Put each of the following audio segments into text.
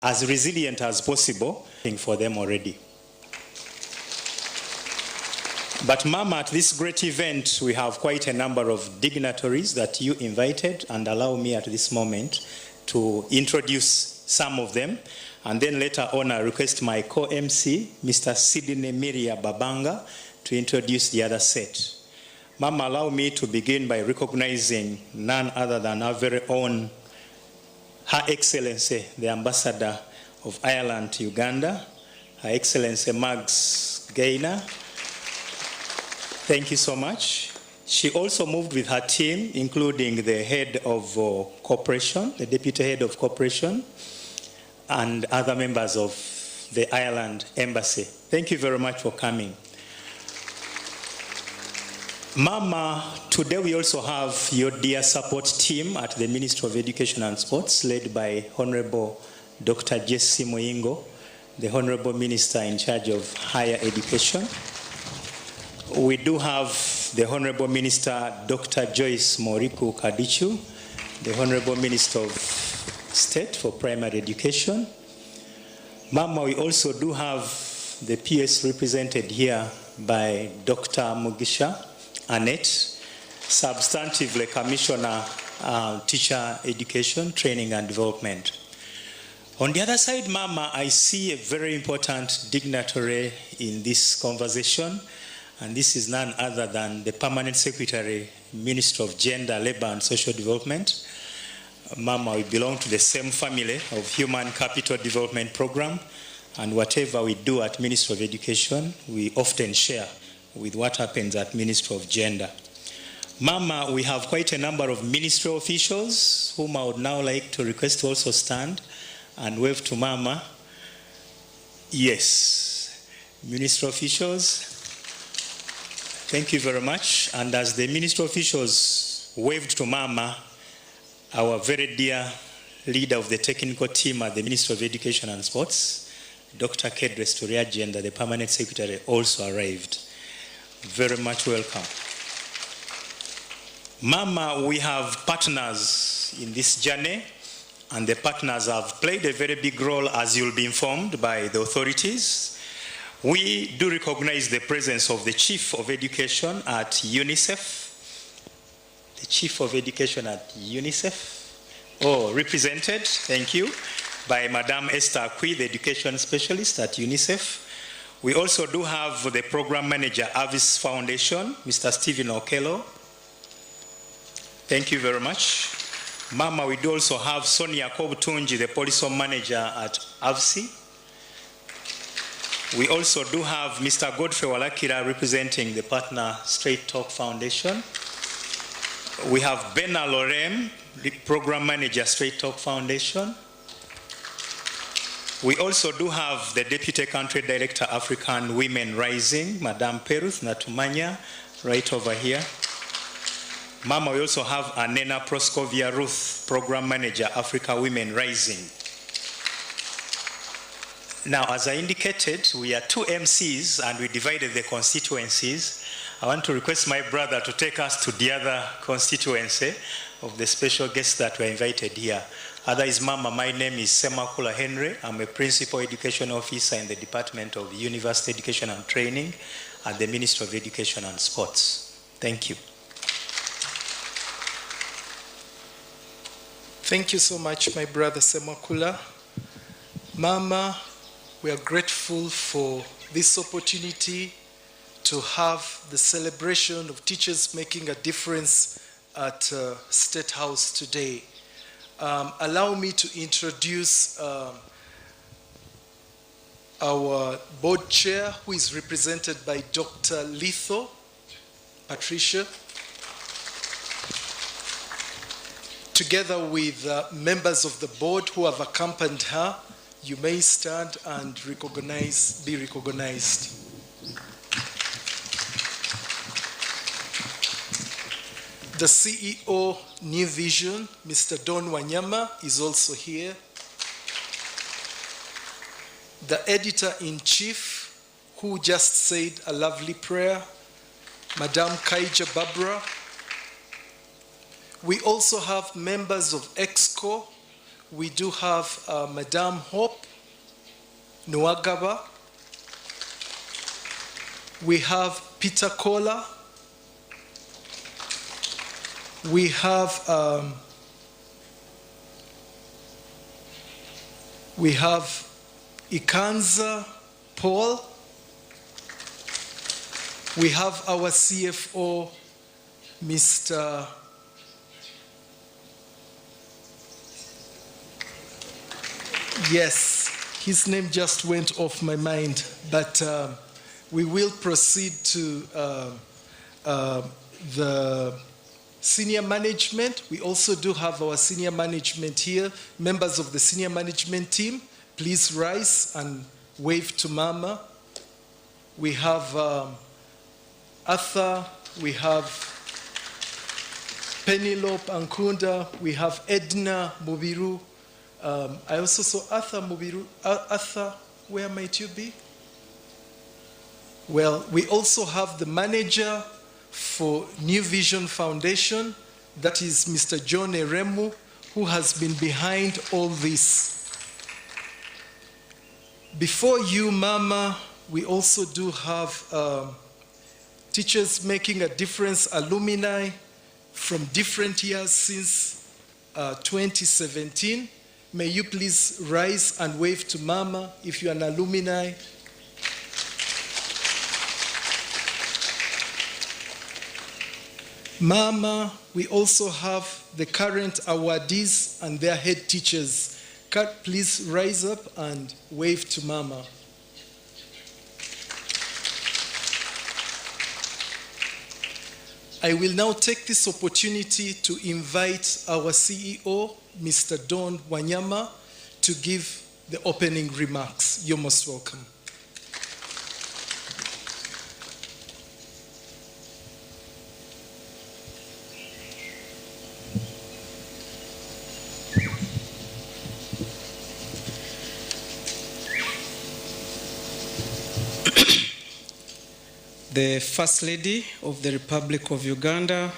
as resilient as possible for them already. But Mama, at this great event, we have quite a number of dignitaries that you invited, and allow me at this moment to introduce some of them. And then later on, I request my co-MC, Mr. Sidney Miria Babanga, to introduce the other set. Mama, allow me to begin by recognizing none other than our very own Her Excellency, the Ambassador of Ireland to Uganda, Her Excellency Mags Gaynor. Thank you so much. She also moved with her team, including the head of corporation, the deputy head of corporation, and other members of the Ireland Embassy. Thank you very much for coming. Mama, today we also have your dear support team at the Ministry of Education and Sports, led by Honorable Dr. Jesse Moyingo, the Honorable Minister in charge of higher education. We do have the Honorable Minister, Dr. Joyce Moriku Kadichu, the Honorable Minister of State for Primary Education. Mama, we also do have the PS represented here by Dr. Mugisha Annette, substantively Commissioner, Teacher Education, Training and Development. On the other side, Mama, I see a very important dignitary in this conversation, and this is none other than the Permanent Secretary, Minister of Gender, Labor and Social Development. Mama, we belong to the same family of Human Capital Development Program, and whatever we do at Ministry of Education, we often share with what happens at Ministry of Gender. Mama, we have quite a number of ministerial officials whom I would now like to request to also stand and wave to Mama. Yes, ministerial officials. Thank you very much. And as the ministerial officials waved to Mama, our very dear leader of the technical team at the Ministry of Education and Sports, Dr. Kedres Turiagenda, the Permanent Secretary, also arrived. Very much welcome. Mama, we have partners in this journey, and the partners have played a very big role, as you'll be informed by the authorities. We do recognize the presence of the Chief of Education at UNICEF. The Chief of Education at UNICEF, represented, thank you, by Madame Esther Akwi, the Education Specialist at UNICEF. We also do have the Program Manager, Avis Foundation, Mr. Stephen Okello. Thank you very much. Mama, we do also have Sonia Kobutunji, the Policy Manager at AVSI. We also do have Mr. Godfrey Walakira representing the partner Straight Talk Foundation. We have Bena Lorem, the Program Manager, Straight Talk Foundation. We also do have the Deputy Country Director, African Women Rising, Madame Peruth Natumanya, right over here. Mama, we also have Anena Proskovia Ruth, Program Manager, Africa Women Rising. Now, as I indicated, we are two MCs and we divided the constituencies. I want to request my brother to take us to the other constituency of the special guests that were invited here. Otherwise, Mama, my name is Semakula Henry. I'm a Principal Education Officer in the Department of University Education and Training at the Ministry of Education and Sports. Thank you. Thank you so much, my brother Semakula. Mama, we are grateful for this opportunity to have the celebration of teachers making a difference at State House today. Allow me to introduce our board chair, who is represented by Dr. Litho Patricia, together with members of the board who have accompanied her. You may stand and be recognized. The CEO, New Vision, Mr. Don Wanyama, is also here. The editor-in-chief, who just said a lovely prayer, Madame Kaija Babra. We also have members of EXCO, we do have Madame Hope Nwagaba. We have Peter Kola. We have Ikanza Paul. We have our CFO, Mr. Yes, his name just went off my mind, but we will proceed to the senior management. We also do have our senior management here. Members of the senior management team, please rise and wave to Mama. We have Arthur, we have Penelope Ankunda, we have Edna Mubiru. I also saw Arthur Mubiru. Arthur, where might you be? Well, we also have the manager for New Vision Foundation, that is Mr. John Eremu, who has been behind all this. Before you, Mama, we also do have Teachers Making a Difference alumni from different years since 2017. May you please rise and wave to Mama if you're an alumni. Mama, we also have the current awardees and their head teachers. Please rise up and wave to Mama. I will now take this opportunity to invite our CEO, Mr. Don Wanyama, to give the opening remarks. You're most welcome. The First Lady of the Republic of Uganda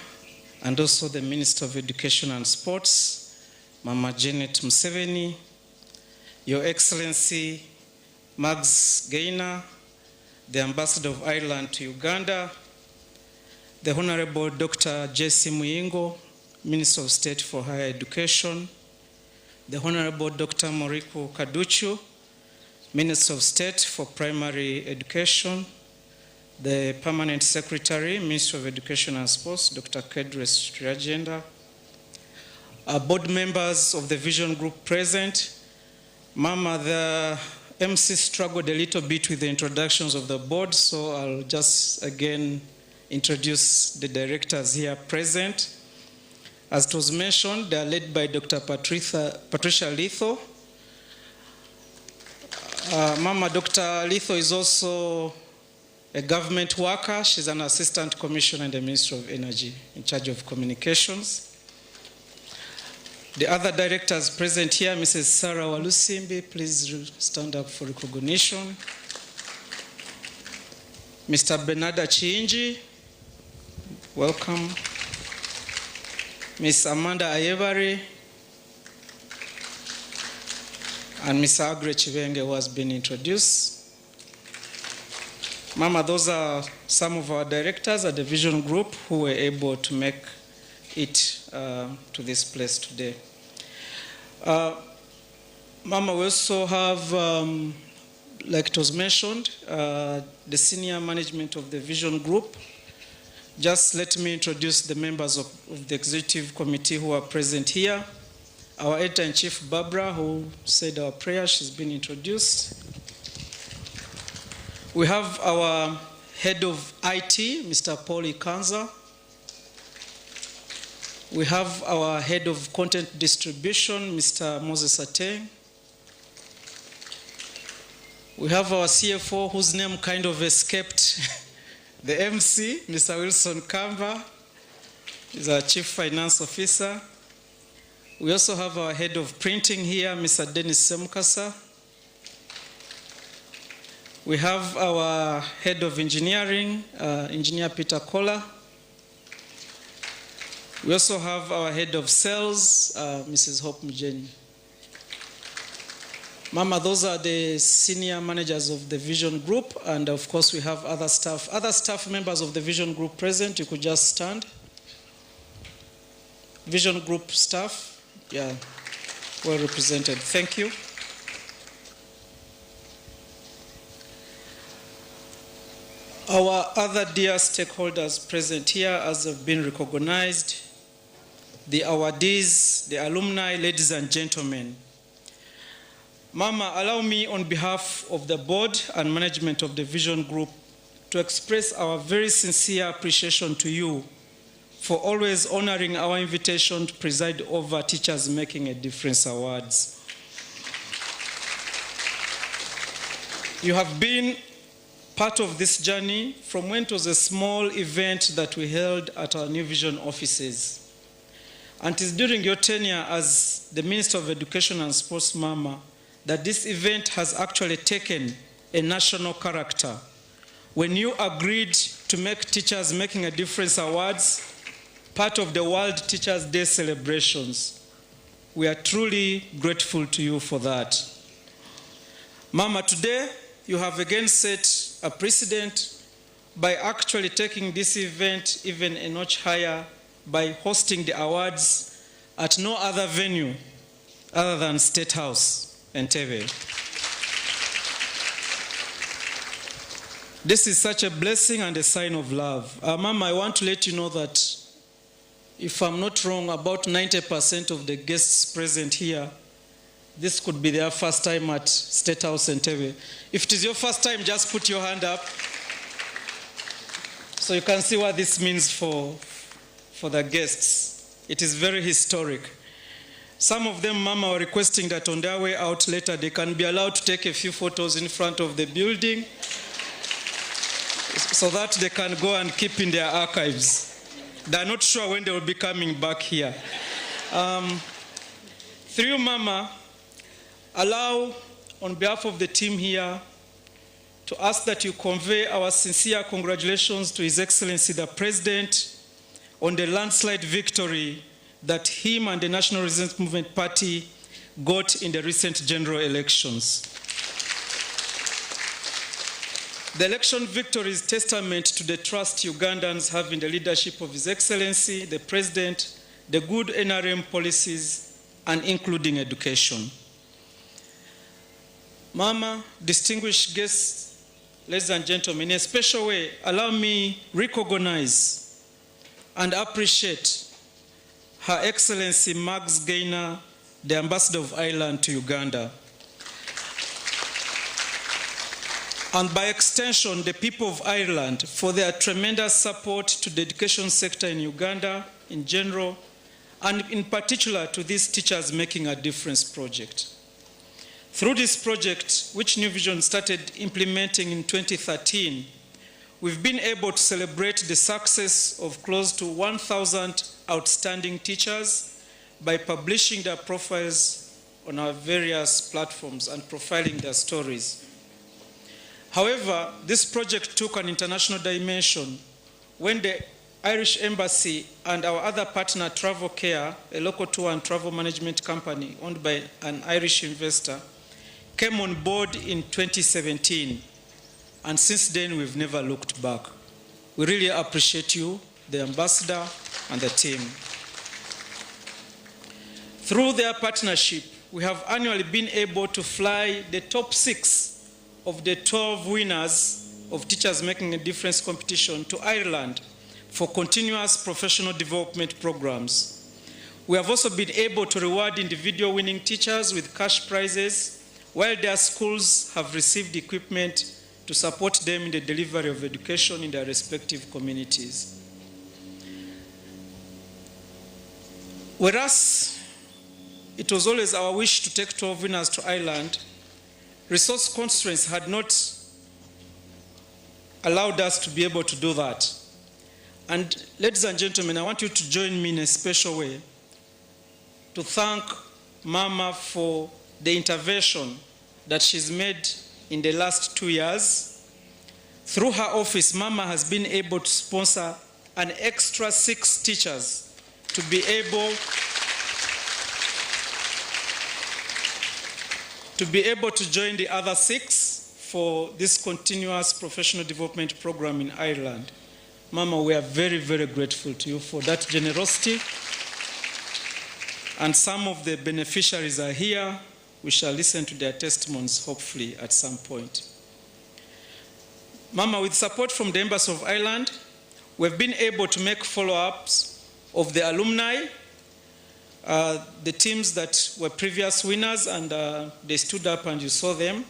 and also the Minister of Education and Sports, Mama Janet Museveni, Your Excellency Max Gaynor, the Ambassador of Ireland to Uganda, the Honorable Dr. Jesse Muyingo, Minister of State for Higher Education, the Honorable Dr. Moriko Kaduchu, Minister of State for Primary Education, the Permanent Secretary, Minister of Education and Sports, Dr. Kedres Triagenda, board members of the Vision Group present. Mama, the MC struggled a little bit with the introductions of the board, so I'll just again introduce the directors here present. As it was mentioned, they are led by Dr. Patricia Litho. Mama, Dr. Litho is also a government worker. She's an assistant commissioner in the Ministry of Energy in charge of communications. The other directors present here, Mrs. Sarah Walusimbi, please stand up for recognition. Mr. Bernarda Chiinji, welcome. Ms. Amanda Ayebari, and Mr. Agre Chivenge, who has been introduced. Mama, those are some of our directors at the Vision Group who were able to make it to this place today. Mama, we also have, like it was mentioned, the senior management of the Vision Group. Just let me introduce the members of the executive committee who are present here. Our editor-in-chief, Barbara, who said our prayer, she's been introduced. We have our head of IT, Mr. Paul Ikanza. We have our head of content distribution, Mr. Moses Ateng. We have our CFO, whose name kind of escaped the MC, Mr. Wilson Kamba. He's our chief finance officer. We also have our head of printing here, Mr. Dennis Semkasa. We have our head of engineering, Engineer Peter Kola. We also have our head of sales, Mrs. Hope Mjeni. Mama, those are the senior managers of the Vision Group, and of course we have other staff members of the Vision Group present. You could just stand. Vision Group staff, yeah, well represented. Thank you. Our other dear stakeholders present here, as have been recognized, the awardees, the alumni, ladies and gentlemen. Mama, allow me on behalf of the board and management of the Vision Group to express our very sincere appreciation to you for always honoring our invitation to preside over Teachers Making a Difference Awards. You have been part of this journey from when it was a small event that we held at our New Vision offices. And it is during your tenure as the Minister of Education and Sports, Mama, that this event has actually taken a national character. When you agreed to make Teachers Making a Difference Awards part of the World Teachers' Day celebrations, we are truly grateful to you for that. Mama, today you have again set a precedent by actually taking this event even a notch higher by hosting the awards at no other venue other than State House Entebbe. This is such a blessing and a sign of love. Mama, I want to let you know that if I'm not wrong, about 90% of the guests present here, this could be their first time at State House Entebbe. If it is your first time, just put your hand up so you can see what this means for the guests. It is very historic. Some of them, Mama, were requesting that on their way out later, they can be allowed to take a few photos in front of the building so that they can go and keep in their archives. They're not sure when they will be coming back here. Through you, Mama, allow, on behalf of the team here, to ask that you convey our sincere congratulations to His Excellency the President on the landslide victory that him and the National Resistance Movement Party got in the recent general elections. The election victory is testament to the trust Ugandans have in the leadership of His Excellency, the President, the good NRM policies, and including education. Mama, distinguished guests, ladies and gentlemen, in a special way, allow me recognize and appreciate Her Excellency Max Gaynor, the Ambassador of Ireland to Uganda. And by extension, the people of Ireland for their tremendous support to the education sector in Uganda in general, and in particular to this Teachers Making a Difference project. Through this project, which New Vision started implementing in 2013, we've been able to celebrate the success of close to 1,000 outstanding teachers by publishing their profiles on our various platforms and profiling their stories. However, this project took an international dimension when the Irish Embassy and our other partner, Travel Care, a local tour and travel management company owned by an Irish investor, came on board in 2017. And since then, we've never looked back. We really appreciate you, the ambassador, and the team. Through their partnership, we have annually been able to fly the top 6 of the 12 winners of Teachers Making a Difference competition to Ireland for continuous professional development programs. We have also been able to reward individual winning teachers with cash prizes, while their schools have received equipment to support them in the delivery of education in their respective communities. Whereas it was always our wish to take 12 winners to Ireland, resource constraints had not allowed us to be able to do that. And ladies and gentlemen, I want you to join me in a special way to thank Mama for the intervention that she's made in the last 2 years. Through her office, Mama has been able to sponsor an extra 6 teachers to be able to be able to join the other 6 for this continuous professional development program in Ireland. Mama, we are very, very grateful to you for that generosity. And some of the beneficiaries are here. We shall listen to their testimonies, hopefully, at some point. Mama, with support from the Embassy of Ireland, we've been able to make follow-ups of the alumni, the teams that were previous winners, and they stood up and you saw them.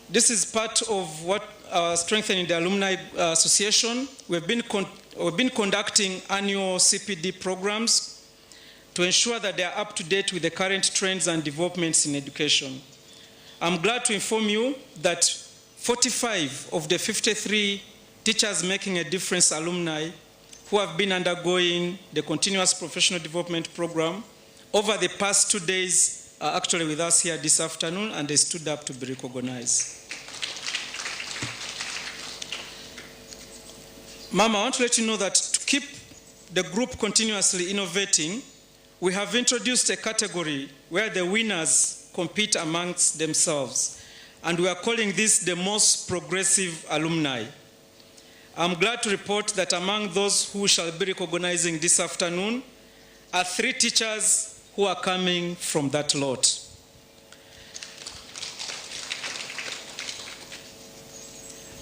This is part of what strengthening the Alumni Association. We've been conducting annual CPD programs to ensure that they are up to date with the current trends and developments in education. I'm glad to inform you that 45 of the 53 Teachers Making a Difference alumni who have been undergoing the continuous professional development program over the past 2 days are actually with us here this afternoon, and they stood up to be recognized. Mama, I want to let you know that to keep the group continuously innovating, we have introduced a category where the winners compete amongst themselves, and we are calling this the most progressive alumni. I'm glad to report that among those who shall be recognizing this afternoon are 3 teachers who are coming from that lot.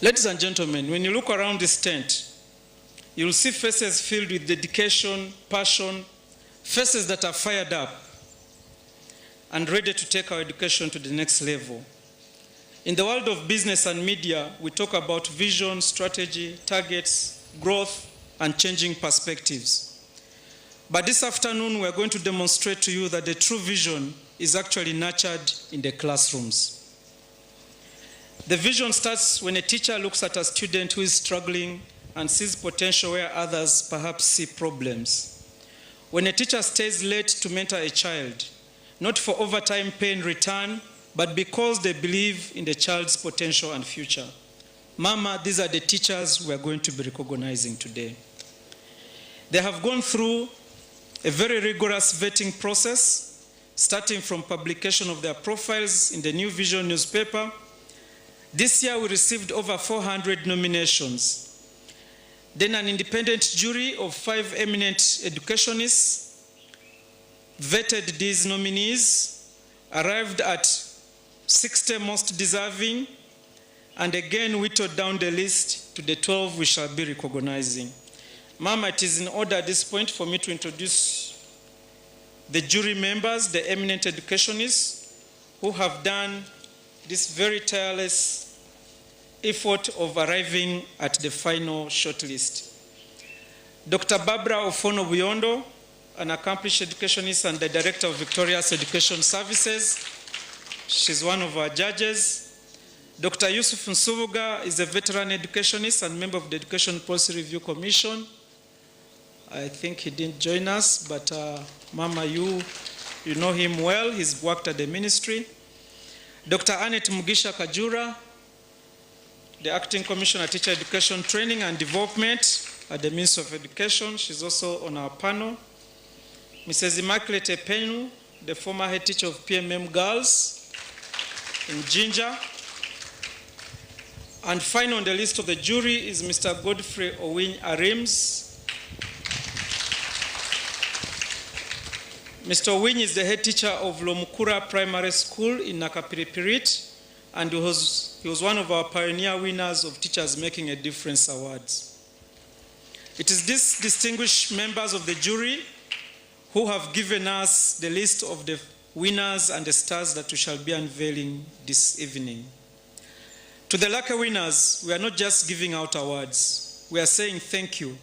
Ladies and gentlemen, when you look around this tent, you'll see faces filled with dedication, passion, faces that are fired up and ready to take our education to the next level. In the world of business and media, we talk about vision, strategy, targets, growth, and changing perspectives. But this afternoon, we're going to demonstrate to you that the true vision is actually nurtured in the classrooms. The vision starts when a teacher looks at a student who is struggling and sees potential where others perhaps see problems. When a teacher stays late to mentor a child, not for overtime pay in return, but because they believe in the child's potential and future. Mama, these are the teachers we are going to be recognizing today. They have gone through a very rigorous vetting process, starting from publication of their profiles in the New Vision newspaper. This year we received over 400 nominations. Then an independent jury of 5 eminent educationists vetted these nominees, arrived at 60 most deserving, and again whittled down the list to the 12 we shall be recognizing. Mama, it is in order at this point for me to introduce the jury members, the eminent educationists who have done this very tireless effort of arriving at the final shortlist. Dr. Barbara Ofono Buyondo, an accomplished educationist and the Director of Victoria's Education Services. She's one of our judges. Dr. Yusuf Nsubuga is a veteran educationist and member of the Education Policy Review Commission. I think he didn't join us, but Mama, you know him well. He's worked at the ministry. Dr. Annette Mugisha Kajura, the Acting Commissioner Teacher Education Training and Development at the Ministry of Education. She's also on our panel. Mrs. Immaculate Epenu, the former head teacher of PMM Girls in Jinja. And final on the list of the jury is Mr. Godfrey Owiny Arims. Mr. Owiny is the head teacher of Omukoro Primary School in Nakapiripirit, and he was one of our pioneer winners of Teachers Making a Difference Awards. It is these distinguished members of the jury who have given us the list of the winners and the stars that we shall be unveiling this evening. To the lucky winners, we are not just giving out awards. We are saying thank you.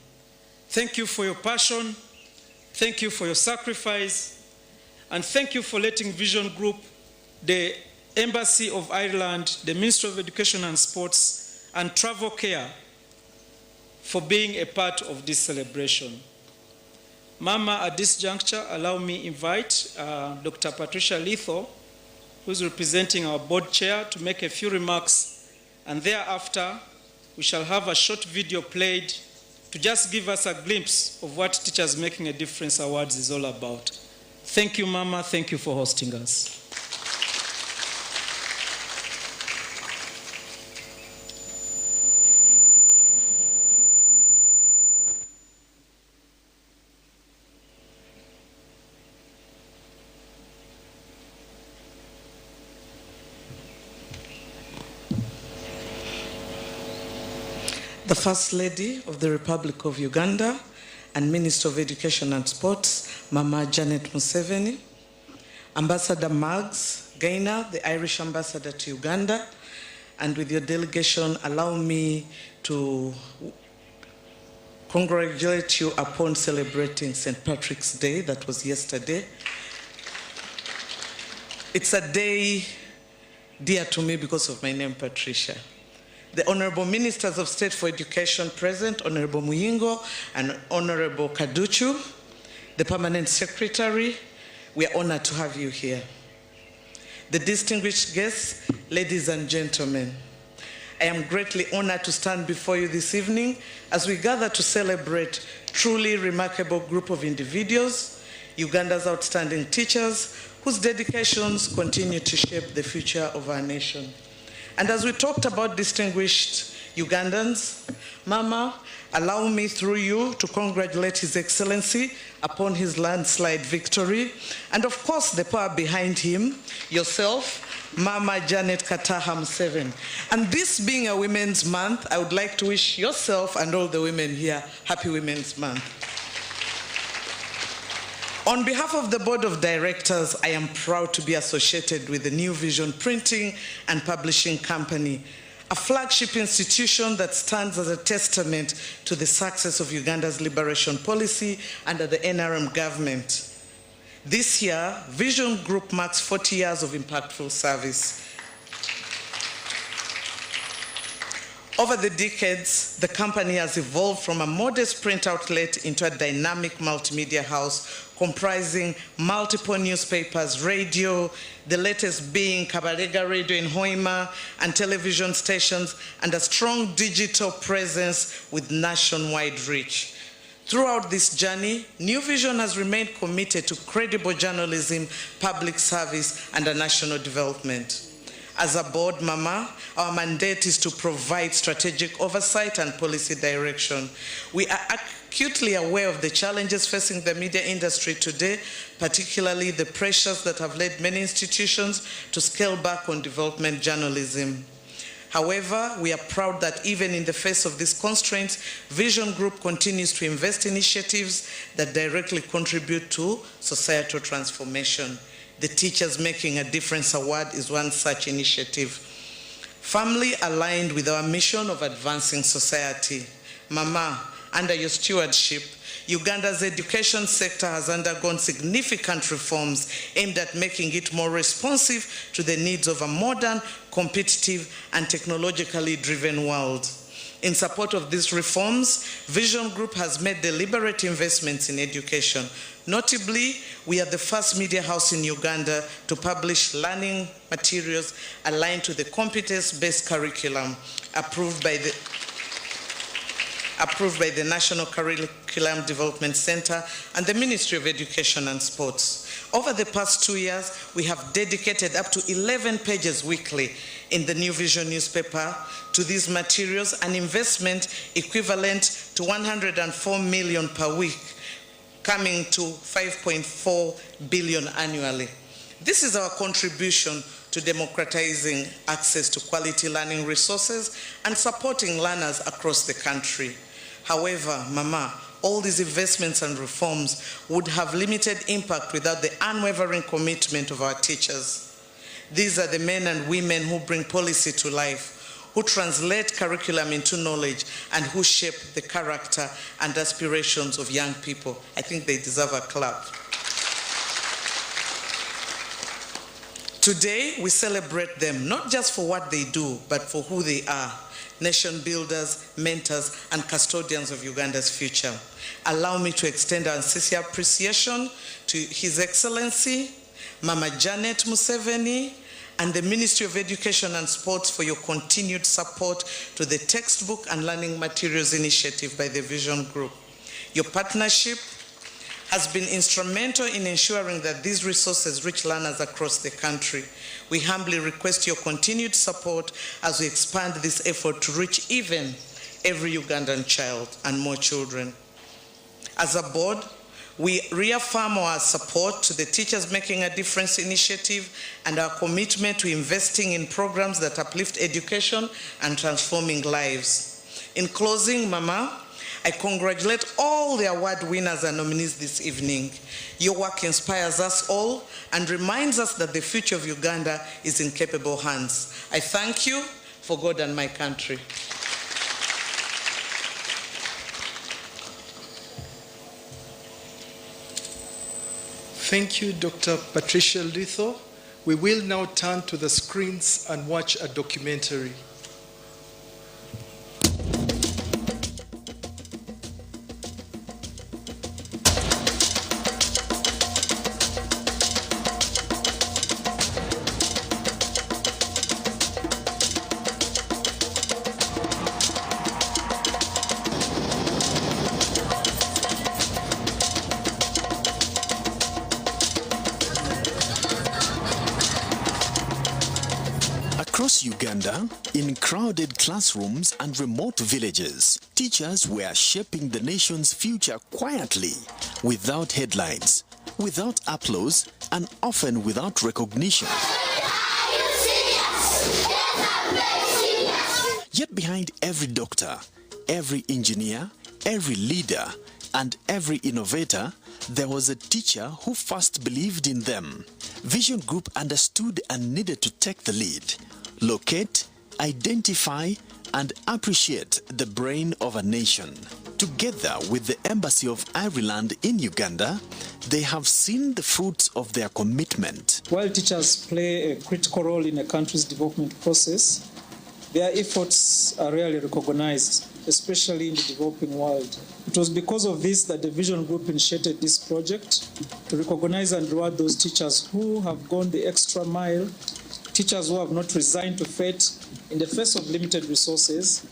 Thank you for your passion. Thank you for your sacrifice. And thank you for letting Vision Group, the Embassy of Ireland, the Ministry of Education and Sports, and Travel Care for being a part of this celebration. Mama, at this juncture, allow me invite Dr. Patricia Litho, who is representing our board chair, to make a few remarks, and thereafter we shall have a short video played to just give us a glimpse of what Teachers Making a Difference Awards is all about. Thank you, Mama. Thank you for hosting us. the First Lady of the Republic of Uganda and Minister of Education and Sports, Mama Janet Museveni, Ambassador Mags Gaynor, the Irish Ambassador to Uganda, and with your delegation, allow me to congratulate you upon celebrating St. Patrick's Day. That was yesterday. It's a day dear to me because of my name, Patricia. The Honorable Ministers of State for Education present, Honorable Muyingo and Honorable Kaduchu, the Permanent Secretary, we are honored to have you here. The distinguished guests, ladies and gentlemen, I am greatly honored to stand before you this evening as we gather to celebrate a truly remarkable group of individuals, Uganda's outstanding teachers, whose dedications continue to shape the future of our nation. And as we talked about distinguished Ugandans, Mama, allow me through you to congratulate His Excellency upon his landslide victory, and of course the power behind him, yourself, Mama Janet Kataha Museveni. And this being a Women's Month, I would like to wish yourself and all the women here Happy Women's Month. On behalf of the Board of Directors, I am proud to be associated with the New Vision Printing and Publishing Company, a flagship institution that stands as a testament to the success of Uganda's liberation policy under the NRM government. This year, Vision Group marks 40 years of impactful service. Over the decades, the company has evolved from a modest print outlet into a dynamic multimedia house comprising multiple newspapers, radio, the latest being Kabalega Radio in Hoima, and television stations, and a strong digital presence with nationwide reach. Throughout this journey, New Vision has remained committed to credible journalism, public service, and national development. As a board, Mama, our mandate is to provide strategic oversight and policy direction. We are acutely aware of the challenges facing the media industry today, particularly the pressures that have led many institutions to scale back on development journalism. However, we are proud that even in the face of these constraints, Vision Group continues to invest in initiatives that directly contribute to societal transformation. The Teachers Making a Difference Award is one such initiative. Firmly aligned with our mission of advancing society. Mama, under your stewardship, Uganda's education sector has undergone significant reforms aimed at making it more responsive to the needs of a modern, competitive, and technologically driven world. In support of these reforms, Vision Group has made deliberate investments in education. Notably, we are the first media house in Uganda to publish learning materials aligned to the competence-based curriculum approved by the National Curriculum Development Center and the Ministry of Education and Sports. Over the past 2 years, we have dedicated up to 11 pages weekly in the New Vision newspaper to these materials, an investment equivalent to 104 million per week, coming to 5.4 billion annually. This is our contribution to democratizing access to quality learning resources and supporting learners across the country. However, Mama, all these investments and reforms would have limited impact without the unwavering commitment of our teachers. These are the men and women who bring policy to life, who translate curriculum into knowledge, and who shape the character and aspirations of young people. I think they deserve a clap. Today, we celebrate them not just for what they do, but for who they are. Nation builders, mentors, and custodians of Uganda's future. Allow me to extend our sincere appreciation to His Excellency, Mama Janet Museveni, and the Ministry of Education and Sports for your continued support to the textbook and learning materials initiative by the Vision Group. Your partnership has been instrumental in ensuring that these resources reach learners across the country. We humbly request your continued support as we expand this effort to reach even every Ugandan child and more children. As a board, we reaffirm our support to the Teachers Making a Difference initiative and our commitment to investing in programs that uplift education and transforming lives. In closing, Mama, I congratulate all the award winners and nominees this evening. Your work inspires us all and reminds us that the future of Uganda is in capable hands. I thank you for God and my country. Thank you, Dr. Patricia Litho. We will now turn to the screens and watch a documentary. Across Uganda, in crowded classrooms and remote villages, teachers were shaping the nation's future quietly, without headlines, without applause, and often without recognition. Yet behind every doctor, every engineer, every leader, and every innovator, there was a teacher who first believed in them. Vision Group understood and needed to take the lead. Locate, identify, and appreciate the brain of a nation. Together with the Embassy of Ireland in Uganda, they have seen the fruits of their commitment. While teachers play a critical role in a country's development process, their efforts are rarely recognized, especially in the developing world. It was because of this that the Vision Group initiated this project to recognize and reward those teachers who have gone the extra mile, teachers who have not resigned to fate in the face of limited resources,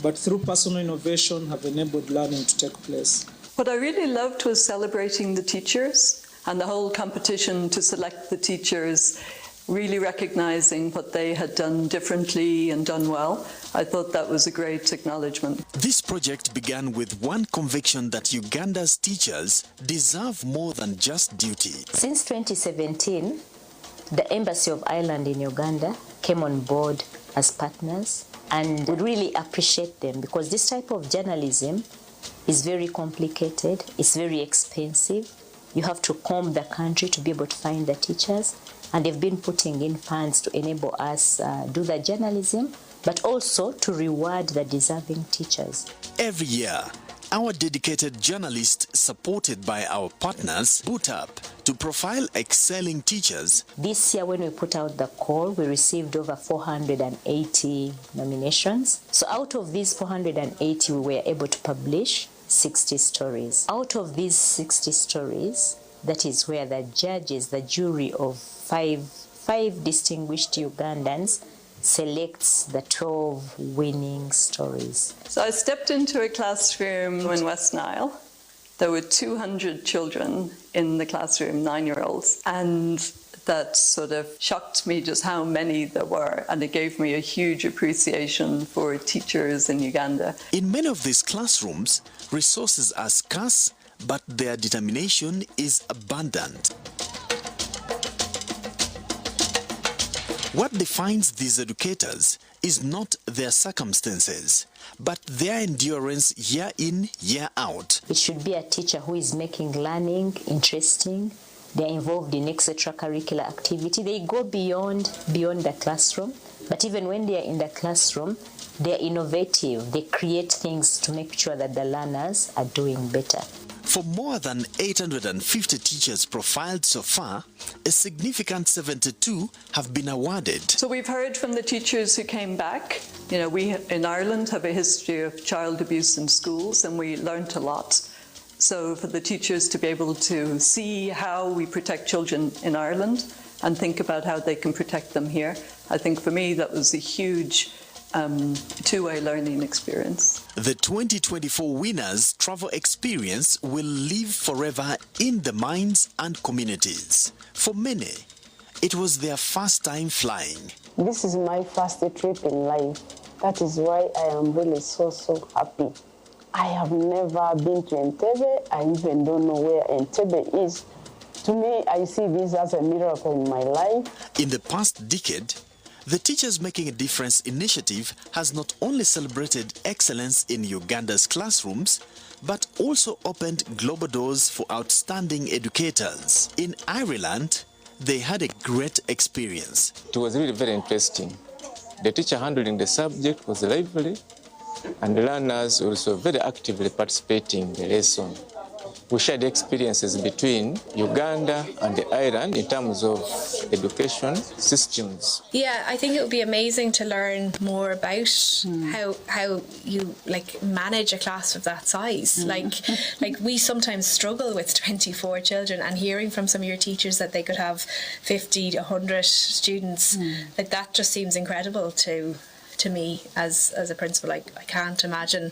but through personal innovation have enabled learning to take place. What I really loved was celebrating the teachers and the whole competition to select the teachers, really recognizing what they had done differently and done well. I thought that was a great acknowledgement. This project began with one conviction that Uganda's teachers deserve more than just duty. Since 2017, the Embassy of Ireland in Uganda came on board as partners, and we really appreciate them because this type of journalism is very complicated, it's very expensive. You have to comb the country to be able to find the teachers, and they've been putting in funds to enable us do the journalism, but also to reward the deserving teachers. Every year, our dedicated journalists, supported by our partners, put up to profile excelling teachers. This year, when we put out the call, we received over 480 nominations. So out of these 480, we were able to publish 60 stories. Out of these 60 stories, that is where the judges, the jury of five distinguished Ugandans, selects the 12 winning stories. So I stepped into a classroom in West Nile. There were 200 children in the classroom, 9-year-olds, and that sort of shocked me just how many there were, and it gave me a huge appreciation for teachers in Uganda. In many of these classrooms, resources are scarce, but their determination is abundant. What defines these educators is not their circumstances, but their endurance year in, year out. It should be a teacher who is making learning interesting. They're involved in extracurricular activity. They go beyond the classroom, but even when they are in the classroom, they're innovative. They create things to make sure that the learners are doing better. For more than 850 teachers profiled so far, a significant 72 have been awarded. So we've heard from the teachers who came back. You know, we in Ireland have a history of child abuse in schools, and we learnt a lot. So for the teachers to be able to see how we protect children in Ireland and think about how they can protect them here, I think for me that was a huge two-way learning experience. The 2024 winners' travel experience will live forever in the minds and communities. For many, it was their first time flying. This is my first trip in life. That is why I am really so happy. I have never been to Entebbe. I even don't know where Entebbe is. To me, I see this as a miracle in my life. In the past decade, The Teachers Making a Difference initiative has not only celebrated excellence in Uganda's classrooms, but also opened global doors for outstanding educators. In Ireland, they had a great experience. It was really very interesting. The teacher handling the subject was lively, and the learners also very actively participating in the lesson. We shared experiences between Uganda and the island in terms of education systems. Yeah, I think it would be amazing to learn more about how you manage a class of that size. Like we sometimes struggle with 24 children, and hearing from some of your teachers that they could have 50 to 100 students, like that just seems incredible to me as a principal. I can't imagine.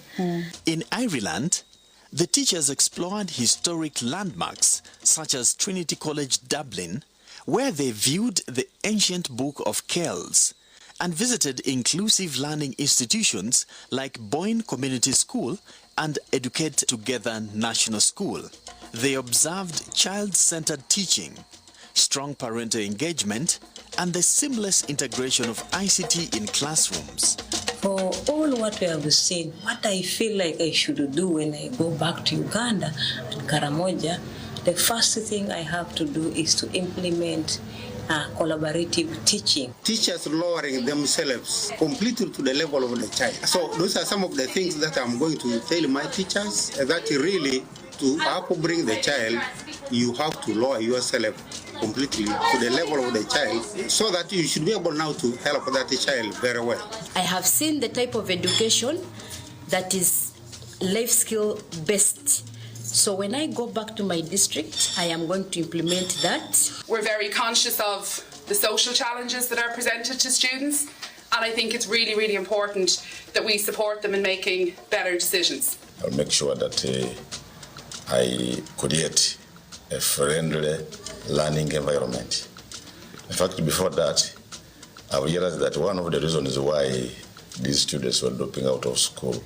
In Ireland, the teachers explored historic landmarks such as Trinity College Dublin, where they viewed the ancient Book of Kells, and visited inclusive learning institutions like Boyne Community School and Educate Together National School. They observed child-centered teaching, strong parental engagement, and the seamless integration of ICT in classrooms. For all what we have seen, what I feel like I should do when I go back to Uganda and Karamoja, the first thing I have to do is to implement collaborative teaching. Teachers lowering themselves completely to the level of the child. So those are some of the things that I'm going to tell my teachers, that really to upbring the child, you have to lower yourself completely to the level of the child, so that you should be able now to help that child very well. I have seen the type of education that is life skill based. So when I go back to my district, I am going to implement that. We're very conscious of the social challenges that are presented to students, and I think it's really, really important that we support them in making better decisions. I'll make sure that I create a friendly learning environment. In fact, before that, I realized that one of the reasons why these students were dropping out of school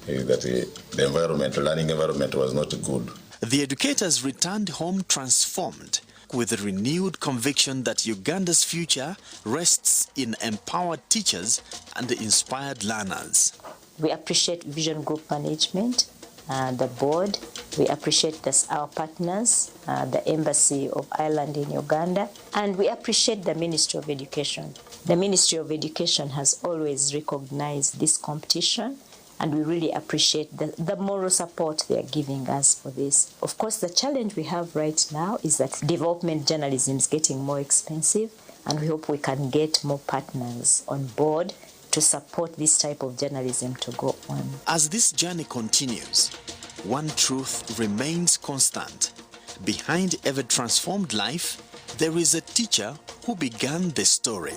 is that the environment, learning environment was not good. The educators returned home transformed, with a renewed conviction that Uganda's future rests in empowered teachers and inspired learners. We appreciate Vision Group management, the board. We appreciate our partners, the Embassy of Ireland in Uganda, and we appreciate the Ministry of Education. The Ministry of Education has always recognized this competition, and we really appreciate the moral support they are giving us for this. Of course, the challenge we have right now is that development journalism is getting more expensive, and we hope we can get more partners on board to support this type of journalism to go on. As this journey continues, one truth remains constant. Behind every transformed life, there is a teacher who began the story.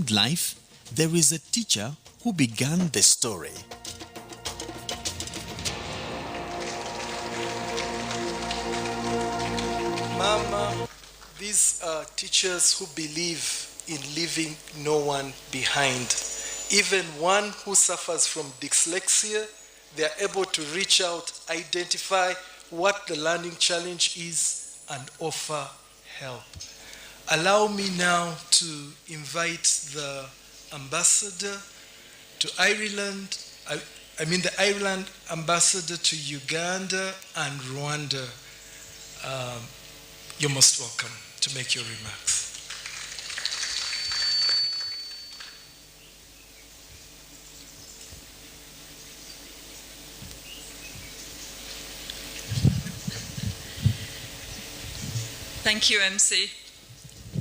Life, there is a teacher who began the story. Mama, these are teachers who believe in leaving no one behind. Even one who suffers from dyslexia, they are able to reach out, identify what the learning challenge is, and offer help. Allow me now to invite the ambassador to Ireland, the Ireland ambassador to Uganda and Rwanda. You're most welcome to make your remarks. Thank you, MC.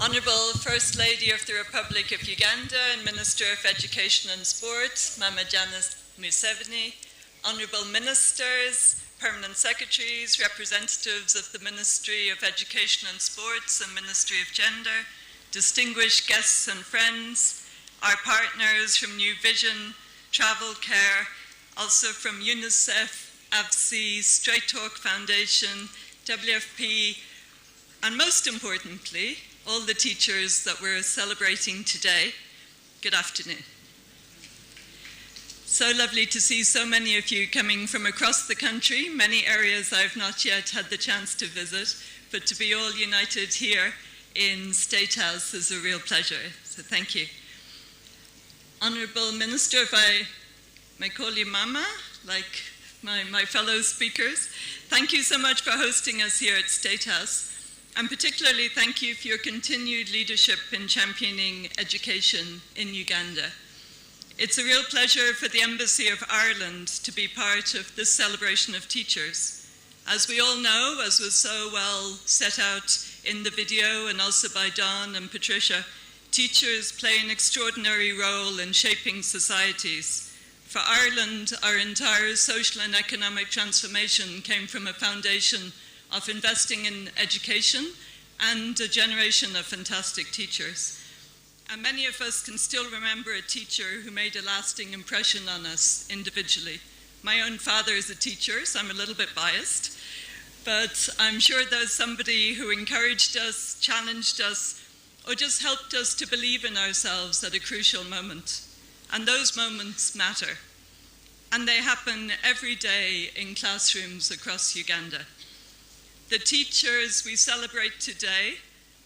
Honourable First Lady of the Republic of Uganda and Minister of Education and Sport, Mama Janice Museveni, Honourable Ministers, Permanent Secretaries, representatives of the Ministry of Education and Sports and Ministry of Gender, distinguished guests and friends, our partners from New Vision, Travel Care, also from UNICEF, AVC, Straight Talk Foundation, WFP, and most importantly, all the teachers that we're celebrating today. Good afternoon. So lovely to see so many of you coming from across the country, many areas I've not yet had the chance to visit, but to be all united here in State House is a real pleasure, so thank you. Honourable Minister, if I may call you Mama, like my fellow speakers, thank you so much for hosting us here at State House, and particularly thank you for your continued leadership in championing education in Uganda. It's a real pleasure for the Embassy of Ireland to be part of this celebration of teachers. As we all know, as was so well set out in the video and also by Dawn and Patricia, teachers play an extraordinary role in shaping societies. For Ireland, our entire social and economic transformation came from a foundation of investing in education and a generation of fantastic teachers. And many of us can still remember a teacher who made a lasting impression on us individually. My own father is a teacher, so I'm a little bit biased, but I'm sure there's somebody who encouraged us, challenged us, or just helped us to believe in ourselves at a crucial moment. And those moments matter. And they happen every day in classrooms across Uganda. The teachers we celebrate today,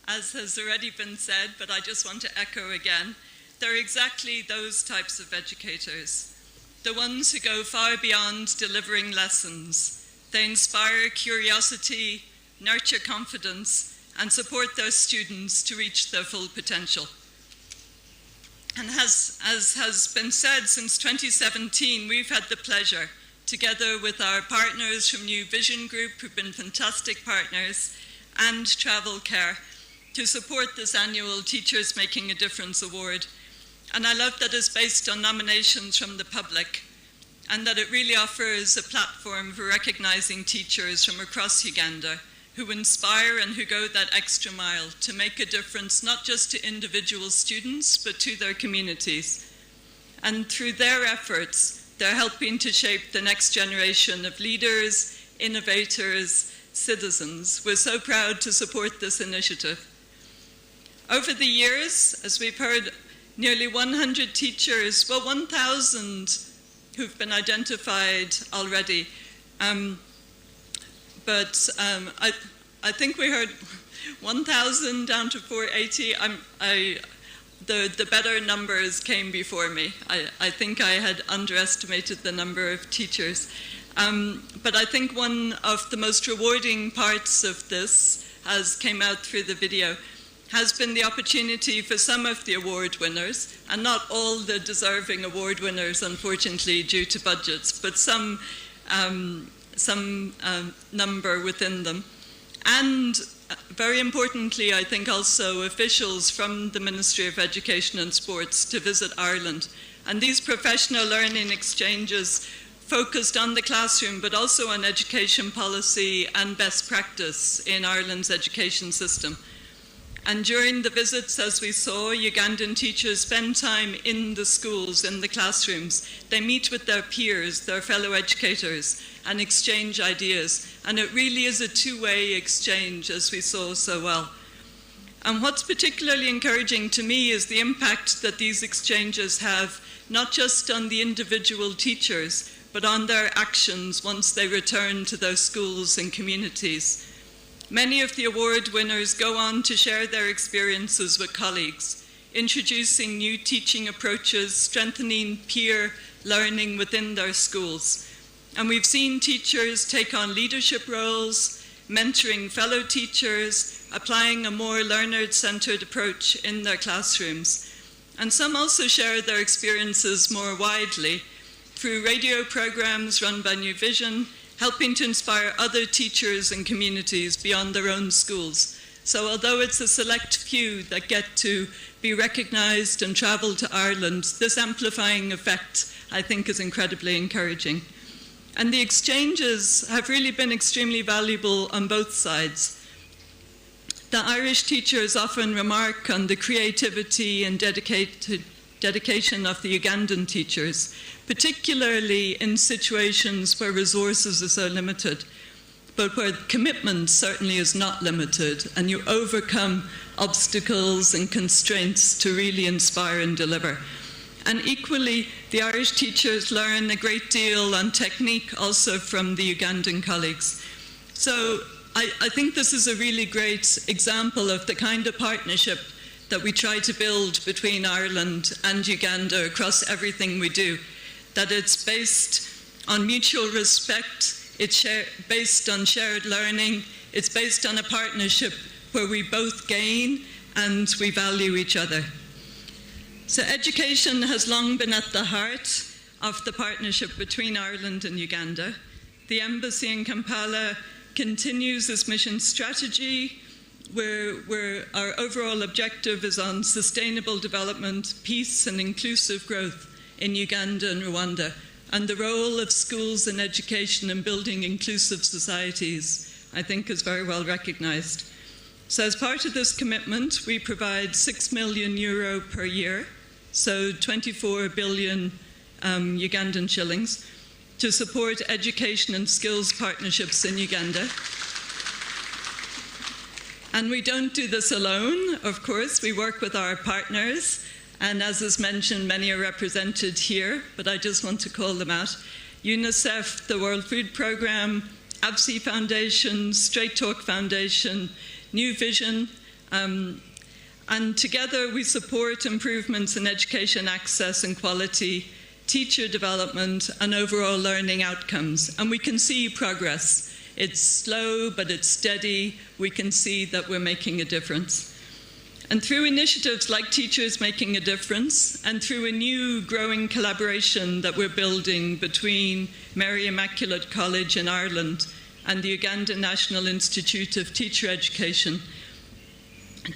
as has already been said, but I just want to echo again, they're exactly those types of educators, the ones who go far beyond delivering lessons. They inspire curiosity, nurture confidence, and support their students to reach their full potential. And as has been said, since 2017, we've had the pleasure, together with our partners from New Vision Group, who've been fantastic partners, and Travel Care, to support this annual Teachers Making a Difference Award. And I love that it's based on nominations from the public, and that it really offers a platform for recognizing teachers from across Uganda who inspire and who go that extra mile to make a difference, not just to individual students, but to their communities. And through their efforts, they're helping to shape the next generation of leaders, innovators, citizens. We're so proud to support this initiative. Over the years, as we've heard, nearly 100 teachers, well, 1,000 who've been identified already. I think we heard 1,000 down to 480. The better numbers came before me. I think I had underestimated the number of teachers. But I think one of the most rewarding parts of this, as came out through the video, has been the opportunity for some of the award winners, and not all the deserving award winners, unfortunately, due to budgets, but some number within them. And very importantly, I think also officials from the Ministry of Education and Sports to visit Ireland. And these professional learning exchanges focused on the classroom, but also on education policy and best practice in Ireland's education system. And during the visits, as we saw, Ugandan teachers spend time in the schools, in the classrooms. They meet with their peers, their fellow educators, and exchange ideas. And it really is a two-way exchange, as we saw so well. And what's particularly encouraging to me is the impact that these exchanges have, not just on the individual teachers, but on their actions once they return to their schools and communities. Many of the award winners go on to share their experiences with colleagues, introducing new teaching approaches, strengthening peer learning within their schools. And we've seen teachers take on leadership roles, mentoring fellow teachers, applying a more learner-centered approach in their classrooms. And some also share their experiences more widely through radio programs run by New Vision, helping to inspire other teachers and communities beyond their own schools. So although it's a select few that get to be recognized and travel to Ireland, this amplifying effect, I think, is incredibly encouraging. And the exchanges have really been extremely valuable on both sides. The Irish teachers often remark on the creativity and dedication of the Ugandan teachers, particularly in situations where resources are so limited, but where commitment certainly is not limited, and you overcome obstacles and constraints to really inspire and deliver. And equally, the Irish teachers learn a great deal on technique also from the Ugandan colleagues. So I think this is a really great example of the kind of partnership that we try to build between Ireland and Uganda across everything we do, that it's based on mutual respect, it's based on shared learning, it's based on a partnership where we both gain and we value each other. So education has long been at the heart of the partnership between Ireland and Uganda. The Embassy in Kampala continues its mission strategy, where our overall objective is on sustainable development, peace and inclusive growth in Uganda and Rwanda, and the role of schools and education in building inclusive societies, I think, is very well recognised. So as part of this commitment, we provide €6 million per year, so 24 billion Ugandan shillings, to support education and skills partnerships in Uganda. And we don't do this alone, of course. We work with our partners, and as is mentioned, many are represented here, but I just want to call them out. UNICEF, the World Food Programme, ABSI Foundation, Straight Talk Foundation, New Vision, and together we support improvements in education access and quality, teacher development, and overall learning outcomes. And we can see progress. It's slow, but it's steady. We can see that we're making a difference. And through initiatives like Teachers Making a Difference, and through a new growing collaboration that we're building between Mary Immaculate College in Ireland and the Uganda National Institute of Teacher Education,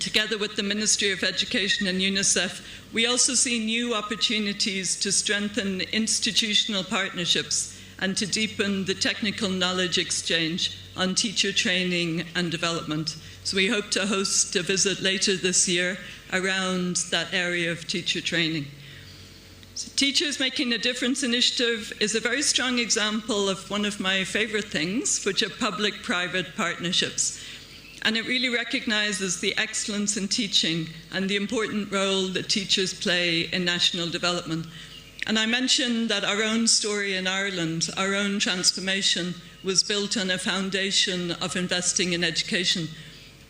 together with the Ministry of Education and UNICEF, we also see new opportunities to strengthen institutional partnerships and to deepen the technical knowledge exchange on teacher training and development. So we hope to host a visit later this year around that area of teacher training. So Teachers Making a Difference initiative is a very strong example of one of my favorite things, which are public-private partnerships. And it really recognises the excellence in teaching and the important role that teachers play in national development. And I mentioned that our own story in Ireland, our own transformation, was built on a foundation of investing in education.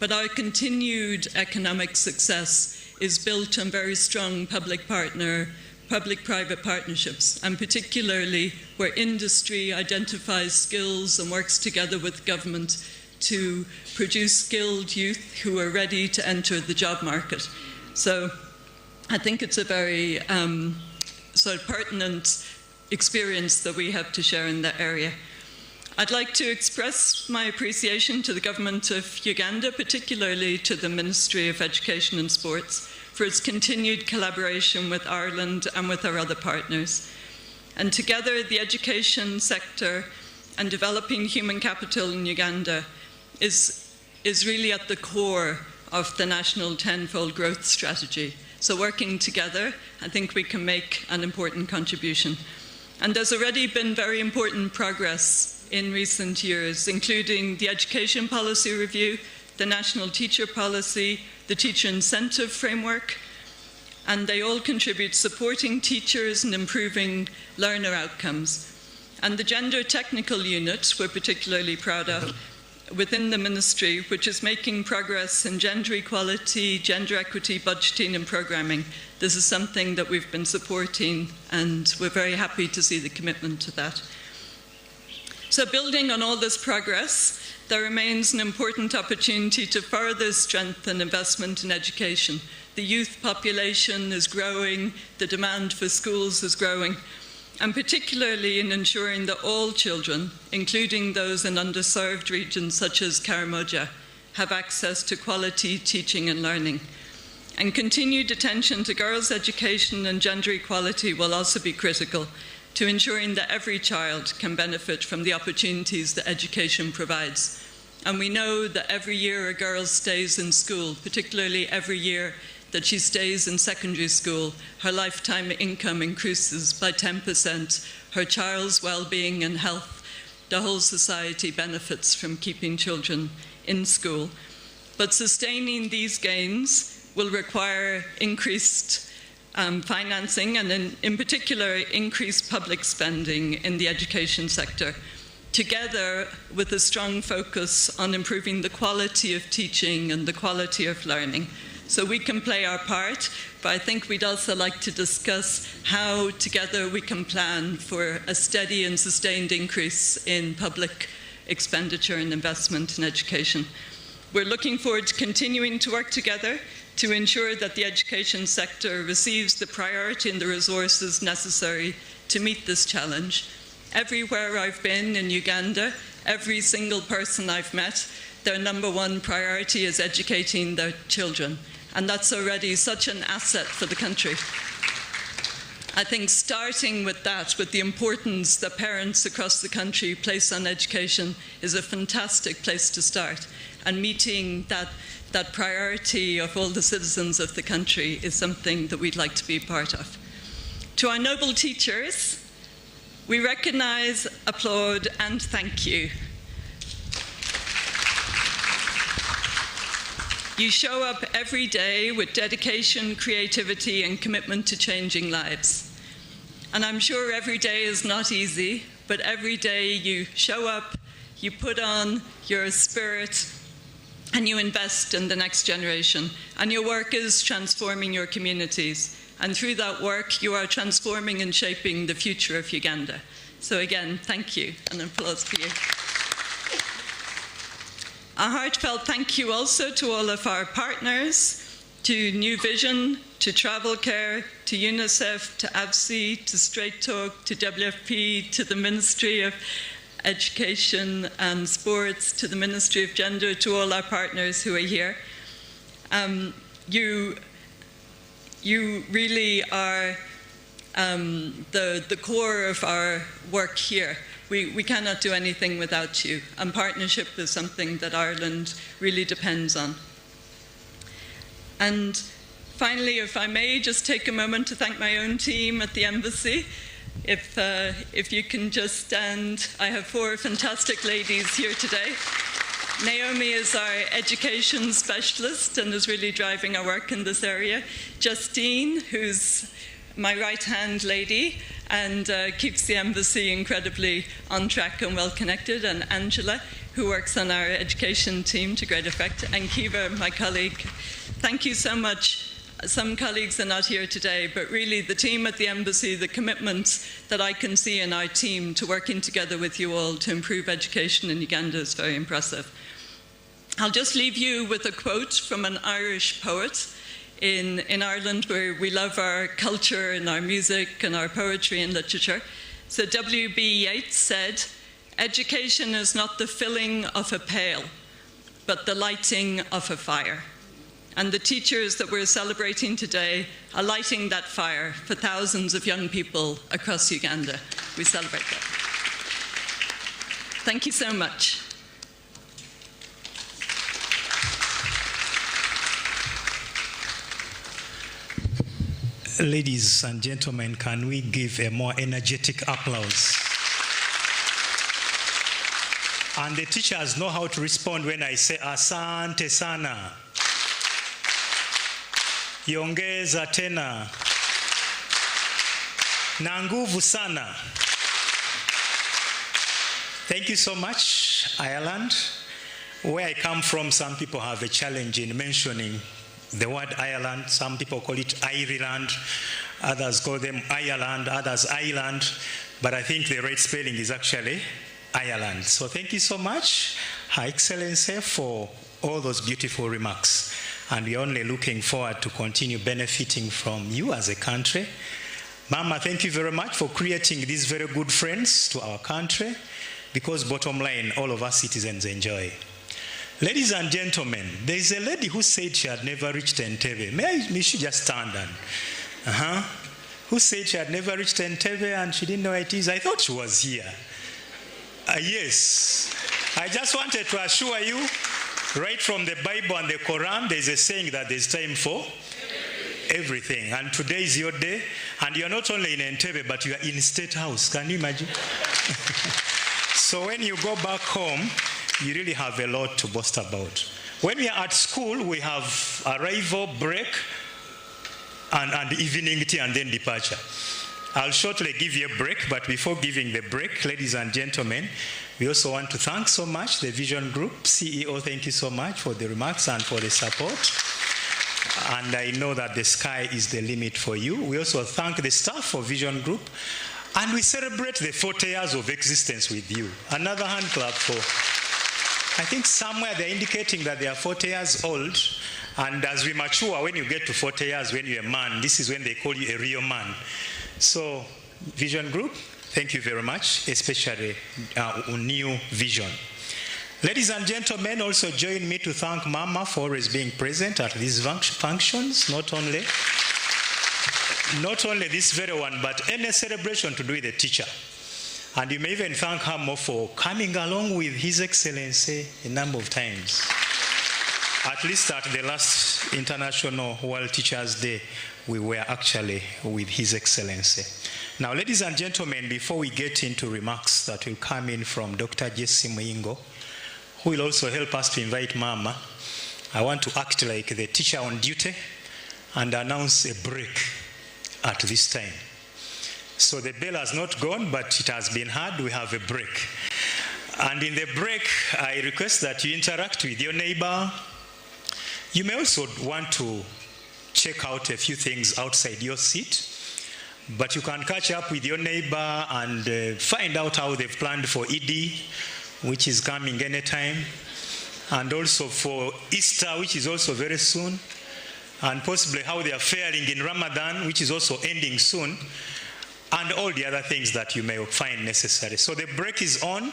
But our continued economic success is built on very strong public-private partnerships, and particularly where industry identifies skills and works together with government to produce skilled youth who are ready to enter the job market. So I think it's a very sort of pertinent experience that we have to share in that area. I'd like to express my appreciation to the government of Uganda, particularly to the Ministry of Education and Sports, for its continued collaboration with Ireland and with our other partners. And together, the education sector and developing human capital in Uganda is really at the core of the national tenfold growth strategy. So working together, I think we can make an important contribution. And there's already been very important progress in recent years, including the Education Policy Review, the National Teacher Policy, the Teacher Incentive Framework, and they all contribute supporting teachers and improving learner outcomes. And the Gender Technical Unit, we're particularly proud of, within the ministry, which is making progress in gender equality, gender equity, budgeting and programming. This is something that we've been supporting, and we're very happy to see the commitment to that. So building on all this progress, there remains an important opportunity to further strengthen investment in education. The youth population is growing, the demand for schools is growing, and particularly in ensuring that all children, including those in underserved regions such as Karamoja, have access to quality teaching and learning. And continued attention to girls' education and gender equality will also be critical to ensuring that every child can benefit from the opportunities that education provides. And we know that every year a girl stays in school, particularly every year that she stays in secondary school, her lifetime income increases by 10%, her child's well-being and health, the whole society benefits from keeping children in school. But sustaining these gains will require increased financing and in particular increased public spending in the education sector, together with a strong focus on improving the quality of teaching and the quality of learning. So we can play our part, but I think we'd also like to discuss how together we can plan for a steady and sustained increase in public expenditure and investment in education. We're looking forward to continuing to work together to ensure that the education sector receives the priority and the resources necessary to meet this challenge. Everywhere I've been in Uganda, every single person I've met, their number one priority is educating their children. And that's already such an asset for the country. I think starting with that, with the importance that parents across the country place on education, is a fantastic place to start. And meeting that priority of all the citizens of the country is something that we'd like to be part of. To our noble teachers, we recognize, applaud, and thank you. You show up every day with dedication, creativity, and commitment to changing lives. And I'm sure every day is not easy, but every day you show up, you put on your spirit, and you invest in the next generation. And your work is transforming your communities. And through that work, you are transforming and shaping the future of Uganda. So again, thank you, and applause for you. A heartfelt thank you also to all of our partners, to New Vision, to Travel Care, to UNICEF, to ABSI, to Straight Talk, to WFP, to the Ministry of Education and Sports, to the Ministry of Gender, to all our partners who are here. You really are the core of our work here. We cannot do anything without you, and partnership is something that Ireland really depends on. And finally, if I may, just take a moment to thank my own team at the Embassy. If you can just stand, I have 4 fantastic ladies here today. Naomi is our education specialist and is really driving our work in this area. Justine, who's my right-hand lady, and keeps the Embassy incredibly on track and well-connected, and Angela, who works on our education team to great effect, and Kiva, my colleague. Thank you so much. Some colleagues are not here today, but really the team at the Embassy, the commitment that I can see in our team to working together with you all to improve education in Uganda is very impressive. I'll just leave you with a quote from an Irish poet. In Ireland, where we love our culture and our music and our poetry and literature. So W.B. Yeats said, "Education is not the filling of a pail, but the lighting of a fire." And the teachers that we're celebrating today are lighting that fire for thousands of young people across Uganda. We celebrate that. Thank you so much. Ladies and gentlemen, can we give a more energetic applause? And the teachers know how to respond when I say, asante sana, yongeza tena, na nguvu sana. Thank you so much, Ireland. Where I come from, some people have a challenge in mentioning the word Ireland. Some people call it Ireland, others call them Ireland, others Ireland, but I think the right spelling is actually Ireland. So thank you so much, Her Excellency, for all those beautiful remarks. And we're only looking forward to continue benefiting from you as a country. Mama, thank you very much for creating these very good friends to our country, because bottom line, all of us citizens enjoy. Ladies and gentlemen, there is a lady who said she had never reached Entebbe. May she just stand and, who said she had never reached Entebbe and she didn't know where it is? I thought she was here. Yes. I just wanted to assure you, right from the Bible and the Quran, there's a saying that there's time for everything. And today is your day, and you're not only in Entebbe, but you are in State House. Can you imagine? So when you go back home, you really have a lot to boast about. When we are at school, we have arrival, break, and evening tea, and then departure. I'll shortly give you a break, but before giving the break, ladies and gentlemen, we also want to thank so much the Vision Group. CEO, thank you so much for the remarks and for the support. And I know that the sky is the limit for you. We also thank the staff of Vision Group, and we celebrate the 40 years of existence with you. Another hand clap for, I think somewhere they're indicating that they are 40 years old, and as we mature, when you get to 40 years, when you're a man, this is when they call you a real man. So, Vision Group, thank you very much, especially New Vision. Ladies and gentlemen, also join me to thank Mama for always being present at these functions, not only this very one, but any celebration to do with the teacher. And you may even thank her more for coming along with His Excellency a number of times. At least at the last International World Teachers' Day, we were actually with His Excellency. Now, ladies and gentlemen, before we get into remarks that will come in from Dr. Jessie Moyingo, who will also help us to invite Mama, I want to act like the teacher on duty and announce a break at this time. So the bell has not gone, but it has been heard. We have a break. And in the break, I request that you interact with your neighbor. You may also want to check out a few things outside your seat, but you can catch up with your neighbor and find out how they've planned for Eid, which is coming anytime, and also for Easter, which is also very soon, and possibly how they are faring in Ramadan, which is also ending soon, and all the other things that you may find necessary. So the break is on.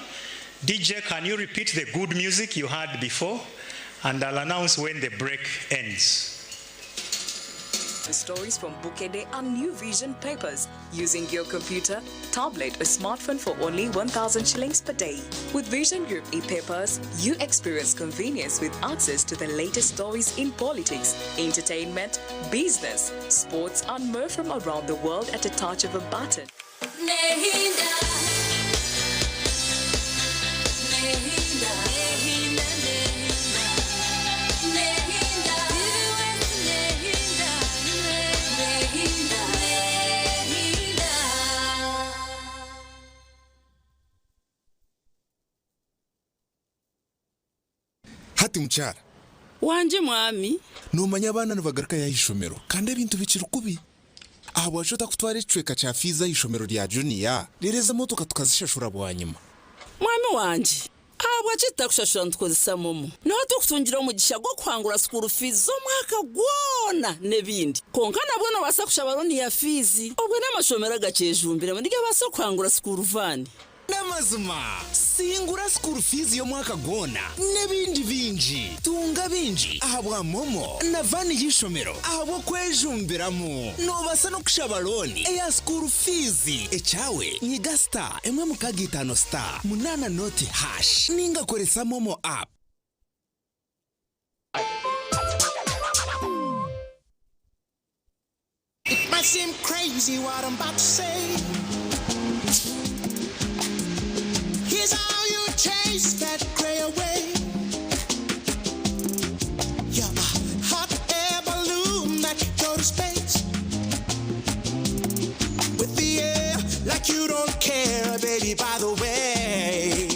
DJ, can you repeat the good music you had before? And I'll announce when the break ends. The stories from Bukede and New Vision papers using your computer, tablet, or smartphone for only 1,000 shillings per day. With Vision Group e-papers, you experience convenience with access to the latest stories in politics, entertainment, business, sports, and more from around the world at a touch of a button. Hati mchara wanje mwami numanya abana nibagaruka ya ishomero kandi ebintu bikiri kubi aho washota kutwara icweka cha fiza ishomero rya junior rireza motoka tukazishashura bwanyuma mwami wanje aho wacita kushashura ntkozisa momo naho tukutungira umugisha gwo kwangura school fees zo mwaka gwona nebindi konka nabona basakusha baroni ya fizi obwo n'amashomero gacejumbire muri ge basa kwangura school van namazima singura school fees yo mwaka gona nebindi binji tunga binji ahabwa momo na vani yishomero ahabo kwejumbiramo no basa no kushabaloni ya school fees echawe nyiga star emwe mukagitano star munana noti hash ninga koresa momo app. It might seem crazy what I'm about to say. Here's how you chase that gray away. You're a hot air balloon that go to space with the air like you don't care, baby, by the way.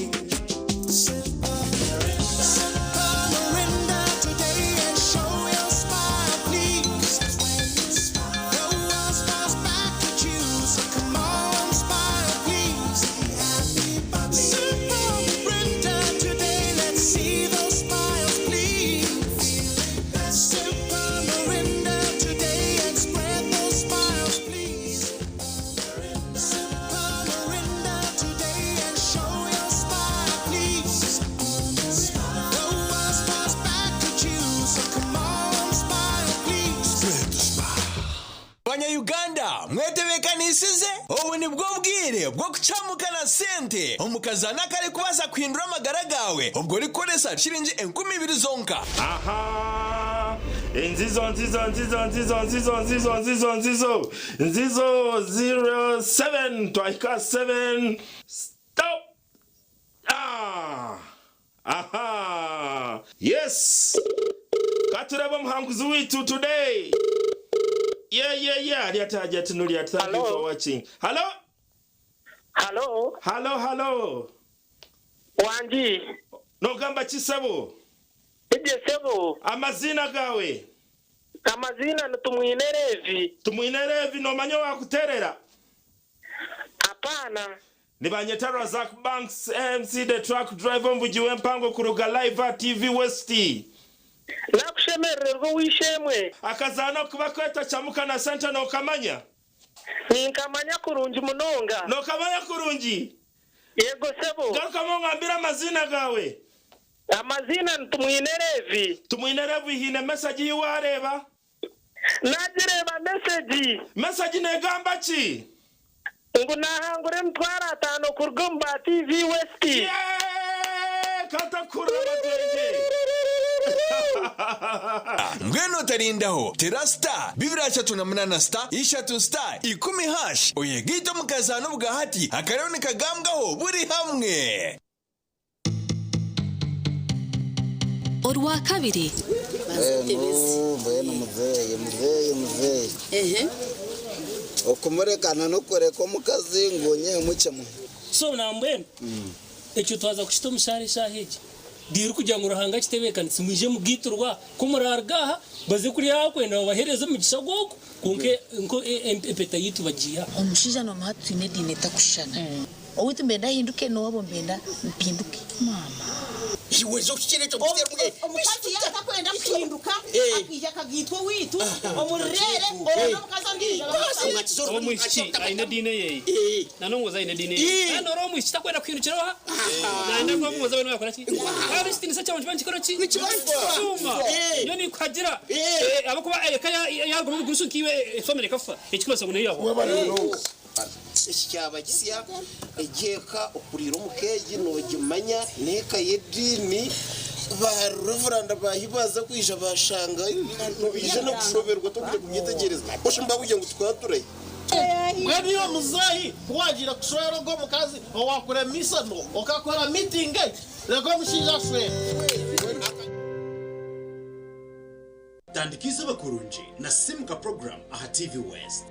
Uganda mwetebekanisize obu nibwo bwire bwo kucamukana sente omukazana kale kubaza kuhindura amagara gawe ubwo rikoresa shilingi 20,000 zonka. Aha Nzizo 07 twaika 7 stop. Aha. Yes. Katureba mhanguzi witu today. Yeah. Aliataja tunuli thank you for watching. Hello. Wanji. Nogamba chisabo. Ije sebo. Amazina gawe. Amazina Tumuinerevi no manyo wa kuterera. Apana. Nibanyetara Zach Banks MC the truck driver mbujiwe mpango kuruga live TV West. Nakushemererwa wishemwe. Akazana kuba kweta chamuka na center no kamanya. Ninkamanya kurungi munonga. No kamanya kurungi. Yego sebo. Garuka mwambira amazina gawe. Amazina Tumuinerevi. Tumuinerevi hine message yiwareba. Najireba message negamba chi? Ngo nahangure mtwara 5 kurugumba TV West. Katakura batwege. Ngweno tarindaho terasta bibira chatu na munana star ishatu star 10 hash oyegito mukazano bugahati akarone kagambwaho buri hamwe. Orwa kabiri mbona muzeyi okumurekana no kureka omukazi ngonye muchemo so nambwe ekyo twaza kushita omushari shahiki diru kugira ngo ruhanga kitebekana simuje mugiturwa kumurargaha baze kuri yakwenda bahereza mugisha goko konke nko empeta yitu bagiya omushija no matu ine dineta kushana owiti mbenda hinduke no wabo mbenda mpinduke mama iwezo kicherecho kutermuge omukazi yatakwenda mpinduka akija kagitwa witu omurere omukaza ndija omushi aine dine ye nanongoza ine dine nano omushi takwenda kwindukira nanda kwa muza bano yakora ki ari stini sacha wanjye kora ki suma yoni kwagira abakuba kaya yargo mu gusu kiwe family kafa ekikosa ngo yaho icyaba gisiya ejeka okurira umukeji no gimanya neka yedini ba reverend bahibaza kwisha bashanga no bije no kushoberwa to kujya kumyitegereza boshe mbabuye ngo twature mwani yo muzahi kwagira kushora go mukazi wakora misa no okakora meeting lego mushinja shwe tandikisa bakurunji na simka program aha TV West.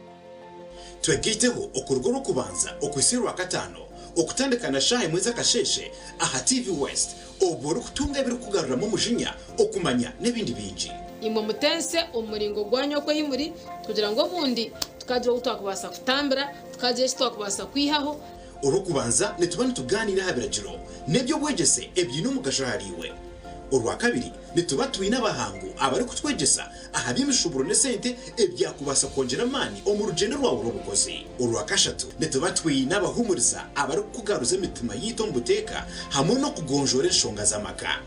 Twegiteho okurgo no kubanza okwisiro wa katano okutandikana shahe mweza kasheshe aha TV West oboro kutunga biro kugarura mu mujinya okumanya nebindi binji imwe mutense umuringo gwanyo ko himuri kugira ngo bundi tukaje utakubasa kutambira tukaje twakubasa kwihaho urukubanza netubane tuganira habiragiro nebyo bwegese ebyino mugashahariwe urwa kabiri nitubatuye n'abahangu abari kutwegesa ahabyimishuburo nesente ebyakubasa kongera mani omurugendo rwawo rubukozi urwa kashatu nitubatuye n'abahumuriza abari kugaruza imitima yitombuteka hamwe no kugonjora enshonga z'amaka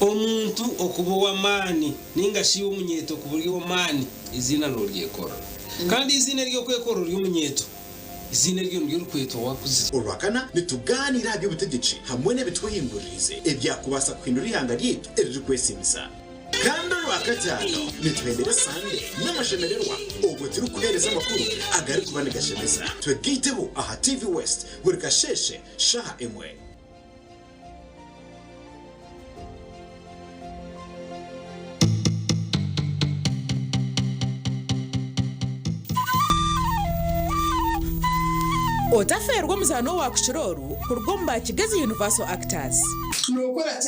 omuntu okubowa mani ningashi umunyeto kuburyo mani izina noryekora kandi izina ryo kwekora ry'umunyeto izina ryo ry'urukweto wakuze urwakana nituganira byo butegeci hamwe n'ebitwihingurize ebyakubasa kwindura ihanga ryitu eriri kwesimisa kandi urwakatano nitwendera sande n'amashemererwa ubwo turi kuhereza amakuru agari kubane gashemeza twegiteho aha TV West buri kasheshe shaha emwe otaferwa muzano wa kushororu kurugomba Kigezi Universal Actors nokora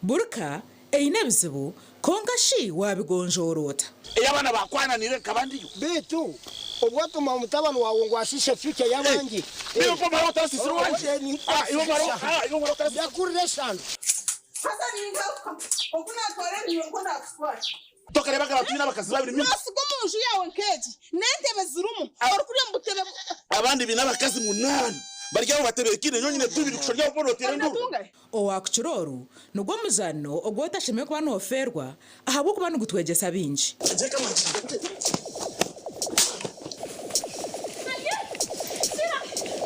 burka eine bizibu kongashi wabigonjorota eyabana bakwananire kabandi betu obwatuma mutabano wawe ngo ashishe fike yabangi niyo ko maro tasisiro wanje iyo maro yakurire shando sasa ninga okuna tware niyo ko nakufwa tokareba kabatu n'abakazi babiri nyuma nasigo munju yawe nkeji nentebe zirumu orukuriye mbutebe abandi binabakazi 8 baryaho batebeye kine nyonyine tubiri kushorya ubono terendo owakuchororu nugwo muzano ogwotashemeye kuba noferwa ahabwo kuba nugutwegesa binji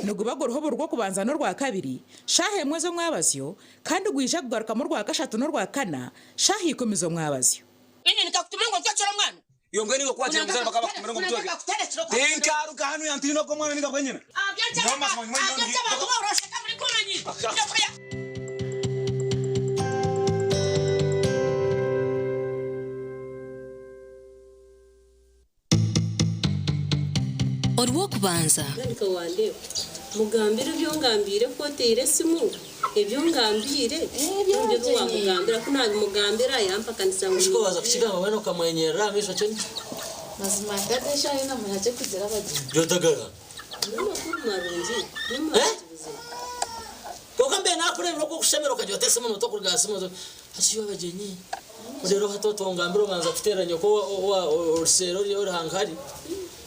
nigubaga uruhobo rwo kubanza n'urwa kabiri shahemwe zo mwabazyo kandi gwija kugaruka mu rwa gashatu n'urwa kana shahikomezo mwabazyo Ini nikakutuma ngo nzachora mwana. Yongeni ngo kwaje muzana bakaba kumera ngo mutoke. Tenkaruka hano yantino ko mwana ninga kwenyina. Ngoma mwana mwana. Orwokubanza Ndika wande mugambire byongambire ko teire simu ebyongambire ibyo wamugambira kunaga mugambira yampakanisa ngo ushiko baza kushigama bano kamwenyera misho cyane mazima ndadesha ina muhaje kuzira abaje byotagara marunzi ko mbe nakureba no kushemero kajyote simu no tokurga simu hashiyo abajenyi rero hatoto ngambiro banza kuteranya ko wa orsero yo hangari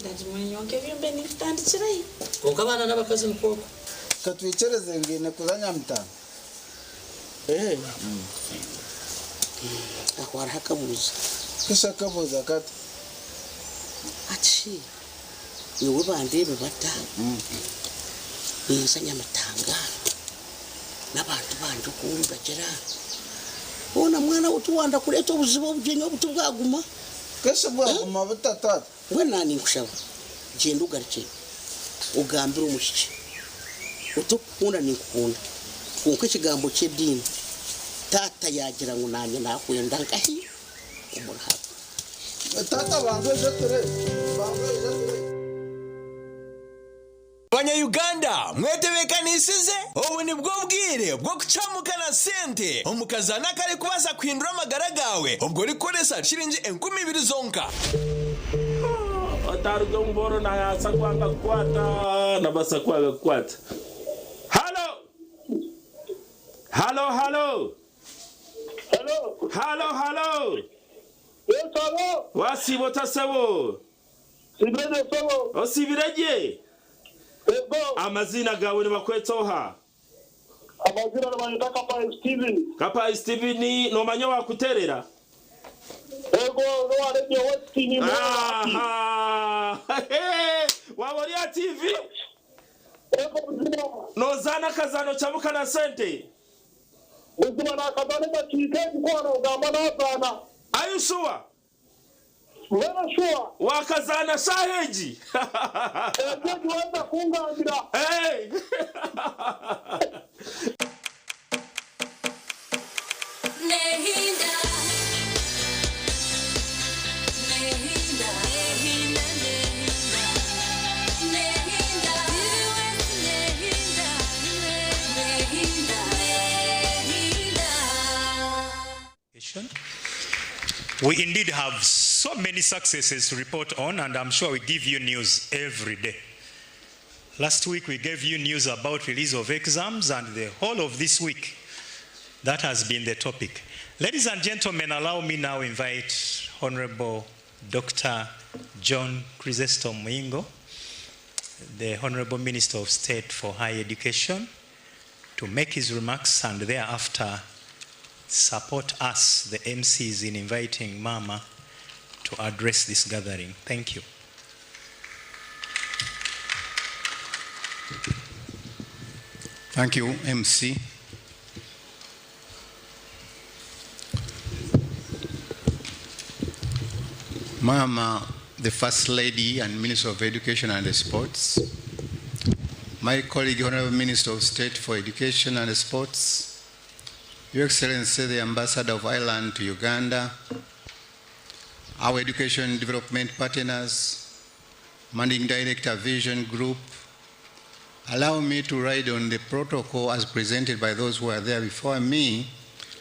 ndajimunyonke bimbe nitandikirayi ko kabana n'abakazi nkoko katwicereze ngene kuzanya mtano akwara hakabuza kisha kabuza kati ati niwe bandebe bata nizanya matanga n'abantu banje kumbagera bona mwana utuwanda kuleta ubuziba bugenyo butubwaguma kesha bwaguma butatata we nani nkushaba genda ugarike ugambira umushiki utukunda nikukunda kunko ikigambo cy'edini tata yagira ngo nanye nakwenda ngahi umurahaba tata bangeje tere Banya-Uganda mwetebekanisize ubu ni bwo bwire bwo kucamukana sente omukazana kare kubasa kwindura amagara gawe ubwo rikoresa shiringi 20,000 zonka Otaruga mboro na yasa kwanga kwata na basa kwanga kwata. Hello. Hello, hello. Hello. Hello, hello. Yes, hello. Wasi botasabo. Sibirege sabo. Osibirege. Amazina gawe ni bakwetoha. Amazina n'abanyita Kapa Steven no manyo wakuterera. Ego no areje westini mo. Waboria TV. No zana kazano chamuka na sente. Uzima na kazano bakike kwano ugamba nazana. Are you sure? Wena sure. Wakazana saheji. Ejo wenda kungangira. Hey. Nehinda We indeed have so many successes to report on, and I'm sure we give you news every day. Last week we gave you news about release of exams, and the whole of this week that has been the topic. Ladies and gentlemen, allow me now invite Honorable Dr. John Chrysostom Mwingo, the Honorable Minister of State for Higher Education, to make his remarks and thereafter support us, the MCs, in inviting Mama to address this gathering. Thank you. Thank you, MC. Mama, the First Lady and Minister of Education and Sports, my colleague, Honorable Minister of State for Education and Sports, Your Excellency, the Ambassador of Ireland to Uganda, our education development partners, Managing Director Vision Group, allow me to ride on the protocol as presented by those who are there before me.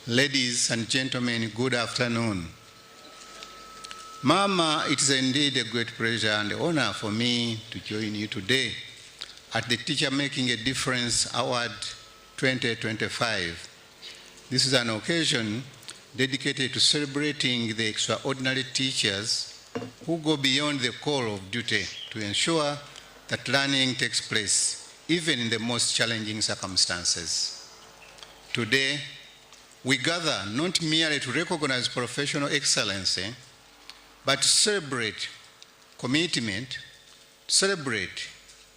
Ladies and gentlemen, good afternoon. Mama, it is indeed a great pleasure and honor for me to join you today at the Teacher Making a Difference Award 2025. This is an occasion dedicated to celebrating the extraordinary teachers who go beyond the call of duty to ensure that learning takes place, even in the most challenging circumstances. Today, we gather not merely to recognize professional excellence, but to celebrate commitment, celebrate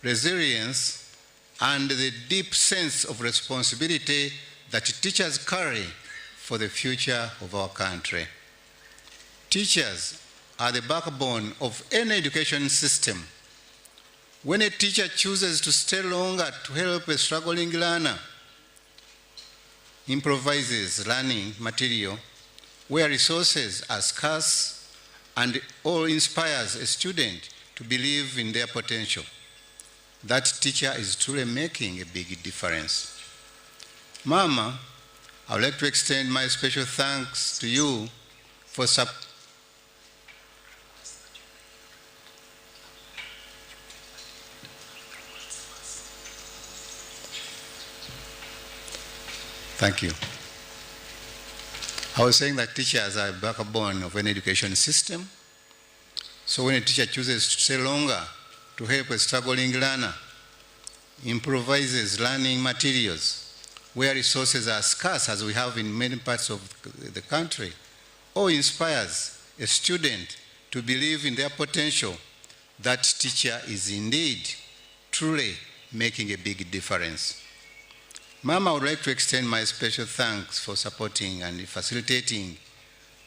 resilience, and the deep sense of responsibility that teachers carry for the future of our country. Teachers are the backbone of any education system. When a teacher chooses to stay longer to help a struggling learner, improvises learning material where resources are scarce, and or inspires a student to believe in their potential, that teacher is truly making a big difference. Mama, I would like to extend my special thanks to you for Thank you. I was saying that teachers are the backbone of an education system. So when a teacher chooses to stay longer to help a struggling learner, improvises learning materials where resources are scarce, as we have in many parts of the country, or inspires a student to believe in their potential, that teacher is indeed truly making a big difference. Mama, I would like to extend my special thanks for supporting and facilitating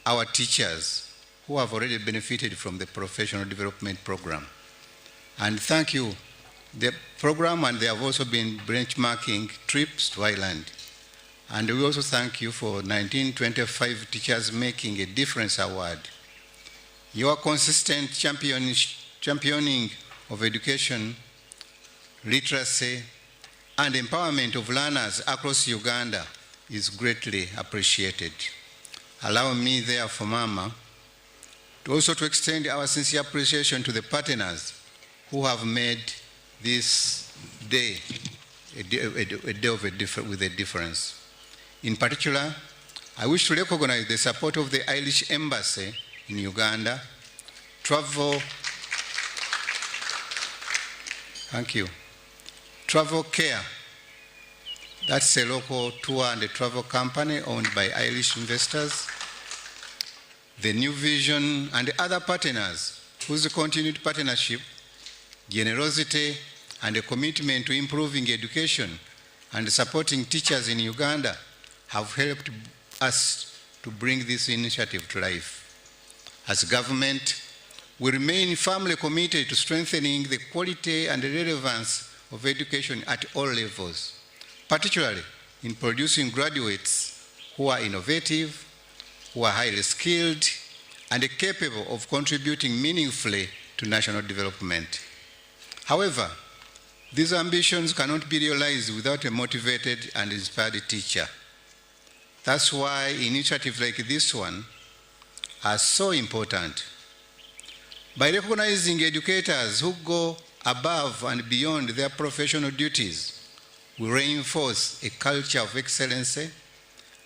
our teachers who have already benefited from the professional development program. And thank you. The program, and they have also been benchmarking trips to Ireland. And we also thank you for 1925 Teachers Making a Difference Award. Your consistent championing of education, literacy, and empowerment of learners across Uganda is greatly appreciated. Allow me, therefore, Mama, to also to extend our sincere appreciation to the partners who have made this day a day with a difference. In particular, I wish to recognize the support of the Irish Embassy in Uganda, Travel Care, that's a local tour and a travel company owned by Irish investors, the New Vision, and other partners whose continued partnership, generosity, and a commitment to improving education and supporting teachers in Uganda have helped us to bring this initiative to life. As government, we remain firmly committed to strengthening the quality and relevance of education at all levels, particularly in producing graduates who are innovative, who are highly skilled, and capable of contributing meaningfully to national development. However, these ambitions cannot be realized without a motivated and inspired teacher. That's why initiatives like this one are so important. By recognizing educators who go above and beyond their professional duties, we reinforce a culture of excellency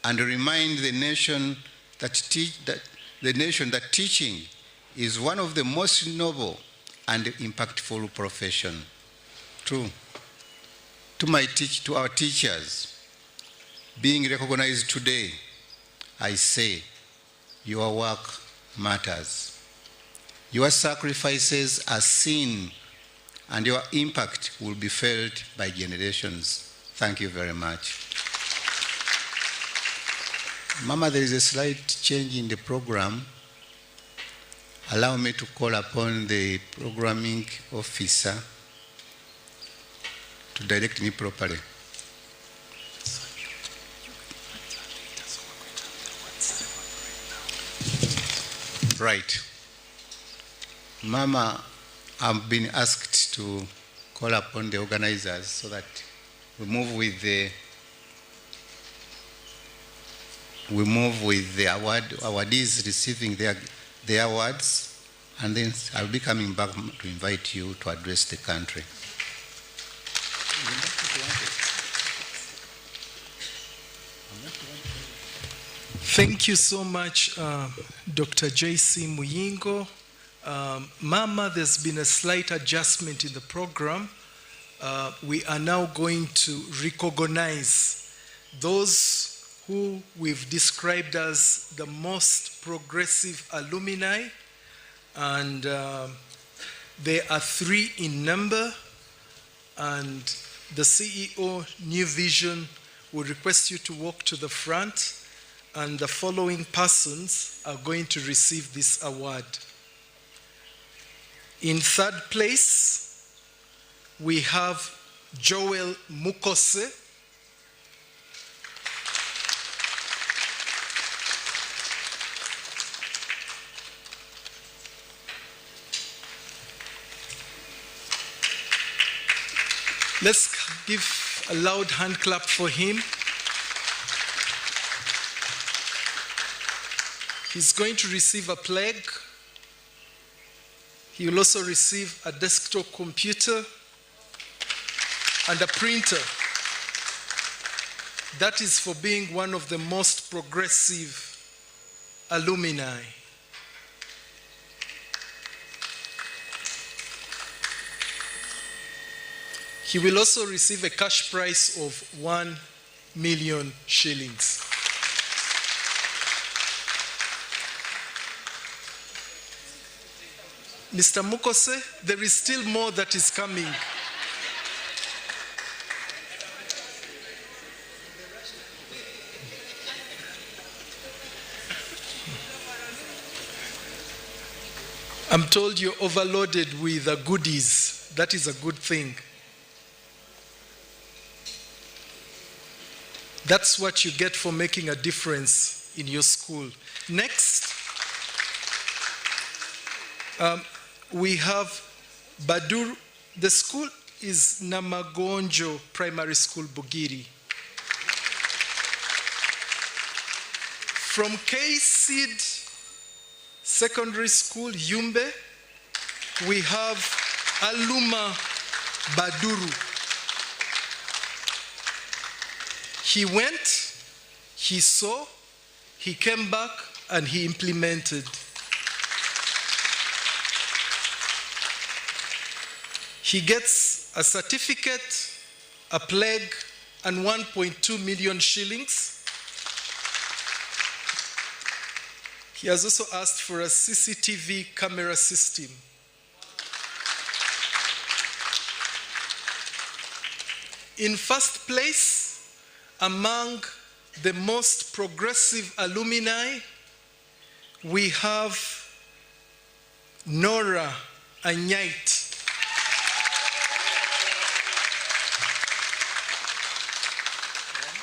and remind the nation that teaching is one of the most noble and impactful profession. True. To our teachers, being recognized today, I say, your work matters. Your sacrifices are seen, and your impact will be felt by generations. Thank you very much. Mama, there is a slight change in the program. Allow me to call upon the programming officer to direct me properly. Right. Mama, I've been asked to call upon the organizers so that we move with the awardees receiving their awards, and then I'll be coming back to invite you to address the country. Thank you so much, Dr. J.C. Muyingo. Mama, there's been a slight adjustment in the program. We are now going to recognize those who we've described as the most progressive alumni, and they are 3 in number, and the CEO, New Vision, will request you to walk to the front, and the following persons are going to receive this award. In third place, we have Joel Mukose. Let's give a loud hand clap for him. He's going to receive a plaque. He will also receive a desktop computer and a printer. That is for being one of the most progressive alumni. He will also receive a cash prize of 1 million shillings. Mr. Mukose, there is still more that is coming. I'm told you're overloaded with goodies. That is a good thing. That's what you get for making a difference in your school. Next, we have Baduru. The school is Namagonjo Primary School, Bugiri. From K-Seed Secondary School, Yumbe, we have Aluma Baduru. He went, he saw, he came back, and he implemented. He gets a certificate, a plaque, and 1.2 million shillings. He has also asked for a CCTV camera system. In first place, among the most progressive alumni, we have Nora Anyait.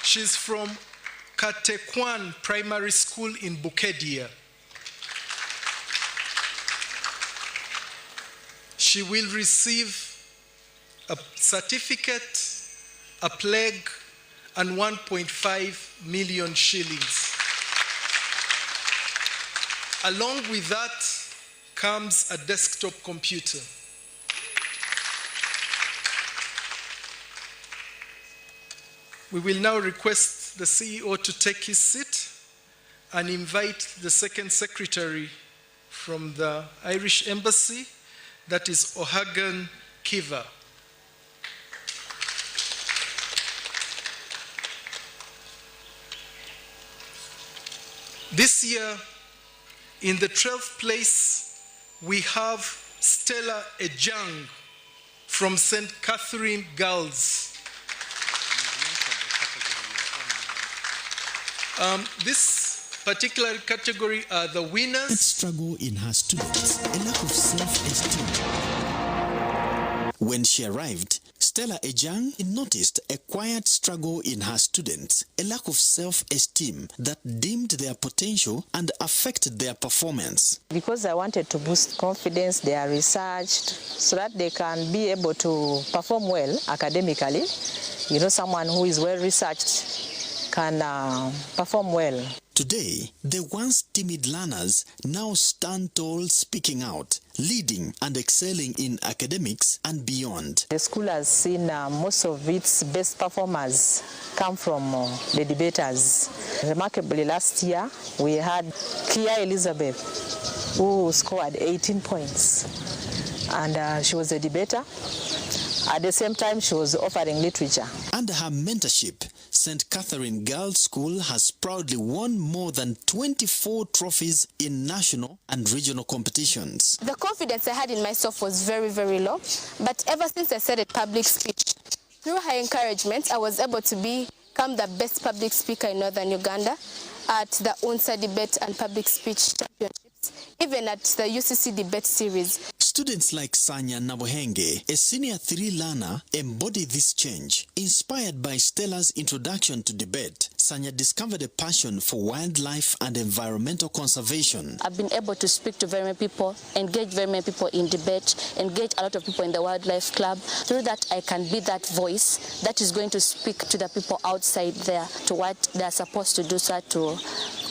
She's from Katekwan Primary School in Bukedia. She will receive a certificate, a plaque, and 1.5 million shillings. Along with that comes a desktop computer. We will now request the CEO to take his seat and invite the second secretary from the Irish Embassy, that is O'Hagan Kiva. This year, in the 12th place, we have Stella Ejang from St. Catherine Girls. This particular category are the winners. Struggle in her students, a lack of self-esteem. When she arrived, Stella Ejang noticed a quiet struggle in her students, a lack of self-esteem that dimmed their potential and affected their performance. Because I wanted to boost confidence, they are researched so that they can be able to perform well academically. You know, someone who is well researched can perform well. Today, the once timid learners now stand tall, speaking out, leading and excelling in academics and beyond. The school has seen most of its best performers come from the debaters. Remarkably, last year, we had Kia Elizabeth, who scored 18 points. And she was a debater. At the same time, she was offering literature. Under her mentorship, St. Catherine Girls' School has proudly won more than 24 trophies in national and regional competitions. The confidence I had in myself was very, very low. But ever since I started public speech, Through her encouragement, I was able to become the best public speaker in Northern Uganda at the UNSA Debate and Public Speech Championships, even at the UCC Debate Series. Students like Sanya Nabohenge, a senior 3 learner, embody this change. Inspired by Stella's introduction to debate, Sanya discovered a passion for wildlife and environmental conservation. I've been able to speak to very many people, engage very many people in debate, engage a lot of people in the Wildlife Club. Through that, I can be that voice that is going to speak to the people outside there to what they're supposed to do so to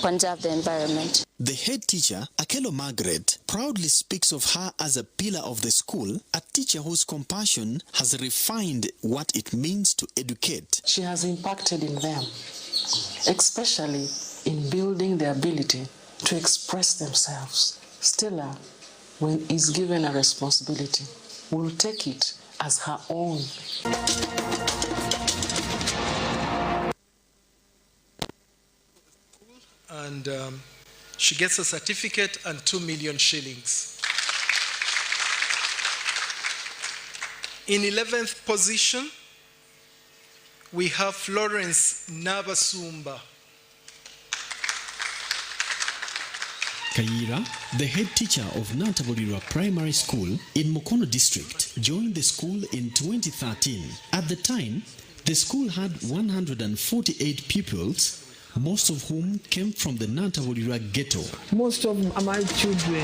conserve the environment. The head teacher, Akelo Margaret, proudly speaks of her as a pillar of the school, a teacher whose compassion has refined what it means to educate. She has impacted in them, especially in building the ability to express themselves. Stella, when is given a responsibility, will take it as her own. And she gets a certificate and 2 million shillings. In 11th position, we have Florence Nabasumba. Kayira, the head teacher of Nantabulirwa Primary School in Mukono District, joined the school in 2013. At the time, the school had 148 pupils, most of whom came from the Nantabulirwa ghetto. Most of them are my children.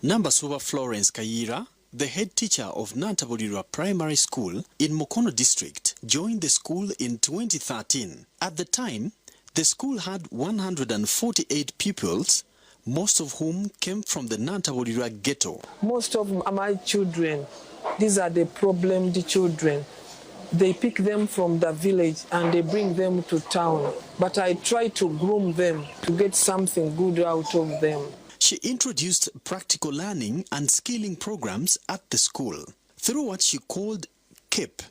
Nambasuba Florence Kayira, the head teacher of Nantabulirwa Primary School in Mukono District, joined the school in 2013. At the time, the school had 148 pupils, most of whom came from the Nantabulirwa ghetto. Most of them are my children. These are the problemed children. They pick them from the village and they bring them to town. But I try to groom them to get something good out of them. She introduced practical learning and skilling programs at the school. Through what she called KEP,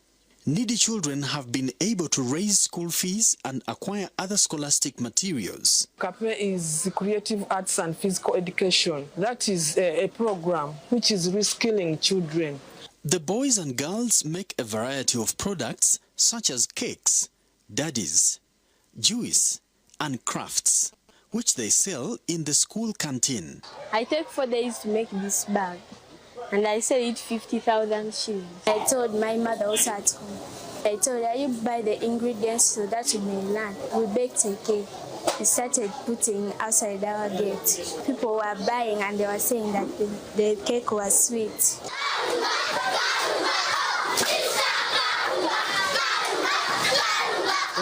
needy children have been able to raise school fees and acquire other scholastic materials. KEP is Creative Arts and Physical Education. That is a program which is reskilling children. The boys and girls make a variety of products such as cakes, daddies, juice, and crafts, which they sell in the school canteen. I take 4 days to make this bag, and I sell it 50,000 shillings. I told my mother also at home. I told her, you buy the ingredients so that you may learn. We baked a cake. We started putting outside our gate. People were buying and they were saying that the cake was sweet.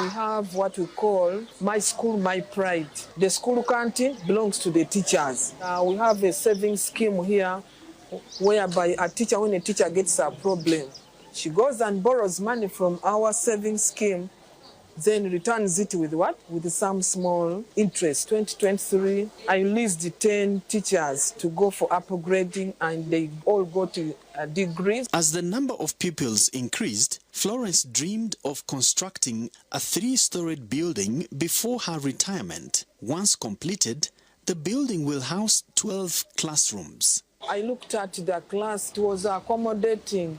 We have what we call My School, My Pride. The school canteen belongs to the teachers. We have a saving scheme here whereby when a teacher gets a problem, she goes and borrows money from our saving scheme, then returns it with what? With some small interest. 2023, I released 10 teachers to go for upgrading and they all got degrees. As the number of pupils increased, Florence dreamed of constructing a 3-storied building before her retirement. Once completed, the building will house 12 classrooms. I looked at the class, it was accommodating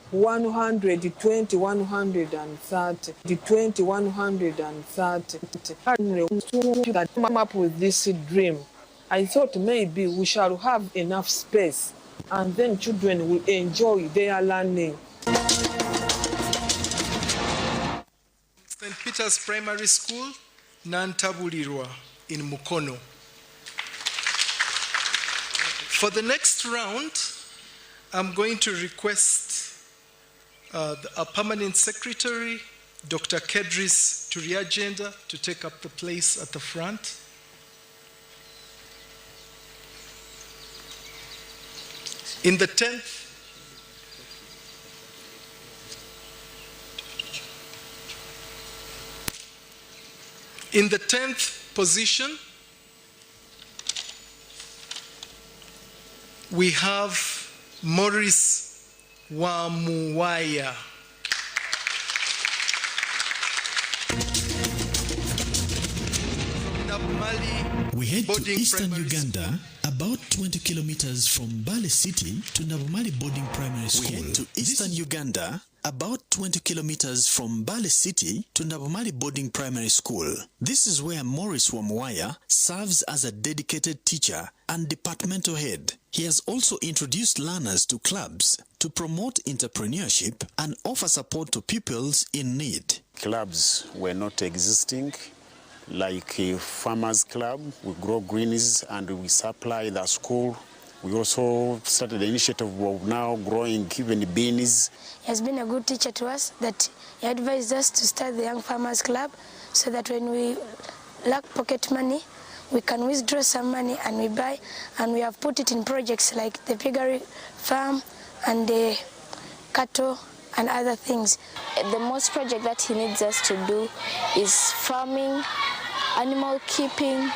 120, 130, 130. I came up with this dream. I thought maybe we shall have enough space and then children will enjoy their learning. St. Peter's Primary School, Nantabulirwa in Mukono. For the next round, I'm going to request our permanent secretary, Dr. Kedris Turiagenda, to take up the place at the front. In the 10th, position, we have Morris Wamuwaya. We head to eastern Uganda, about 20 kilometers from Bale City to Nabumali Boarding Primary School. We head to eastern Uganda, about 20 kilometers from Mbale City to Ndabomali Boarding Primary School. This is where Morris Wamuwaya serves as a dedicated teacher and departmental head. He has also introduced learners to clubs to promote entrepreneurship and offer support to pupils in need. Clubs were not existing, like a farmers club. We grow greens and we supply the school. We also started the initiative of now growing even beans. He has been a good teacher to us, that he advised us to start the Young Farmers Club so that when we lack pocket money, we can withdraw some money and we buy, and we have put it in projects like the piggery farm and the cattle and other things. The most project that he needs us to do is farming, animal keeping,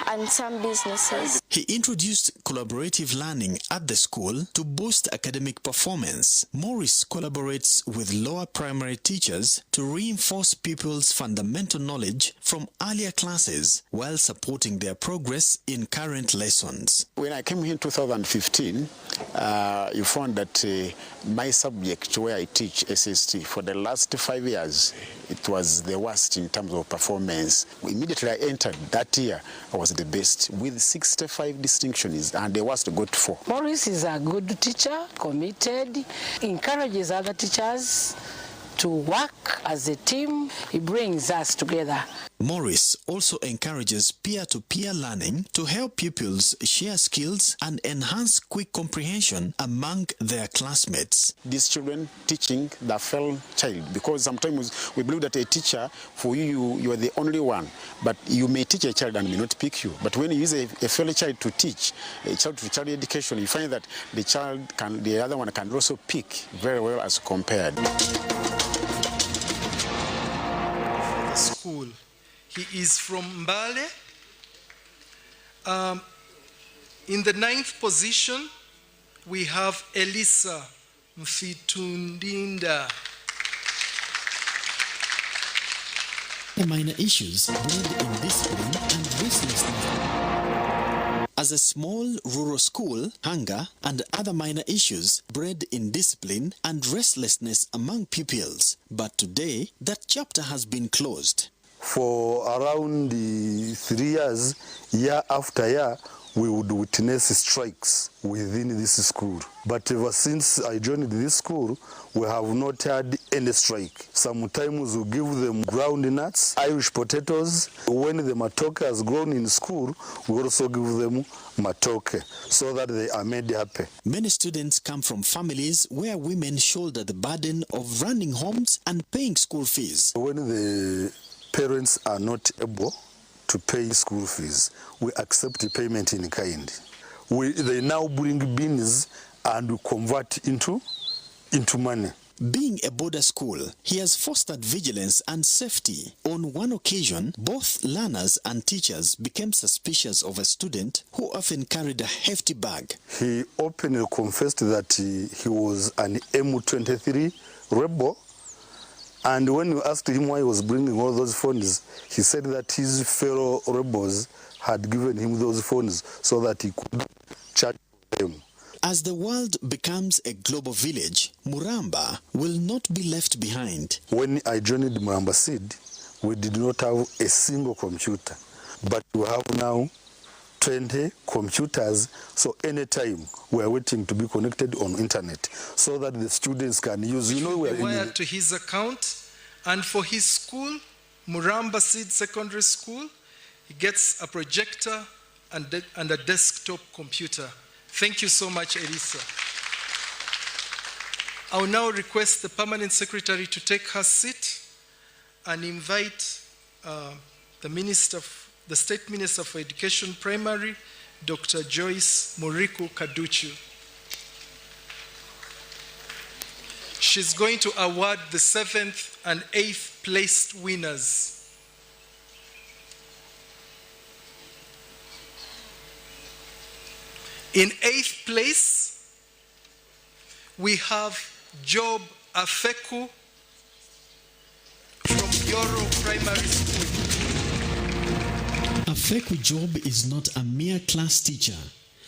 and some businesses. He introduced collaborative learning at the school to boost academic performance. Morris collaborates with lower primary teachers to reinforce pupils' fundamental knowledge from earlier classes while supporting their progress in current lessons. When I came here in 2015, you found that my subject where I teach SST for the last 5 years, it was the worst in terms of performance. Immediately I entered that year, I was the best with 65 distinctions, and the worst got 4. Morris is a good teacher, committed, encourages other teachers to work as a team. He brings us together. Morris also encourages peer-to-peer learning to help pupils share skills and enhance quick comprehension among their classmates. These children teaching the fellow child, because sometimes we believe that a teacher, for you are the only one, but you may teach a child and may not pick you. But when you use a fellow child to teach, a child-to-child education, you find that the other one can also pick very well as compared. School. He is from Mbale. In the 9th position, we have Elisa Mfitundinda. Minor issues bred in discipline and restlessness. As a small rural school, hunger and other minor issues bred in discipline and restlessness among pupils. But today, that chapter has been closed. For around 3 years, year after year, we would witness strikes within this school. But ever since I joined this school, we have not had any strike. Sometimes we give them ground nuts, Irish potatoes. When the matoke has grown in school, we also give them matoke so that they are made happy. Many students come from families where women shoulder the burden of running homes and paying school fees. When the parents are not able to pay school fees, we accept payment in kind. They now bring beans and we convert into money. Being a border school, he has fostered vigilance and safety. On one occasion, both learners and teachers became suspicious of a student who often carried a hefty bag. He openly confessed that he was an M23 rebel. And when we asked him why he was bringing all those phones, he said that his fellow rebels had given him those phones so that he could charge them. As the world becomes a global village, Muramba will not be left behind. When I joined Muramba Seed, we did not have a single computer. But we have now 20 computers, so anytime we are waiting to be connected on internet so that the students can use, we are wired to his account, and for his school, Muramba Seed Secondary School, he gets a projector and a desktop computer. Thank you so much, Elisa. I will now request the Permanent Secretary to take her seat and invite the State Minister for Education Primary, Dr. Joyce Muriku Kaduchu. She's going to award the 7th and 8th placed winners. In 8th place, we have Job Afeku from Yoro Primary School. Afeku Job is not a mere class teacher.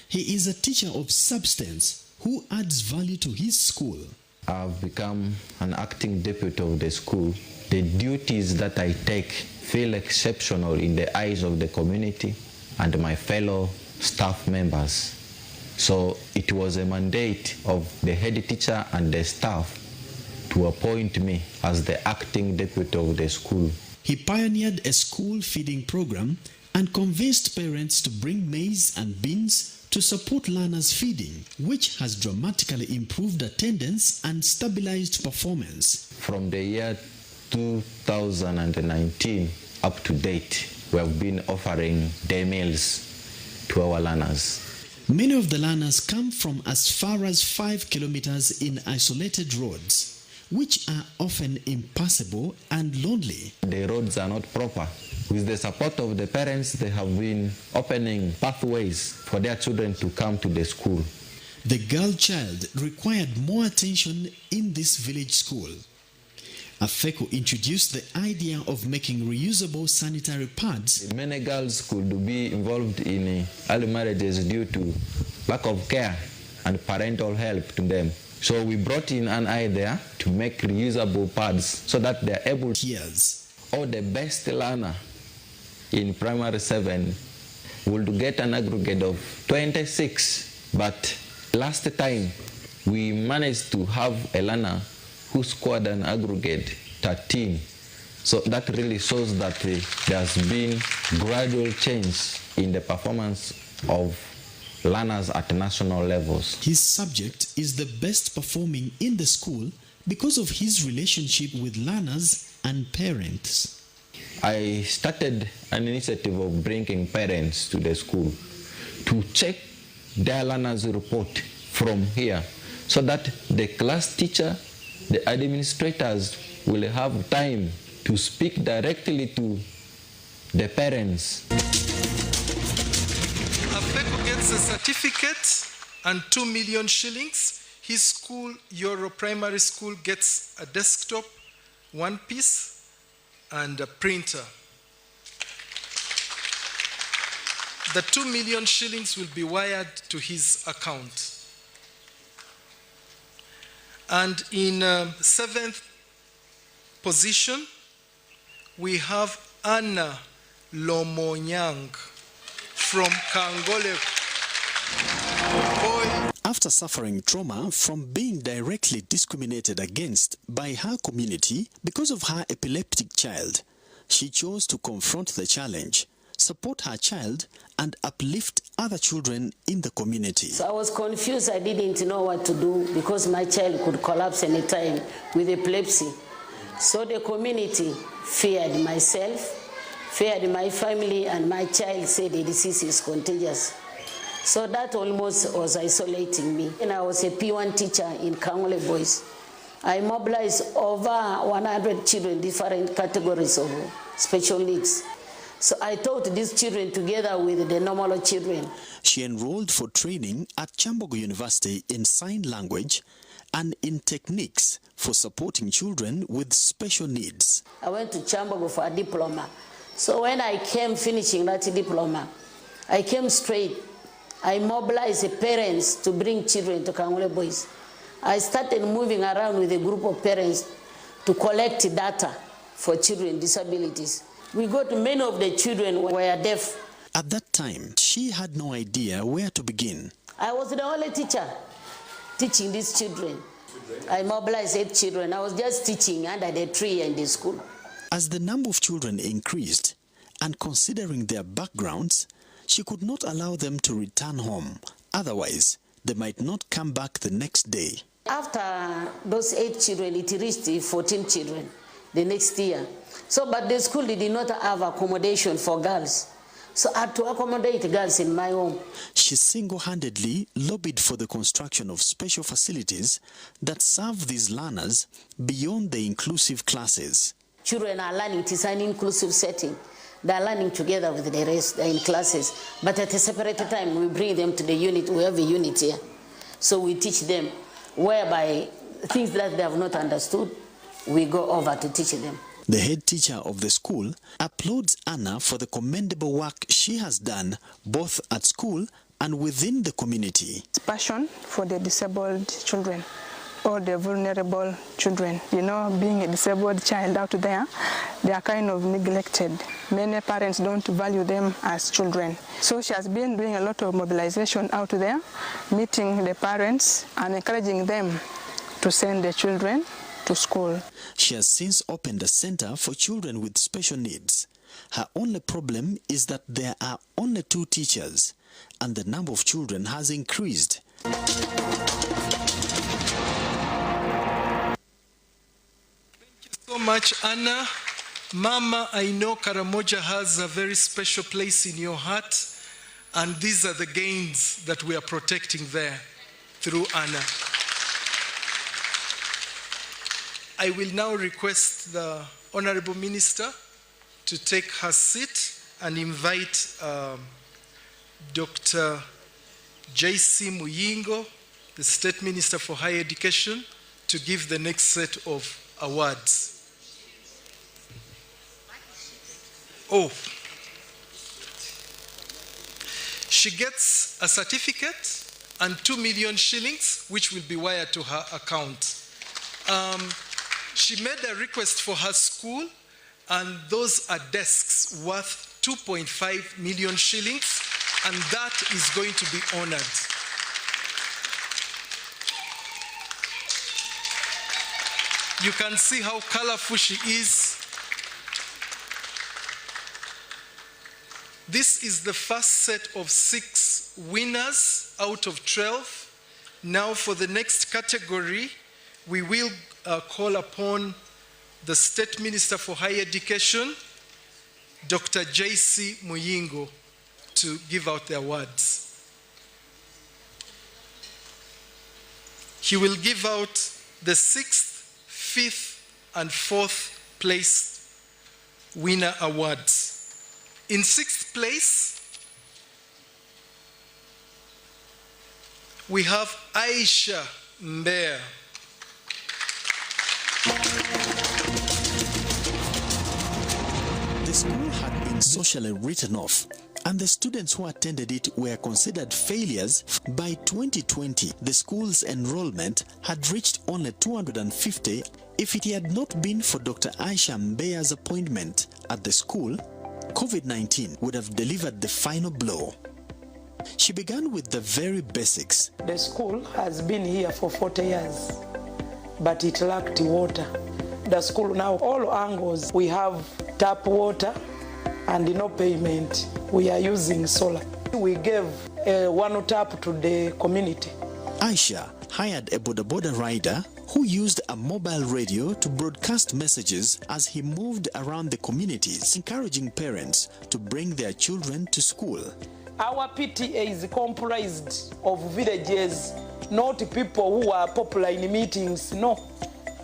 He is a teacher of substance who adds value to his school. I've become an acting deputy of the school, the duties that I take feel exceptional in the eyes of the community and my fellow staff members. So it was a mandate of the head teacher and the staff to appoint me as the acting deputy of the school. He pioneered a school feeding program and convinced parents to bring maize and beans to support learners' feeding, which has dramatically improved attendance and stabilized performance. From the year 2019 up to date, we have been offering day meals to our learners. Many of the learners come from as far as 5 kilometers in isolated roads, which are often impassable and lonely. The roads are not proper. With the support of the parents, they have been opening pathways for their children to come to the school. The girl child required more attention in this village school. Afeko introduced the idea of making reusable sanitary pads. Many girls could be involved in early marriages due to lack of care and parental help to them. So we brought in an idea to make reusable pads so that they're able to or the best learner in primary 7 would get an aggregate of 26. But last time we managed to have a learner who scored an aggregate 13. So that really shows that there has been gradual change in the performance of learners at national levels. His subject is the best performing in the school because of his relationship with learners and parents. I started an initiative of bringing parents to the school to check their learners' report from here so that the class teacher, the administrators will have time to speak directly to the parents. Afeko gets a certificate and 2 million shillings. His school, Euro Primary School, gets a desktop, 1 piece, and a printer. The 2 million shillings will be wired to his account. And in 7th position, we have Anna Lomonyang from Kangole. After suffering trauma from being directly discriminated against by her community because of her epileptic child, she chose to confront the challenge, support her child, and uplift other children in the community. So I was confused. I didn't know what to do because my child could collapse anytime with epilepsy. So the community feared myself, feared my family, and my child said the disease is contagious. So that almost was isolating me. And I was a P1 teacher in Kangole Boys. I mobilized over 100 children, different categories of special needs. So I taught these children together with the normal children. She enrolled for training at Chambogo University in sign language and in techniques for supporting children with special needs. I went to Chambogo for a diploma. So when I came finishing that diploma, I came straight. I mobilized the parents to bring children to Kangole Boys. I started moving around with a group of parents to collect data for children with disabilities. We got many of the children were deaf. At that time, she had no idea where to begin. I was the only teacher teaching these children. I mobilized 8 children. I was just teaching under the tree in the school. As the number of children increased, and considering their backgrounds, she could not allow them to return home. Otherwise, they might not come back the next day. After those 8 children, it reached 14 children the next year. So, but the school did not have accommodation for girls. So I had to accommodate girls in my home. She single-handedly lobbied for the construction of special facilities that serve these learners beyond the inclusive classes. Children are learning, it is an inclusive setting. They are learning together with the rest, they're in classes. But at a separate time, we bring them to the unit. We have a unit here. So we teach them, whereby things that they have not understood, we go over to teach them. The head teacher of the school applauds Anna for the commendable work she has done both at school and within the community. Passion for the disabled children. all the vulnerable children. You know, being a disabled child out there, they are kind of neglected. Many parents don't value them as children. So she has been doing a lot of mobilization out there, meeting the parents and encouraging them to send their children to school. She has since opened a center for children with special needs. Her only problem is that there are only 2 teachers and the number of children has increased. So much, Anna. Mama, I know Karamoja has a very special place in your heart, and these are the gains that we are protecting there through Anna. I will now request the Honorable Minister to take her seat and invite Dr. J.C. Muyingo, the State Minister for Higher Education, to give the next set of awards. Oh, she gets a certificate and 2 million shillings, which will be wired to her account. She made a request for her school, and those are desks worth 2.5 million shillings, and that is going to be honored. You can see how colorful she is. This is the first set of 6 winners out of 12. Now for the next category, we will call upon the State Minister for Higher Education, Dr. J.C. Muyingo, to give out the awards. He will give out the 6th, 5th, and 4th place winner awards. In 6th place, we have Aisha Mbeya. The school had been socially written off, and the students who attended it were considered failures. By 2020, the school's enrollment had reached only 250. If it had not been for Dr. Aisha Mbeya's appointment at the school, COVID-19 would have delivered the final blow. She began with the very basics. The school has been here for 40 years, but it lacked water. The school now, all angles, we have tap water and no payment. We are using solar. We gave one tap to the community. Aisha hired a boda rider who used a mobile radio to broadcast messages as he moved around the communities, encouraging parents to bring their children to school. Our PTA is comprised of villages, not people who are popular in meetings. No.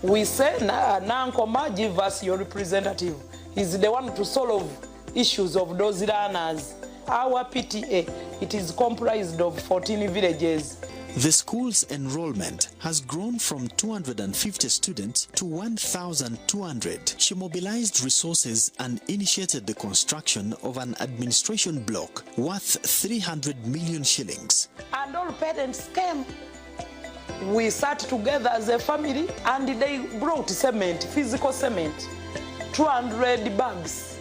We say, Nankoma, give us your representative. He's the one to solve issues of those learners. Our PTA, it is comprised of 14 villages. The school's enrollment has grown from 250 students to 1,200. She mobilized resources and initiated the construction of an administration block worth 300 million shillings. And all parents came. We sat together as a family and they brought cement, physical cement, 200 bags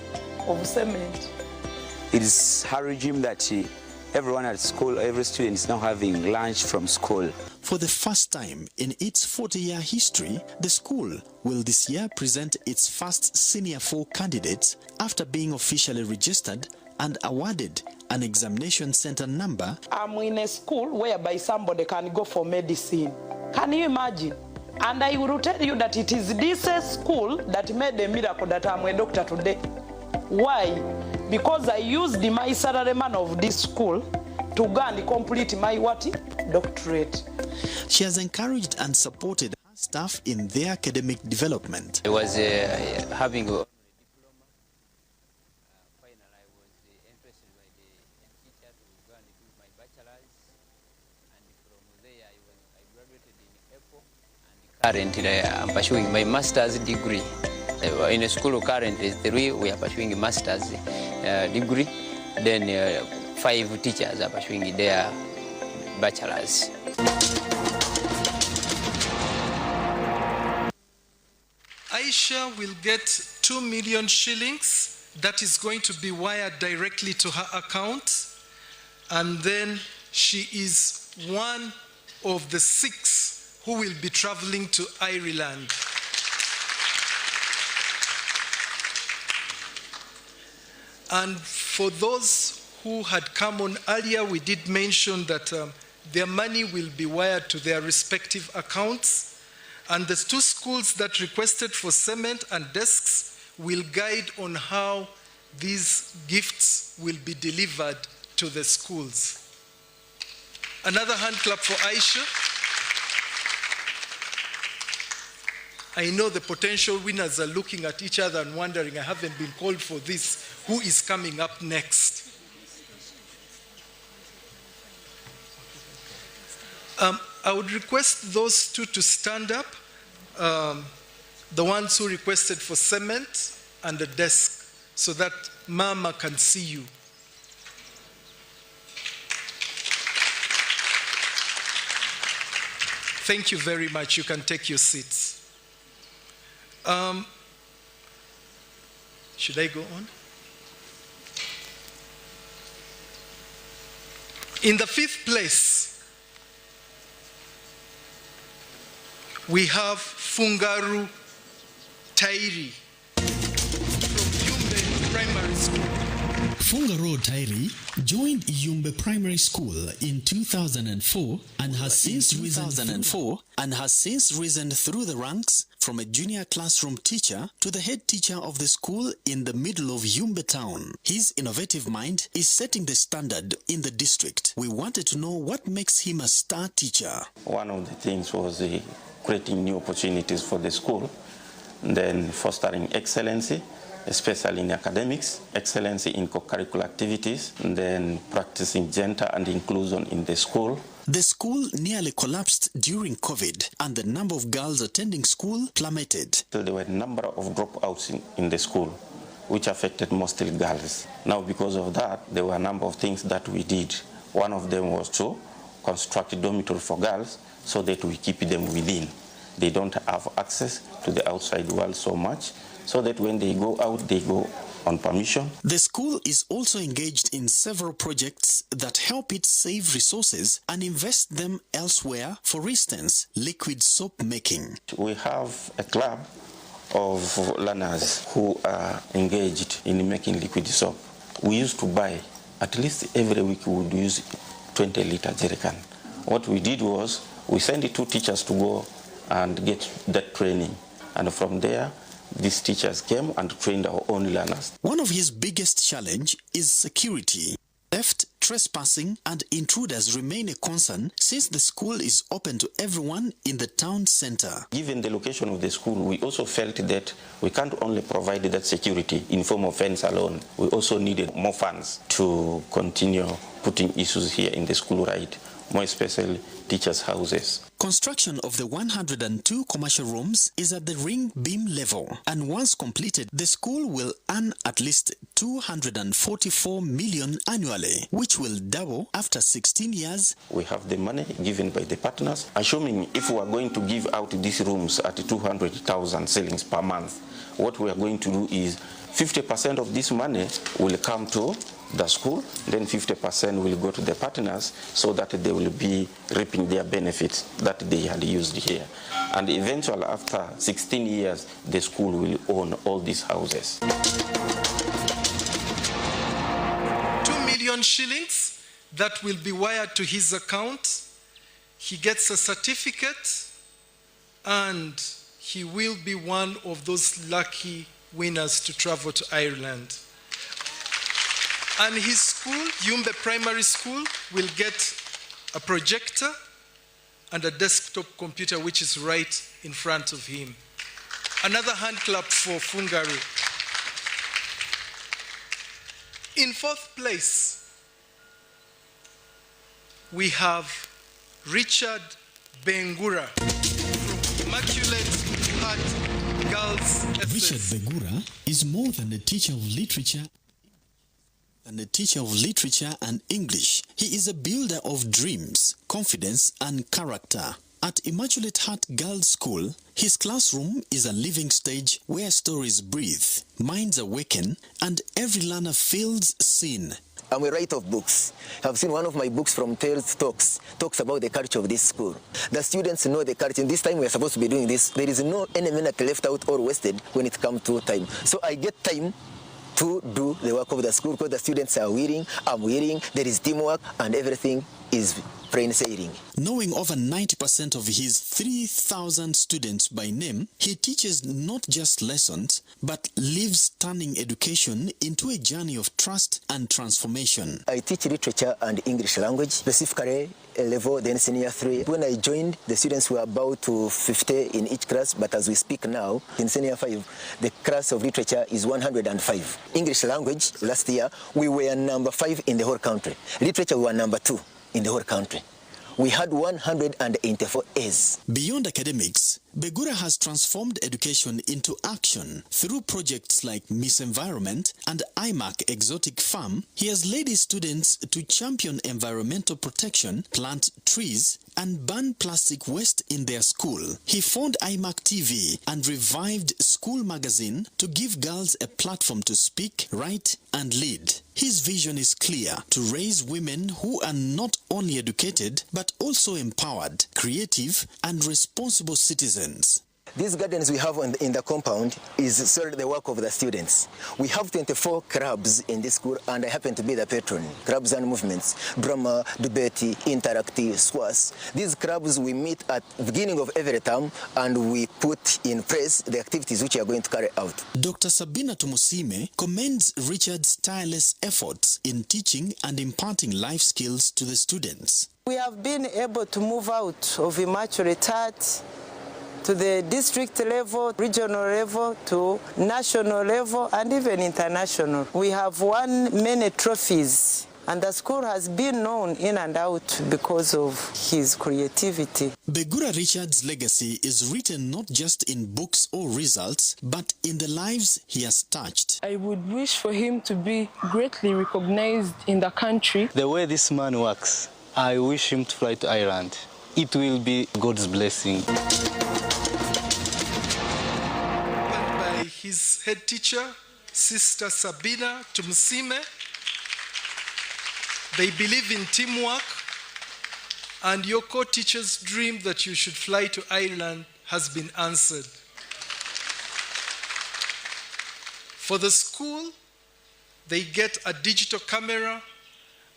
of cement. It is her regime that everyone at school, every student is now having lunch from school. For the first time in its 40-year history, the school will this year present its first Senior 4 candidates after being officially registered and awarded an examination center number. I'm in a school whereby somebody can go for medicine. Can you imagine? And I will tell you that it is this school that made a miracle that I'm a doctor today. Why? Because I used my salaryman of this school to go and complete my doctorate. She has encouraged and supported her staff in their academic development. I was having a currently, I'm pursuing my master's degree. In a school currently 3, we are pursuing a master's degree. Then 5 teachers are pursuing their bachelor's. Aisha will get 2 million shillings. That is going to be wired directly to her account. And then she is one of the 6 who will be traveling to Ireland. And for those who had come on earlier, we did mention that their money will be wired to their respective accounts. And the 2 schools that requested for cement and desks will guide on how these gifts will be delivered to the schools. Another hand clap for Aisha. I know the potential winners are looking at each other and wondering, I haven't been called for this. Who is coming up next? I would request those 2 to stand up. The ones who requested for cement and a desk, so that Mama can see you. Thank you very much. You can take your seats. Should I go on? In the 5th place, we have Fungaru Tairi from Yumbe Primary School. Fungaro Tairi joined Yumbe Primary School in 2004 and has since risen through the ranks from a junior classroom teacher to the head teacher of the school in the middle of Yumbe town. His innovative mind is setting the standard in the district. We wanted to know what makes him a star teacher. One of the things was creating new opportunities for the school, then fostering excellency, especially in academics, excellency in co-curricular activities, and then practicing gender and inclusion in the school. The school nearly collapsed during COVID and the number of girls attending school plummeted. So there were a number of dropouts in the school, which affected mostly girls. Now because of that, there were a number of things that we did. One of them was to construct a dormitory for girls so that we keep them within. They don't have access to the outside world so much, so that when they go out, they go on permission. The school is also engaged in several projects that help it save resources and invest them elsewhere. For instance, liquid soap making. We have a club of learners who are engaged in making liquid soap. We used to buy, at least every week we would use 20-liter jerrycan. What we did was, we sent 2 teachers to go and get that training. And from there, these teachers came and trained our own learners. One of his biggest challenge is security. Theft, trespassing, and intruders remain a concern since the school is open to everyone in the town center. Given the location of the school, we also felt that we can't only provide that security in form of fence alone. We also needed more funds to continue putting issues here in the school right, more especially teachers' houses. Construction of the 102 commercial rooms is at the ring beam level, and once completed, the school will earn at least 244 million annually, which will double after 16 years. We have the money given by the partners, assuming if we are going to give out these rooms at 200,000 shillings per month, what we are going to do is 50% of this money will come to the school, then 50% will go to the partners so that they will be reaping their benefits that they had used here. And eventually, after 16 years, the school will own all these houses. 2 million shillings that will be wired to his account. He gets a certificate and he will be one of those lucky winners to travel to Ireland. And his school, Yumbe Primary School, will get a projector and a desktop computer which is right in front of him. Another hand clap for Fungaru. In 4th place, we have Richard Bengura from Immaculate Heart Girls SS. Richard Bengura is more than a teacher of literature and English. He is a builder of dreams, confidence, and character. At Immaculate Heart Girls' School, his classroom is a living stage where stories breathe, minds awaken, and every learner feels seen. I'm a writer of books. I've seen one of my books from Tales talks about the culture of this school. The students know the culture. This time we're supposed to be doing this. There is no any minute left out or wasted when it comes to time. So I get time to do the work of the school because the students are willing, I'm willing, there is teamwork, and everything is plain sailing. Knowing over 90% of his 3,000 students by name, he teaches not just lessons, but lives turning education into a journey of trust and transformation. I teach literature and English language, specifically level, then senior 3. When I joined, the students were about to 50 in each class, but as we speak now, in senior 5, the class of literature is 105. English language, last year, we were number 5 in the whole country. Literature, we were number 2 in the whole country. We had 184 A's. Beyond academics, Begura has transformed education into action. Through projects like Miss Environment and IMAC Exotic Farm, he has led his students to champion environmental protection, plant trees, and ban plastic waste in their school. He formed IMAC TV and revived School Magazine to give girls a platform to speak, write, and lead. His vision is clear: to raise women who are not only educated, but also empowered, creative, and responsible citizens. These gardens we have in the compound is solely the work of the students. We have 24 clubs in this school, and I happen to be the patron. Clubs and movements, drama, debate, interactive, squash. These clubs we meet at the beginning of every term, and we put in place the activities which we are going to carry out. Dr. Sabina Tumusime commends Richard's tireless efforts in teaching and imparting life skills to the students. We have been able to move out of Immaculate Heart to the district level, regional level, to national level, and even international. We have won many trophies, and the school has been known in and out because of his creativity. Begura Richard's legacy is written not just in books or results, but in the lives he has touched. I would wish for him to be greatly recognized in the country. The way this man works, I wish him to fly to Ireland. It will be God's blessing. By his head teacher, Sister Sabina Tumusime. They believe in teamwork, and your co-teacher's dream that you should fly to Ireland has been answered. For the school, they get a digital camera,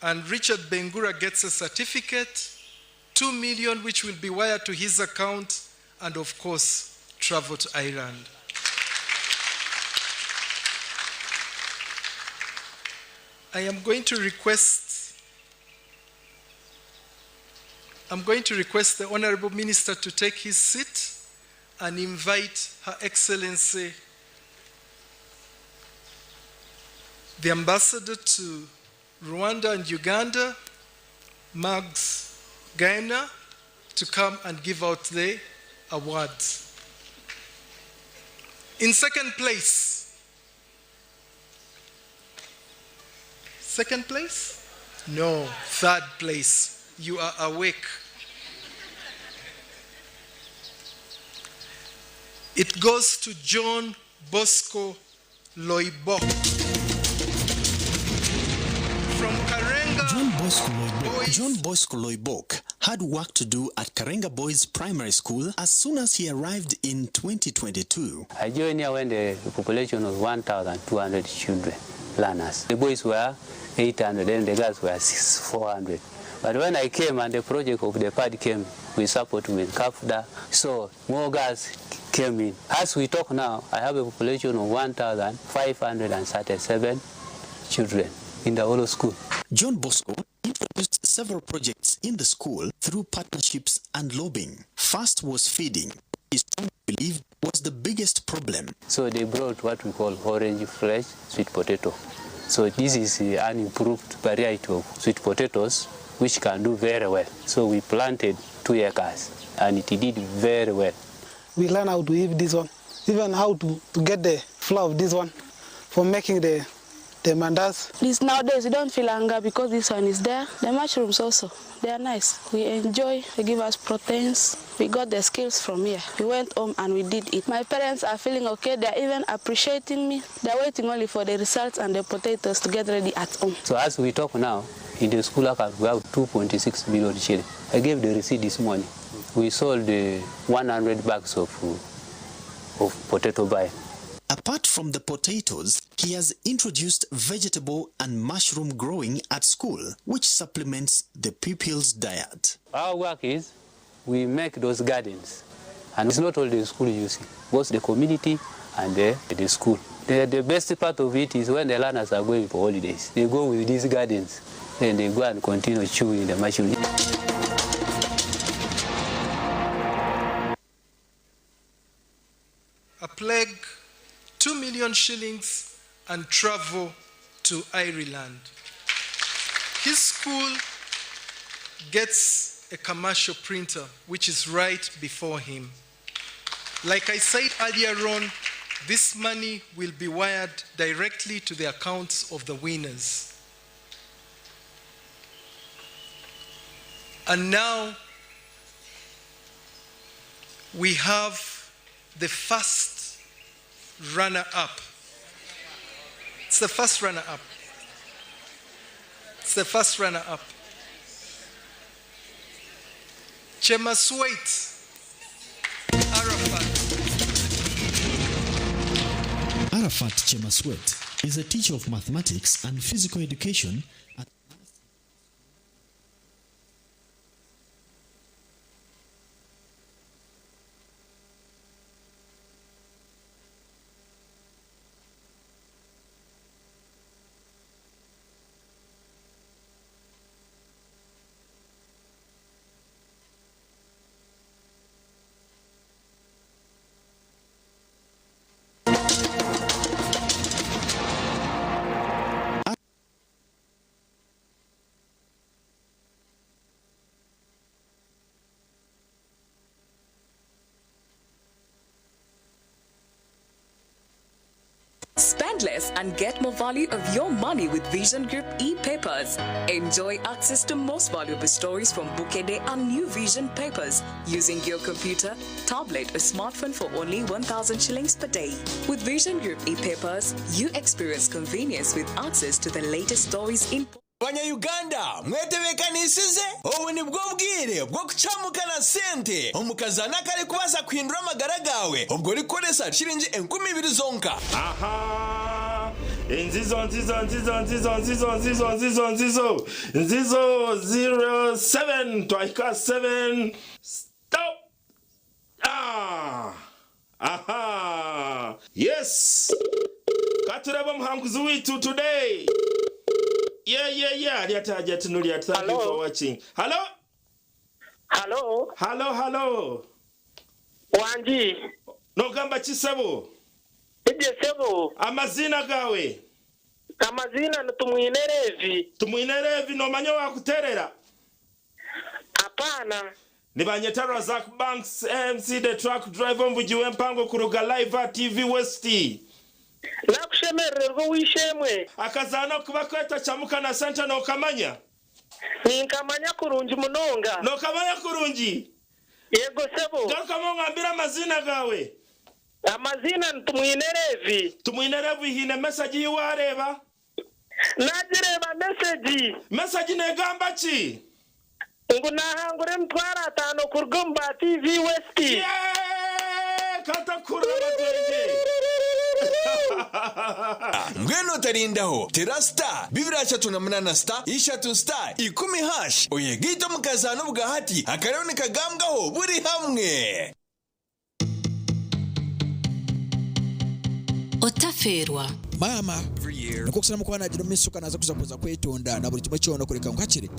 and Richard Bengura gets a certificate, 2 million, which will be wired to his account, and of course, travel to Ireland. I am going to request the Honorable Minister to take his seat and invite Her Excellency, the Ambassador to Rwanda and Uganda, Mags Gaina, to come and give out the awards. In second place, No, third place. You are awake. It goes to John Bosco Loibok. From Karenga. John Bosco Loibok had work to do at Karenga Boys Primary School as soon as he arrived in 2022. I joined here when the population was 1,200 children, learners. The boys were 800 and the girls were 400. But when I came and the project of the PAD came with support with CAFDA, so more girls came in. As we talk now, I have a population of 1,537 children in the whole school. John Bosco introduced several projects in the school through partnerships and lobbying. First was feeding. He strongly believed was the biggest problem. So they brought what we call orange fresh sweet potato. So this is an improved variety of sweet potatoes which can do very well. So we planted 2 acres and it did very well. We learn how to weave this one, even how to get the flour of this one for making the The mandas. This nowadays we don't feel hunger because this one is there. The mushrooms also, they are nice. We enjoy, they give us proteins. We got the skills from here. We went home and we did it. My parents are feeling okay. They are even appreciating me. They are waiting only for the results and the potatoes to get ready at home. So as we talk now, in the school account, we have 2.6 million shillings. I gave the receipt this morning. We sold 100 bags of potato buy. Apart from the potatoes, he has introduced vegetable and mushroom growing at school, which supplements the pupils' diet. Our work is, we make those gardens. And it's not all the school using, both the community and the school. The best part of it is when the learners are going for holidays. They go with these gardens, then they go and continue chewing the mushroom. A plague, 2 million shillings, and travel to Ireland. His school gets a commercial printer, which is right before him. Like I said earlier on, this money will be wired directly to the accounts of the winners. And now we have the first runner-up. It's the first runner-up. It's the first runner-up. Chemaswait Arafat Chemaswet is a teacher of mathematics and physical education at Spend less and get more value of your money with Vision Group e-papers. Enjoy access to most valuable stories from Bukede and New Vision papers using your computer, tablet or smartphone for only 1,000 shillings per day. With Vision Group e-papers, you experience convenience with access to the latest stories in Banya-Uganda, mwetebekanisize obu nibwo bwire bwo kucamuka na sente omukazana kali kubasa kuhindura amagara gawe ubwo rikoresa shilingi 20,000 zonka. Aha, nzizo 07 twaika 7 stop. Aha, yes, katuraba muhanguzi witu today. Yeah. Thank you for watching. Hello. Wanji. No gamba chisebo. Ije sebo. Amazina gawe. Amazina tumwinerevi. Tumwinerevi no manyo wa kuterera. Apana. Nibanyetara Zak Banks MC the truck driver mvujiwe mpango kuruga live TV West. Nakushemererwa wishemwe akazana kubakweta chamuka na center no kamanya ninkamanya kurungi munonga no kamanya kurungi yego sebo garuka ngambira amazina gawe amazina tumwinerevi hine message yiwareba nagireba message negamba ki ngo nahangure mtwara 5 kurugumba TV West kata kuraba denge Ngweno tarindaho terasta bibiracha tunamunana star ishatu star 10 hash oyegito mukazano bugahati akarone kagambwaho buri hamwe otaferwa mama nukokusana mukwana agiro misuka naza kuzakuza kwetonda na buri kimwe cyono kureka nkakire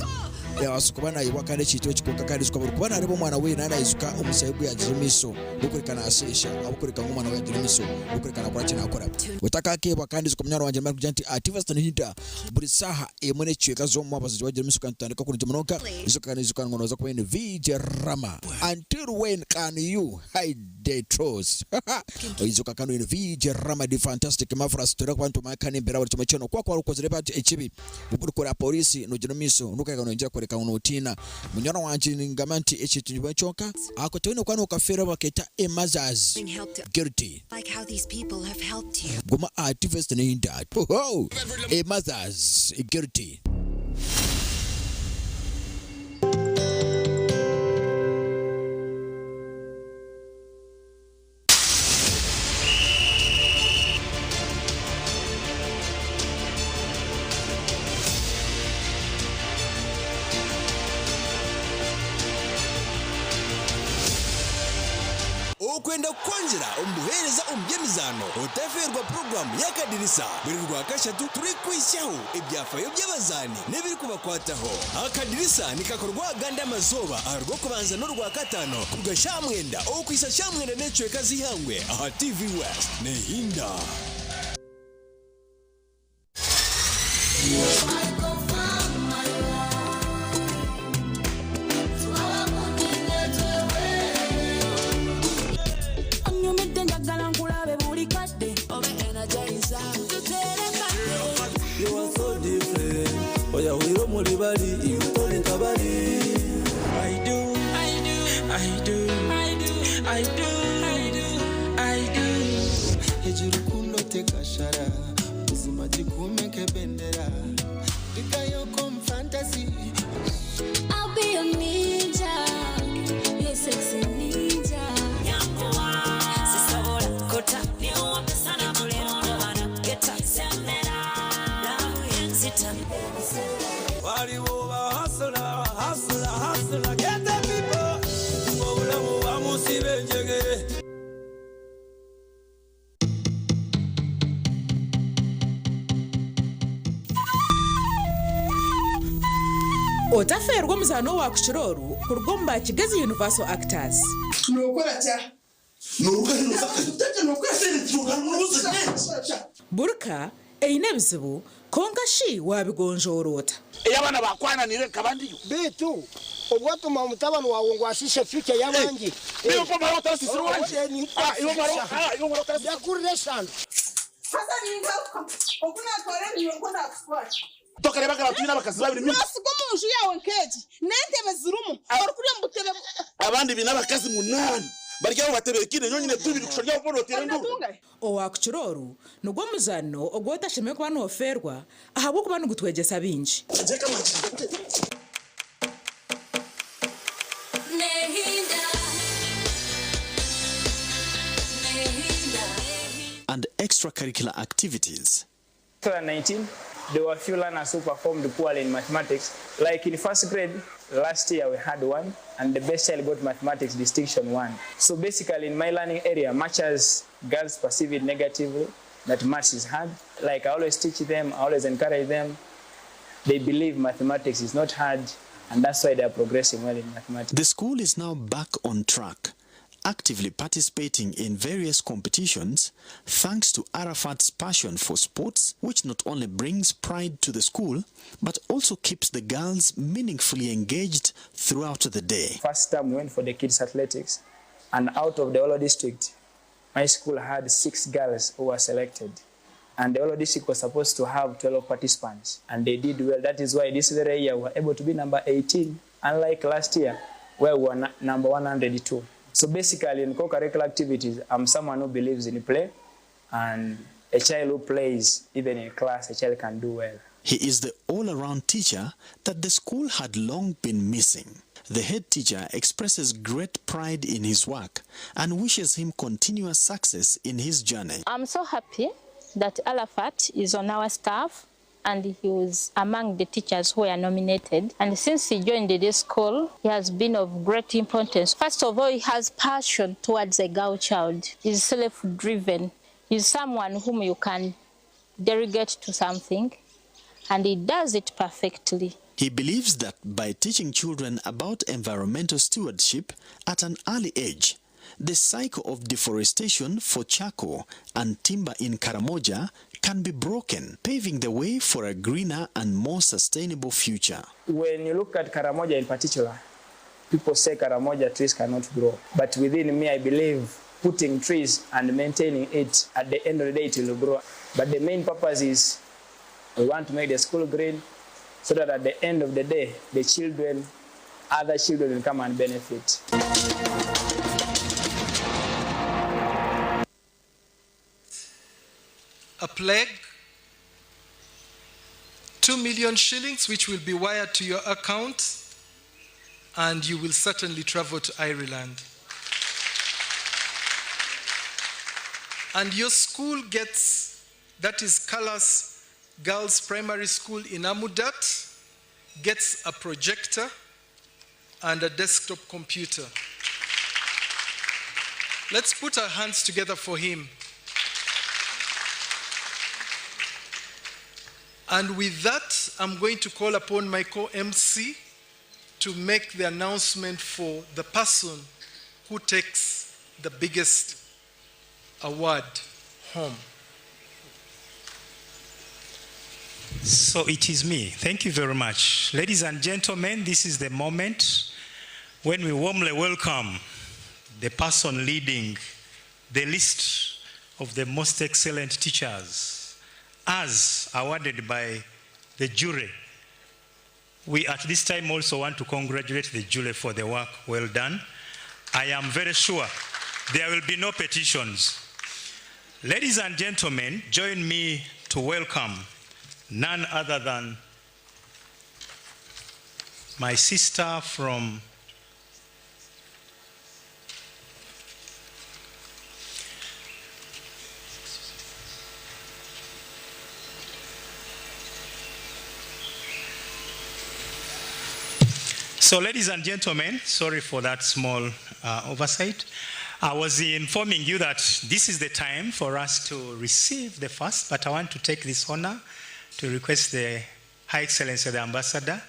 yasukubana yibakane chito chikoka kandi zikabura kubana aribo mwana we nana izuka umusayibu yagira miso gukurikana asesha abukurika nk'umwana we yagira miso gukurikana kwa kina akora utakake bakandi zikomnyaro wanje mari kujanti active stanita buri saha emone chweka zo mwabazi wagira miso kantandika kuri jimonoka izuka ngono za kwene VJ Rama until when can you hide the truth izuka kanu in VJ Rama the fantastic mafra tera kwantu makani mbera buri cy'umucyono kwa ukozere bati ekibi bukora polisi no ginomiso nukaga no njya koreka no utina munyana wanje ngamanti ekitunjwa cyoka ako tewino kwa no kafera baketa mothers guilty like how these people have helped you. Goma activist in that. Oh, mothers guilty. Okwenda kwanjira omuhereza omubyemizano otaferwa program yakadirisa buri rwa kashatu turi kwishaho ibyafayo by'abazani nebiri kubakwataho akadirisa nikakorwa ganda amazoba arwo kubanza no rwa katano kugashamwenda okwisa shamwenda necweka zihangwe aha TV West nehinda You are so different. Oh yeah, we are molibali. You calling kabali. I do. Hejuru kundo teka shara. Uzima jikumeke bendera. Ikayo come fantasy. I'll be a ninja. You're sexy ninja. Yamboa. Sisabora kota. Niwa pesana kuleno wana. Geta semera. Hustler, get the people. Otaferwa muzano wa kushororu kurugomba Kigezi Universal Actors. Burka eine bizibu kongashi wabigonjorota. Eyabana bakwananire kabandi bitu obwatuma umutabano wawe ngo asishe fike yabangi. Iyo pomaro tasisiro wanje. Iyo maro tasisiro yakurire sana. Hasa ninga okuna tware niyongo nakuswa. Tokareba kabatuna bakazi babiri mimi. Nasigo munju yawe nkeji. Nentebe zirumu. Orukuri mbutebe. Abandi binabakazi munani. Baryaho batebekine nyonyine tubiri kushorya uboro terendu. Owakuchororu nugwo muzano ogwota sheme kuba no ferwa ahabo kuba no gutwegesa binji. And extracurricular activities. 2019, there were a few learners who performed poorly in mathematics. Like in first grade, last year we had one, and the best child got mathematics distinction 1. So basically in my learning area, much as girls perceive it negatively, that maths is hard, like I always teach them, I always encourage them, they believe mathematics is not hard, and that's why they are progressing well in mathematics. The school is now back on track, actively participating in various competitions thanks to Arafat's passion for sports, which not only brings pride to the school, but also keeps the girls meaningfully engaged throughout the day. First time we went for the kids athletics, and out of the Olo district, my school had 6 girls who were selected. And the Olo district was supposed to have 12 participants, and they did well. That is why this very year we were able to be number 18, unlike last year, where we were number 102. So basically, in co-curricular activities, I'm someone who believes in play, and a child who plays, even in class, a child can do well. He is the all-around teacher that the school had long been missing. The head teacher expresses great pride in his work and wishes him continuous success in his journey. I'm so happy that Arafat is on our staff, and he was among the teachers who were nominated. And since he joined this school, he has been of great importance. First of all, he has passion towards a girl child. He's self-driven. He's someone whom you can delegate to something, and he does it perfectly. He believes that by teaching children about environmental stewardship at an early age, the cycle of deforestation for charcoal and timber in Karamoja can be broken, paving the way for a greener and more sustainable future. When you look at Karamoja in particular, people say Karamoja trees cannot grow. But within me, I believe putting trees and maintaining it, at the end of the day, it will grow. But the main purpose is we want to make the school green so that at the end of the day, the children, other children will come and benefit. A plague, 2 million shillings, which will be wired to your account, and you will certainly travel to Ireland. And your school gets, that is Callas Girls Primary School in Amudat, gets a projector and a desktop computer. Let's put our hands together for him. And with that, I'm going to call upon my co-MC to make the announcement for the person who takes the biggest award home. So it is me. Thank you very much. Ladies and gentlemen, this is the moment when we warmly welcome the person leading the list of the most excellent teachers as awarded by the jury. We at this time also want to congratulate the jury for the work well done. I am very sure there will be no petitions. Ladies and gentlemen, join me to welcome none other than my sister from So, ladies and gentlemen, sorry for that small oversight. I was informing you that this is the time for us to receive the first, but I want to take this honor to request the High Excellency, the Ambassador,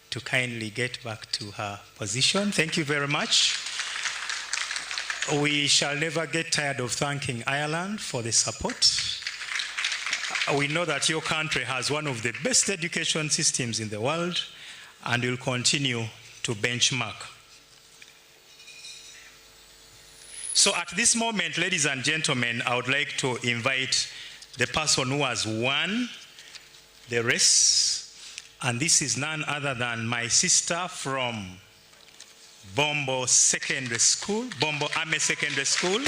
to kindly get back to her position. Thank you very much. We shall never get tired of thanking Ireland for the support. We know that your country has one of the best education systems in the world, and will continue to benchmark. So at this moment, ladies and gentlemen, I would like to invite the person who has won the race, and this is none other than my sister from Bombo Secondary School, Bombo Ame Secondary School.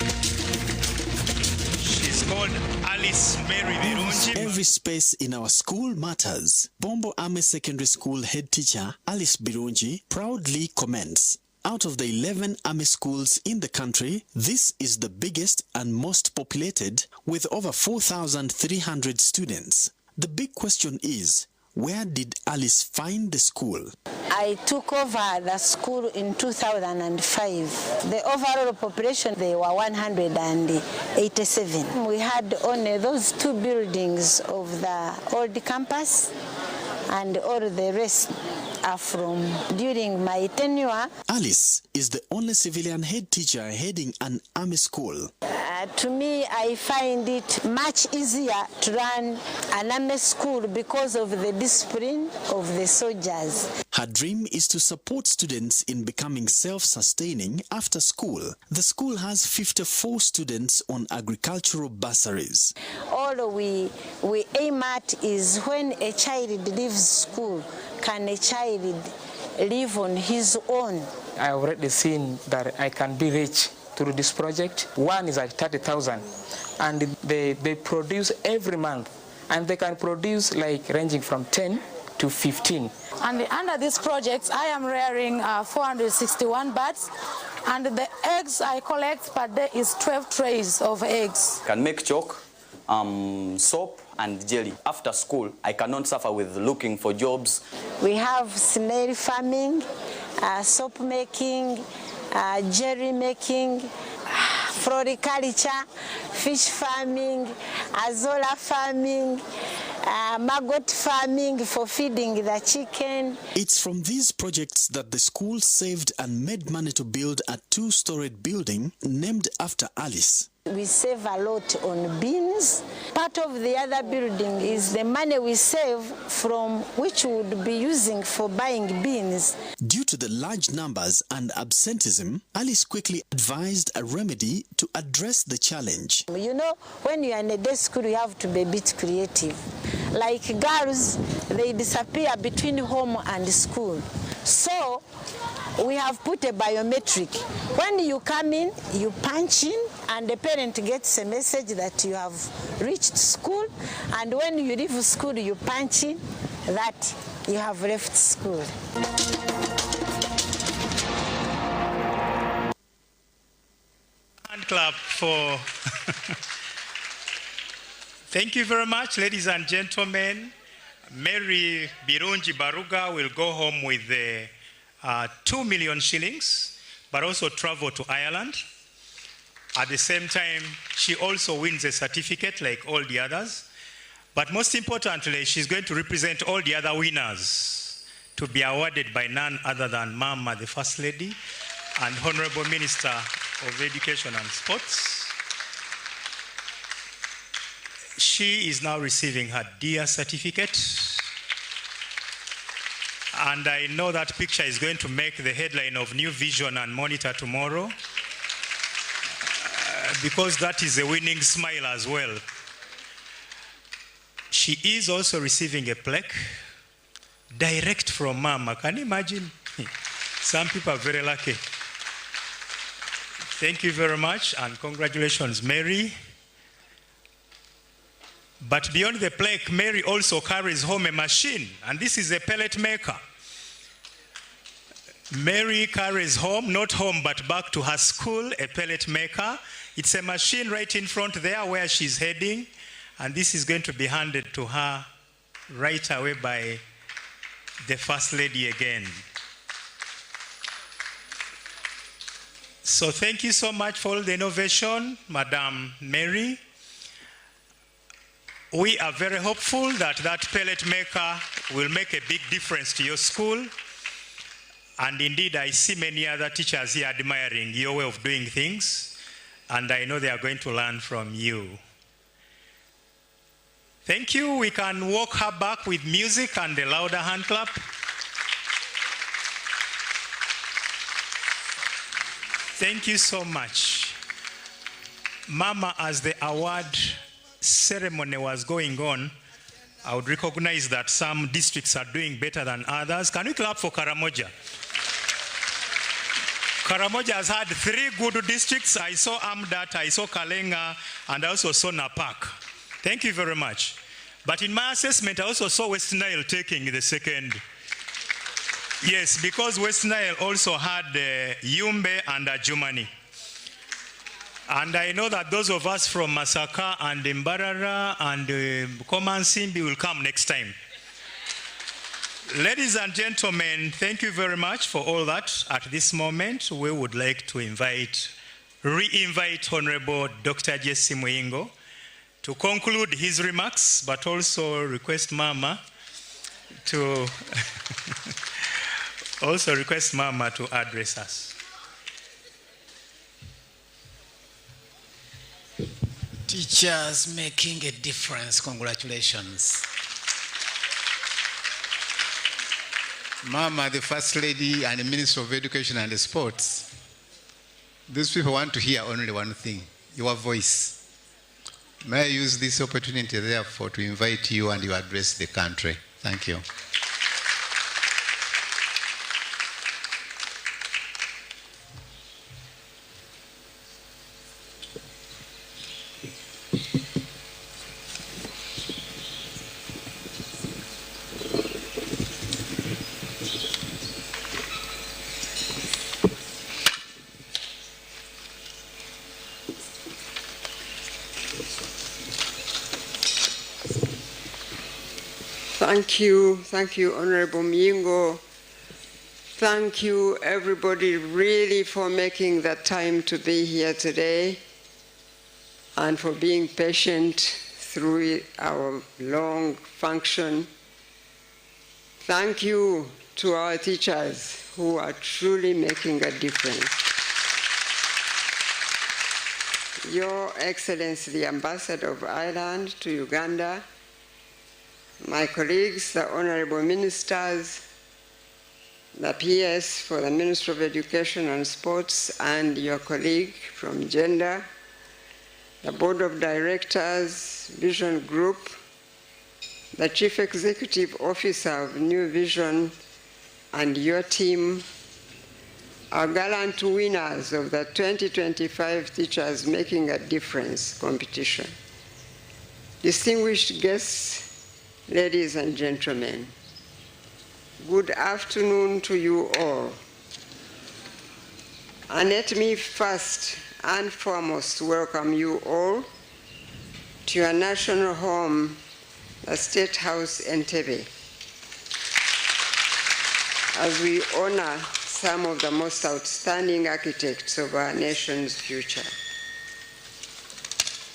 She's called Alice Mary Virunji. Every space in our school matters. Bombo Ame Secondary School head teacher Alice Birunji proudly comments, out of the 11 Ame schools in the country, this is the biggest and most populated with over 4,300 students. The big question is, where did Alice find the school? I took over the school in 2005. The overall population, they were 187. We had only those 2 buildings of the old campus, and all the rest are from during my tenure. Alice is the only civilian head teacher heading an army school. To me, I find it much easier to run an army school because of the discipline of the soldiers. Her dream is to support students in becoming self-sustaining after school. The school has 54 students on agricultural bursaries. All we aim at is when a child leaves school, can a child live on his own? I have already seen that I can be rich through this project. One is at 30,000, and they produce every month, and they can produce like ranging from 10 to 15. And under this project, I am rearing 461 birds, and the eggs I collect per day is 12 trays of eggs. Can make chalk, soap and jelly. After school, I cannot suffer with looking for jobs. We have snail farming, soap making, jelly making, floriculture, fish farming, azola farming, maggot farming for feeding the chicken. It's from these projects that the school saved and made money to build a 2-storied building named after Alice. We save a lot on beans. Part of the other building is the money we save from which we would be using for buying beans. Due to the large numbers and absenteeism, Alice quickly advised a remedy to address the challenge. You know, when you are in a day school, you have to be a bit creative. Like girls, they disappear between home and school. So we have put a biometric. When you come in, you punch in, and the parent gets a message that you have reached school. And when you leave school, you punch in that you have left school. Hand clap for... Thank you very much, ladies and gentlemen. Mary Birungi Baruga will go home with 2 million shillings, but also travel to Ireland. At the same time, she also wins a certificate like all the others. But most importantly, she's going to represent all the other winners to be awarded by none other than Mama, the First Lady, and Honorable Minister of Education and Sports. She is now receiving her dear certificate. And I know that picture is going to make the headline of New Vision and Monitor tomorrow, because that is a winning smile as well. She is also receiving a plaque direct from Mama. Can you imagine? Some people are very lucky. Thank you very much, and congratulations, Mary. But beyond the plaque, Mary also carries home a machine, and this is a pellet maker. Mary carries home, not home, but back to her school, a pellet maker. It's a machine right in front there where she's heading, and this is going to be handed to her right away by the First Lady again. So thank you so much for all the innovation, Madam Mary. We are very hopeful that that pellet maker will make a big difference to your school. And indeed, I see many other teachers here admiring your way of doing things, and I know they are going to learn from you. Thank you. We can walk her back with music and a louder hand clap. Thank you so much. Mama, as the award ceremony was going on, I would recognize that some districts are doing better than others. Can we clap for Karamoja? Karamoja has had 3 good districts. I saw Amdat, I saw Kalenga, and I also saw Napak. Thank you very much. But in my assessment, I also saw West Nile taking the second. Yes, because West Nile also had Yumbe and Ajumani. And I know that those of us from Masaka and Mbarara and Komansimbi will come next time. Ladies and gentlemen, thank you very much for all that. At this moment, we would like to re-invite Honorable Dr. J.C. Muyingo to conclude his remarks, but also request Mama to address us. Teachers making a difference, congratulations. Mama, the First Lady and the Minister of Education and Sports, these people want to hear only one thing, your voice. May I use this opportunity, therefore, to invite you and you address the country. Thank you. Thank you, Honorable Muyingo. Thank you, everybody, really for making that time to be here today and for being patient through our long function. Thank you to our teachers who are truly making a difference. Your Excellency, the Ambassador of Ireland to Uganda, my colleagues, the Honorable Ministers, the PS for the Ministry of Education and Sports, and your colleague from Gender, the Board of Directors, Vision Group, the Chief Executive Officer of New Vision, and your team, our gallant winners of the 2025 Teachers Making a Difference competition. Distinguished guests, ladies and gentlemen, good afternoon to you all. And let me first and foremost welcome you all to your national home, the State House Entebbe, as we honor some of the most outstanding architects of our nation's future.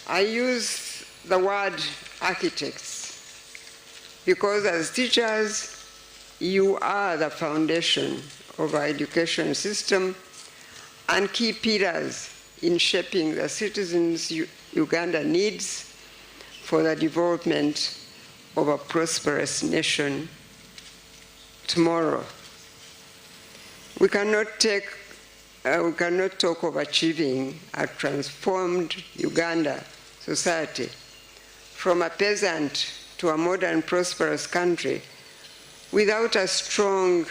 I use the word architects because as teachers, you are the foundation of our education system and key pillars in shaping the citizens Uganda needs for the development of a prosperous nation tomorrow. We cannot talk of achieving a transformed Uganda society from a peasant to a modern, prosperous country without a strong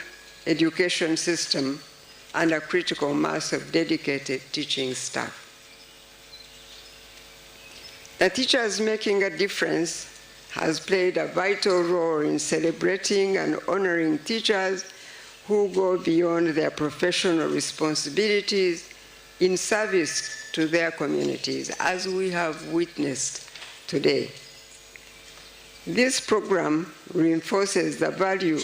education system and a critical mass of dedicated teaching staff. The Teachers Making a Difference has played a vital role in celebrating and honoring teachers who go beyond their professional responsibilities in service to their communities, as we have witnessed today. This program reinforces the value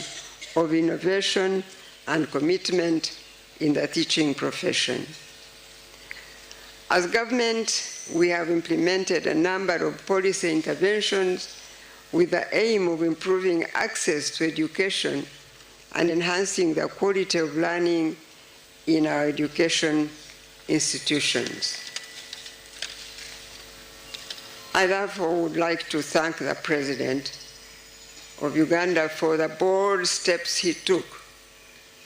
of innovation and commitment in the teaching profession. As government, we have implemented a number of policy interventions with the aim of improving access to education and enhancing the quality of learning in our education institutions. I therefore would like to thank the President of Uganda for the bold steps he took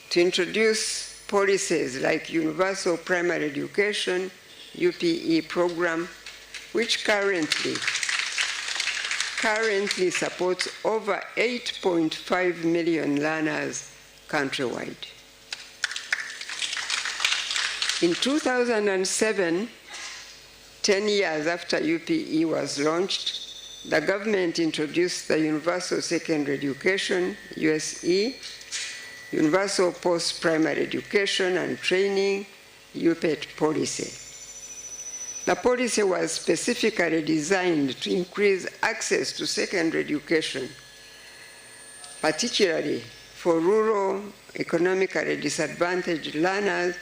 to introduce policies like Universal Primary Education, UPE program, which currently supports over 8.5 million learners countrywide. In 2007, 10 years after UPE was launched, the government introduced the Universal Secondary Education, USE, Universal Post-Primary Education and Training, UPET policy. The policy was specifically designed to increase access to secondary education, particularly for rural, economically disadvantaged learners,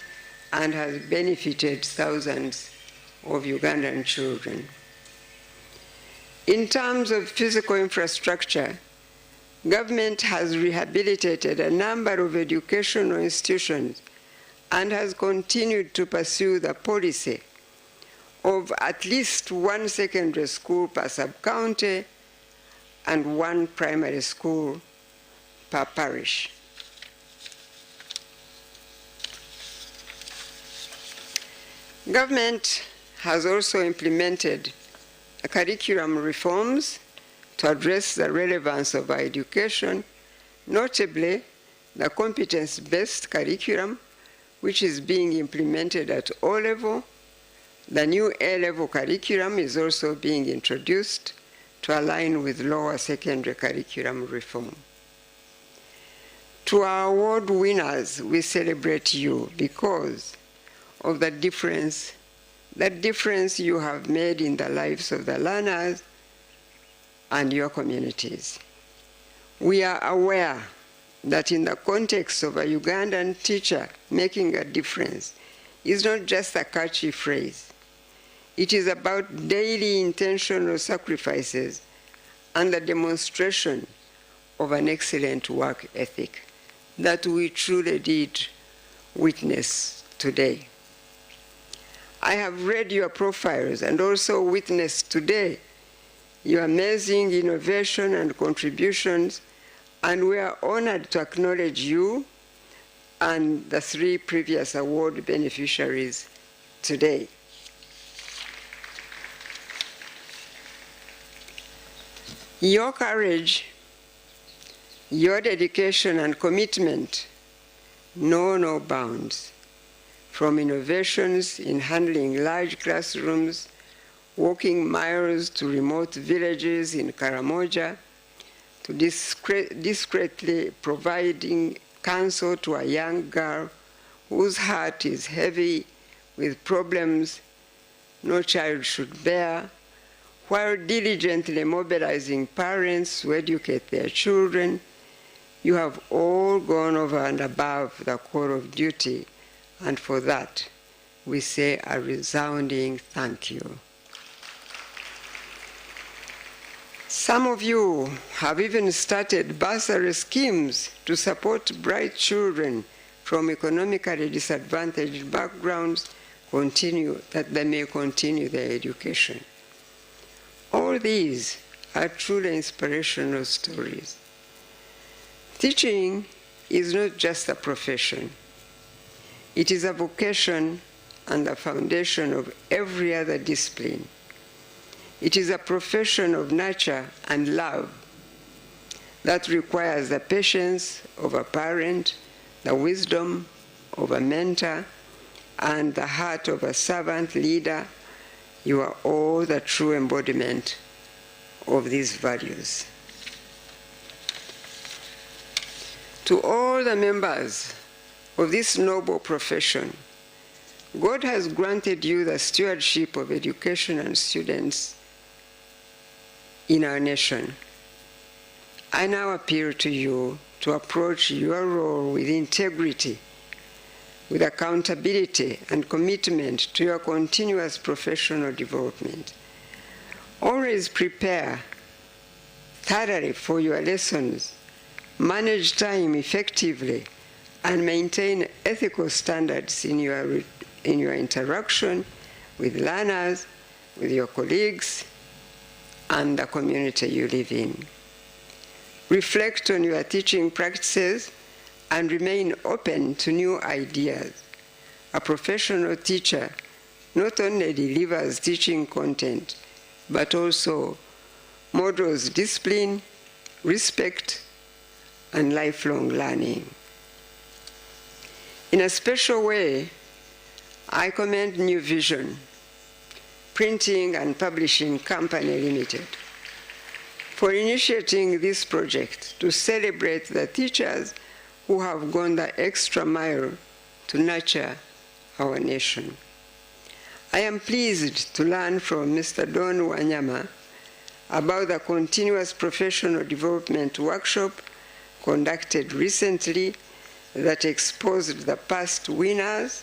and has benefited thousands of Ugandan children. In terms of physical infrastructure, government has rehabilitated a number of educational institutions and has continued to pursue the policy of at least one secondary school per sub-county and one primary school per parish. Government has also implemented curriculum reforms to address the relevance of our education, notably the competence-based curriculum, which is being implemented at O-level. The new A-level curriculum is also being introduced to align with lower secondary curriculum reform. To our award winners, we celebrate you because of the difference you have made in the lives of the learners and your communities. We are aware that in the context of a Ugandan teacher making a difference is not just a catchy phrase. It is about daily intentional sacrifices and the demonstration of an excellent work ethic that we truly did witness today. I have read your profiles and also witnessed today your amazing innovation and contributions, and we are honored to acknowledge you and the 3 previous award beneficiaries today. Your courage, your dedication and commitment know no bounds. From innovations in handling large classrooms, walking miles to remote villages in Karamoja, to discreetly providing counsel to a young girl whose heart is heavy with problems no child should bear, while diligently mobilizing parents to educate their children. You have all gone over and above the call of duty, and for that, we say a resounding thank you. Some of you have even started bursary schemes to support bright children from economically disadvantaged backgrounds that they may continue their education. All these are truly inspirational stories. Teaching is not just a profession. It is a vocation and the foundation of every other discipline. It is a profession of nurture and love that requires the patience of a parent, the wisdom of a mentor, and the heart of a servant leader. You are all the true embodiment of these values. To all the members of this noble profession, God has granted you the stewardship of education and students in our nation. I now appeal to you to approach your role with integrity, with accountability and commitment to your continuous professional development. Always prepare thoroughly for your lessons, manage time effectively, and maintain ethical standards in your interaction with learners, with your colleagues, and the community you live in. Reflect on your teaching practices and remain open to new ideas. A professional teacher not only delivers teaching content, but also models discipline, respect, and lifelong learning. In a special way, I commend New Vision, Printing and Publishing Company Limited, for initiating this project to celebrate the teachers who have gone the extra mile to nurture our nation. I am pleased to learn from Mr. Don Wanyama about the continuous professional development workshop conducted recently that exposed the past winners,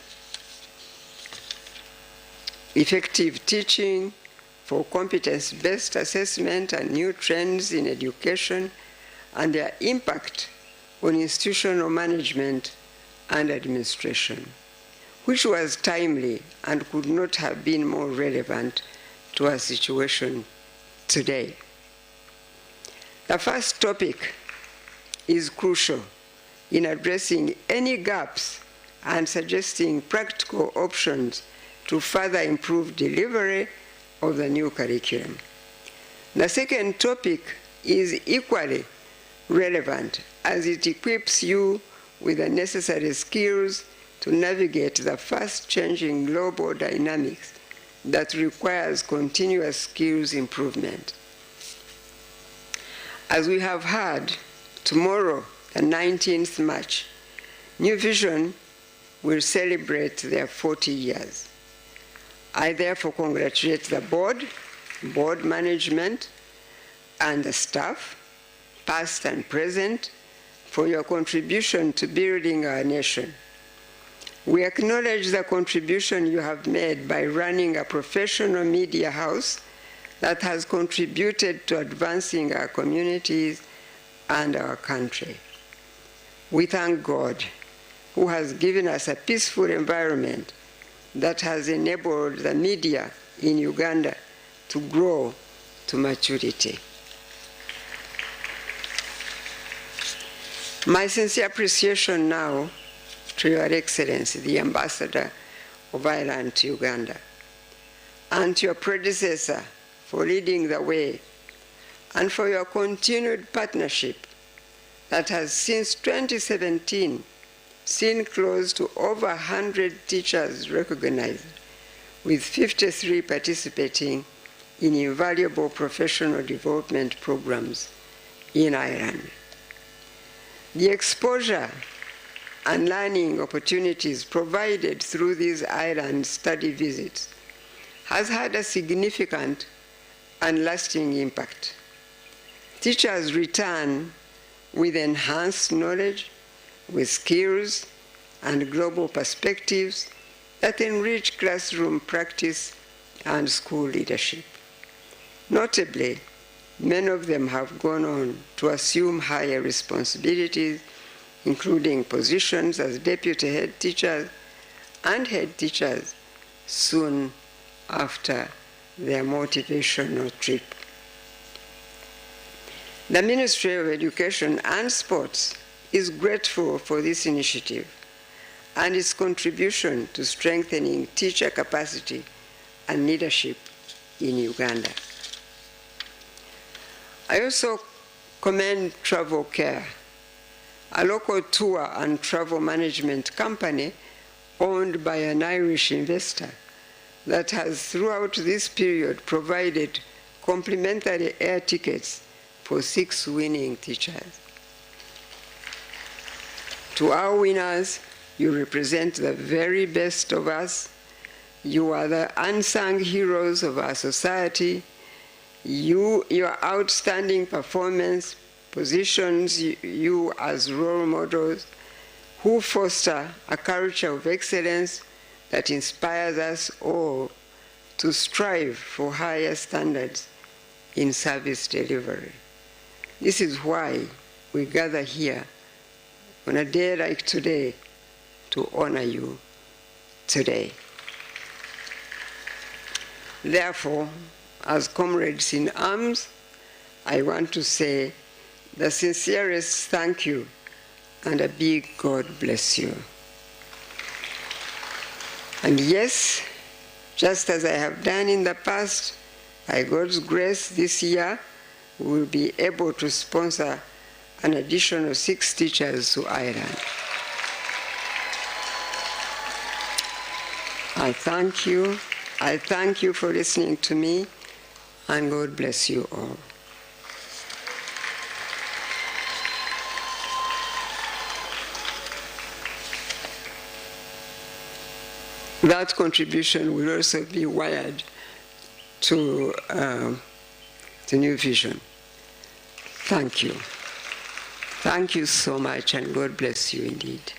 effective teaching for competence-based assessment and new trends in education, and their impact on institutional management and administration, which was timely and could not have been more relevant to our situation today. The first topic is crucial in addressing any gaps and suggesting practical options to further improve delivery of the new curriculum. The second topic is equally relevant as it equips you with the necessary skills to navigate the fast-changing global dynamics that requires continuous skills improvement. As we have heard, tomorrow, the 19th March, New Vision will celebrate their 40 years. I therefore congratulate the board management, and the staff, past and present, for your contribution to building our nation. We acknowledge the contribution you have made by running a professional media house that has contributed to advancing our communities and our country. We thank God, who has given us a peaceful environment that has enabled the media in Uganda to grow to maturity. My sincere appreciation now to Your Excellency, the Ambassador of Ireland to Uganda, and to your predecessor for leading the way, and for your continued partnership that has since 2017 seen close to over 100 teachers recognized, with 53 participating in invaluable professional development programs in Ireland. The exposure and learning opportunities provided through these Ireland study visits has had a significant and lasting impact. Teachers return with enhanced knowledge, with skills and global perspectives that enrich classroom practice and school leadership. Notably, many of them have gone on to assume higher responsibilities, including positions as deputy head teachers and head teachers soon after their motivational trip. The Ministry of Education and Sports is grateful for this initiative and its contribution to strengthening teacher capacity and leadership in Uganda. I also commend Travel Care, a local tour and travel management company owned by an Irish investor that has throughout this period provided complimentary air tickets for 6 winning teachers. To our winners, you represent the very best of us. You are the unsung heroes of our society. Your outstanding performance positions you as role models who foster a culture of excellence that inspires us all to strive for higher standards in service delivery. This is why we gather here on a day like today to honor you today. Therefore, as comrades in arms, I want to say the sincerest thank you and a big God bless you. And yes, just as I have done in the past, by God's grace this year, we will be able to sponsor an additional 6 teachers to Ireland. I thank you. I thank you for listening to me, and God bless you all. That contribution will also be wired to New Vision. Thank you. Thank you so much, and God bless you indeed.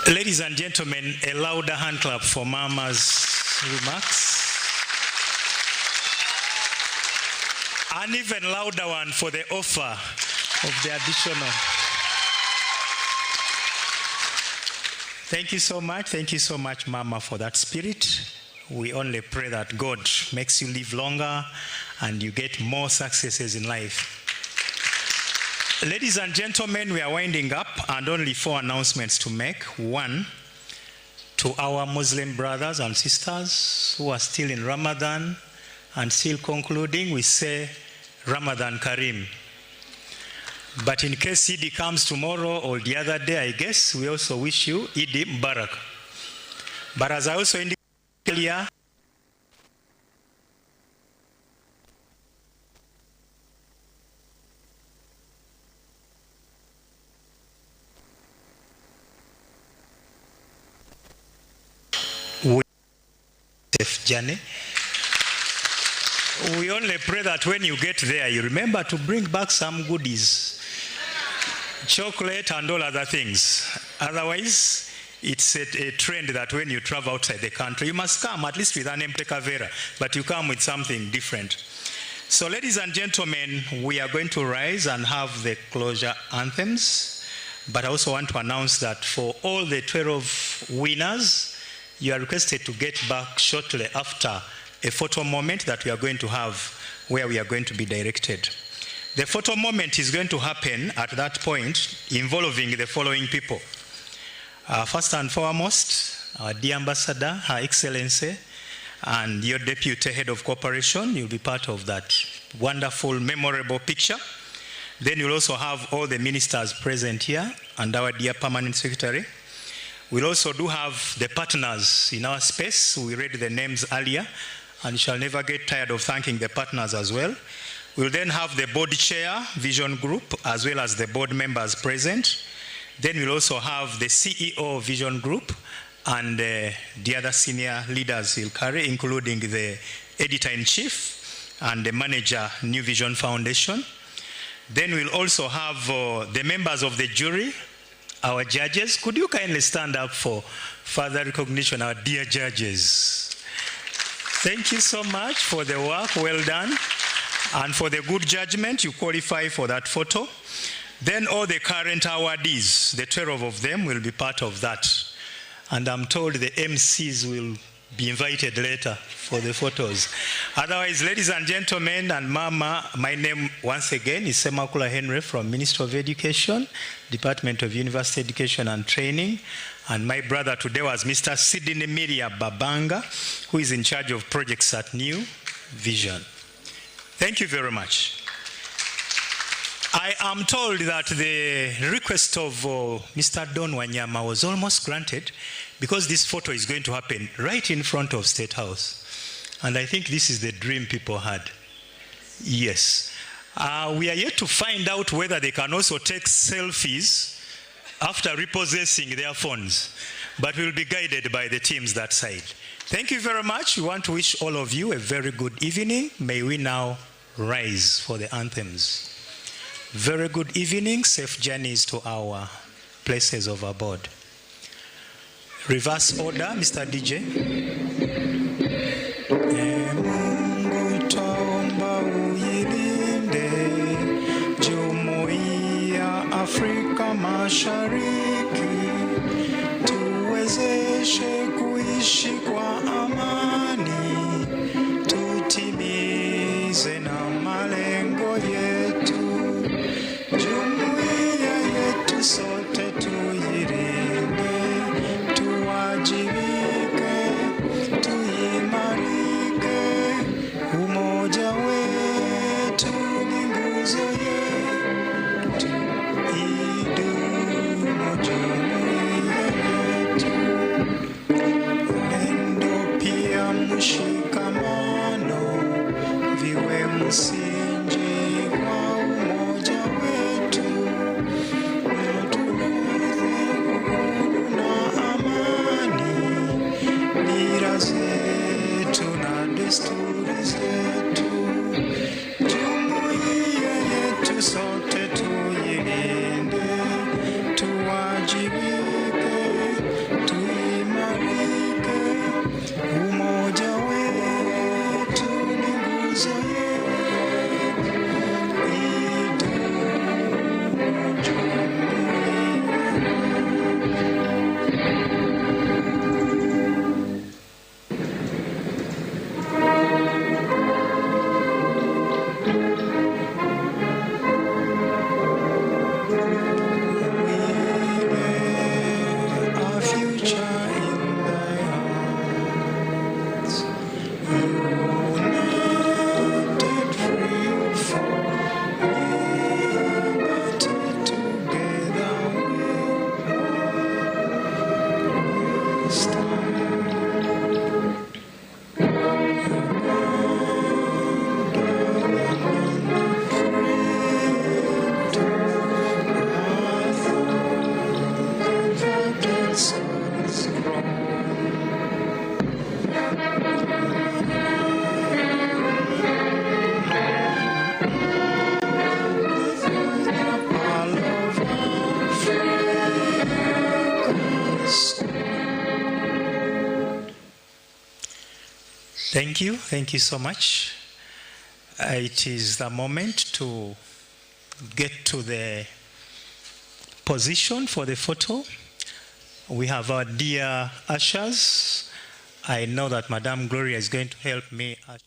Ladies and gentlemen, a louder hand clap for Mama's remarks. An even louder one for the offer of the additional. Thank you so much. Thank you so much, Mama, for that spirit. We only pray that God makes you live longer and you get more successes in life. Ladies and gentlemen, we are winding up, and only 4 announcements to make. 1, to our Muslim brothers and sisters who are still in Ramadan and still concluding, we say Ramadan Kareem. But in case Eid comes tomorrow or the other day, I guess, we also wish you Eid Mubarak. But as I also indicated earlier, we safe journey. We only pray that when you get there, you remember to bring back some goodies, chocolate and all other things. Otherwise, it's a trend that when you travel outside the country, you must come at least with an empty kavera, but you come with something different. So ladies and gentlemen, we are going to rise and have the closure anthems, but I also want to announce that for all the 12 winners, you are requested to get back shortly after a photo moment that we are going to have where we are going to be directed. The photo moment is going to happen at that point involving the following people. First and foremost, our dear Ambassador, Her Excellency, and your Deputy Head of Cooperation, you'll be part of that wonderful, memorable picture. Then you'll also have all the ministers present here and our dear Permanent Secretary. We'll also do have the partners in our space. We read the names earlier and shall never get tired of thanking the partners as well. We'll then have the board chair, Vision Group, as well as the board members present. Then we'll also have the CEO Vision Group and the other senior leaders he'll carry, including the editor-in-chief and the manager, New Vision Foundation. Then we'll also have the members of the jury, our judges. Could you kindly stand up for further recognition, our dear judges? Thank you so much for the work well done and for the good judgment. You qualify for that photo. Then all the current awardees, the 12 of them, will be part of that. And I'm told the MCs will be invited later for the photos. Otherwise, ladies and gentlemen and Mama, my name once again is Semakula Henry from Ministry of Education, Department of University Education and Training. And my brother today was Mr. Sidney Miria Babanga, who is in charge of projects at New Vision. Thank you very much. I am told that the request of Mr. Don Wanyama was almost granted because this photo is going to happen right in front of State House. And I think this is the dream people had. Yes. We are yet to find out whether they can also take selfies after repossessing their phones. But we'll be guided by the teams that side. Thank you very much. We want to wish all of you a very good evening. May we now rise for the anthems. Very good evening, safe journeys to our places of abode. Reverse order, Mr. DJ. Mungu itaomba uilinde Jumuiya Afrika Mashariki, tuwezeshe kuishi kwa amani, tutimize na malengo yetu. Jumuiya yetu sote tuirinde, tuwajibike, tuimarike. Umoja wetu ni nguzo yetu, idumu. Thank you so much. It is the moment to get to the position for the photo. We have our dear ushers. I know that Madame Gloria is going to help me usher.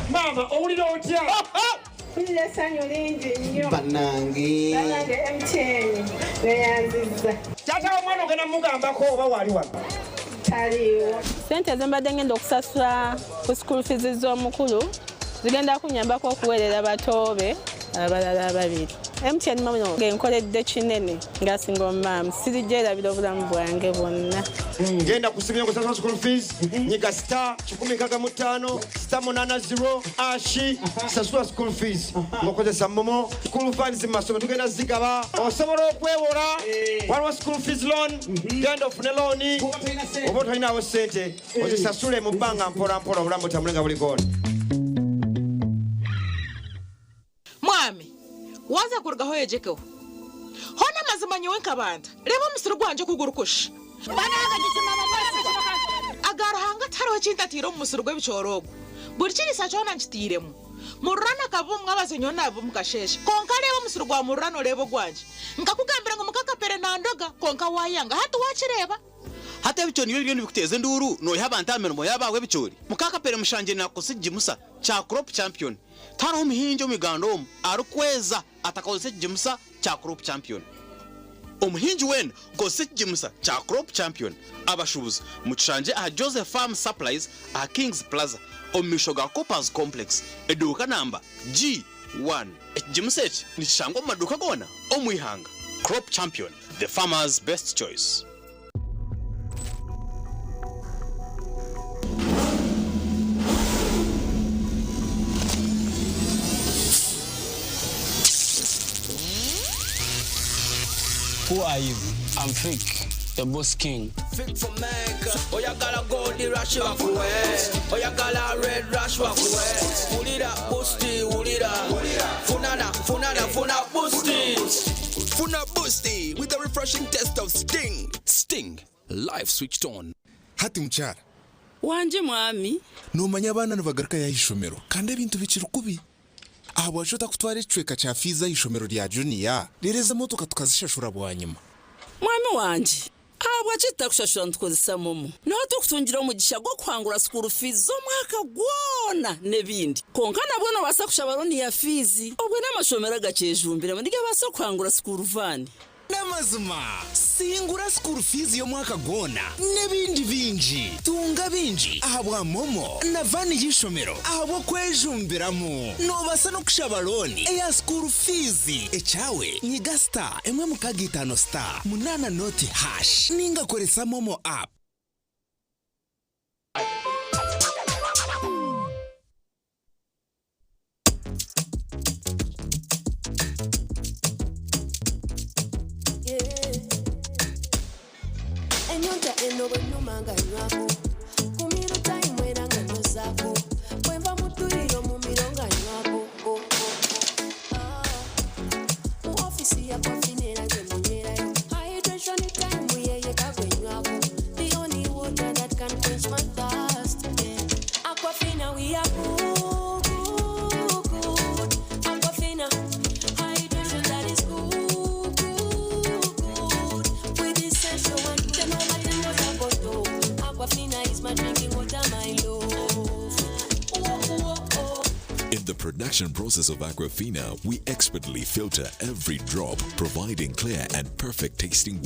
Mama, owulira otya? Mpulira essanyu lingi nnyo. Bannange. Bannange MTN beyanzizza. Taata w'omwana ogenda mugambako oba wali wano? Taliiwo. Ssente ze mbadde ngenda okusasula ku school fees z'omukulu zigenda kunnyambako okuweerera batoobe abalala ababiri. MTN mama ngenkoledde kinene ng'asinga omaama sirijjerabira obulamu bwange bwonna. Ngenda kusimya kusasula school fees nyiga star 155 star 80 ashi sasula school fees ngokozesa momo school funds masomo tugenda zigaba osobola okwewola waliwo school fees loan genda ofune loan oba tolinawo ssente ozisasule mu bbanga mpola mpola obulamu butambulenga buli goona. Mwami waza kurugaho yejekeho hona mazima nyewe nkabanda reba umusiro gwanje kugurukusha agarahanga taro cintatiro umusiro gw'ibicorogo buri kirisa cyo nangitiremo murana kabumwe abazenyo nabo mukasheshe konka reba umusiro gwa murano rebo gwanje nkakugambira ngo mukakapere nandoga konka wayanga hatu wachireba hata bichoni byo bintu bikuteze nduru no yabantamero mo yabawe bichori mukakapere mushanje nakosije musa cha crop champion tano muhinje umigando arukweza atakozese jimusa cha crop champion umuhinji wen gosese jimusa cha crop champion abashubuzi mucishanje a Joseph Farm Supplies a Kings Plaza omishoga Coppers Complex eduka namba G1 jimusechi nishango maduka gona omwihanga crop champion the farmer's best choice. Who are you? I'm Fake, the boss king. Fake from Mecca. Oh, you got a gold rush back away. Oh, you got a red rush back away. Ulira, boosty, ulira. Funana, boosty. Funa boosty with a refreshing taste of Sting. Sting, live switched on. Hati mchara. Wanje mwami. Numanya abana nubagaruka ya ishomero kandi ibintu bikiri kubi. Abo washota kutwara icweka cha fiza ishomero rya junior rireza motoka tukazishashura bwanyuma. Mwami wanje abo wacita kushashura ntukozesa momo naho tukutungira umugisha gwo kwangura school fees zo mwaka gwona nebindi konka nabona basakusha baroni ya fizi obwe n'amashomero gacejumbira mundige basa kwangura school van Namazuma singura school fees yo mwaka gona nebindi binji tunga binji ahabwa momo na vani yishomero ahabo kwejumbiramo no basa no kushabaloni eya school fees echawe nyiga star emwe mukagitano star munana noti hash ninga koresa momo app. Enyonta eno bwenumanga nywako kumiro time wena ngano zako kwenva mutuliro mu mironga nywako mu ofisi ya kofinera ngemunyerayo hydration time yeye kagwe nywako the only water that can quench my thirst aquafina we are good aquafina hydration that is good production process of Aquafina, we expertly filter every drop, providing clear and perfect tasting water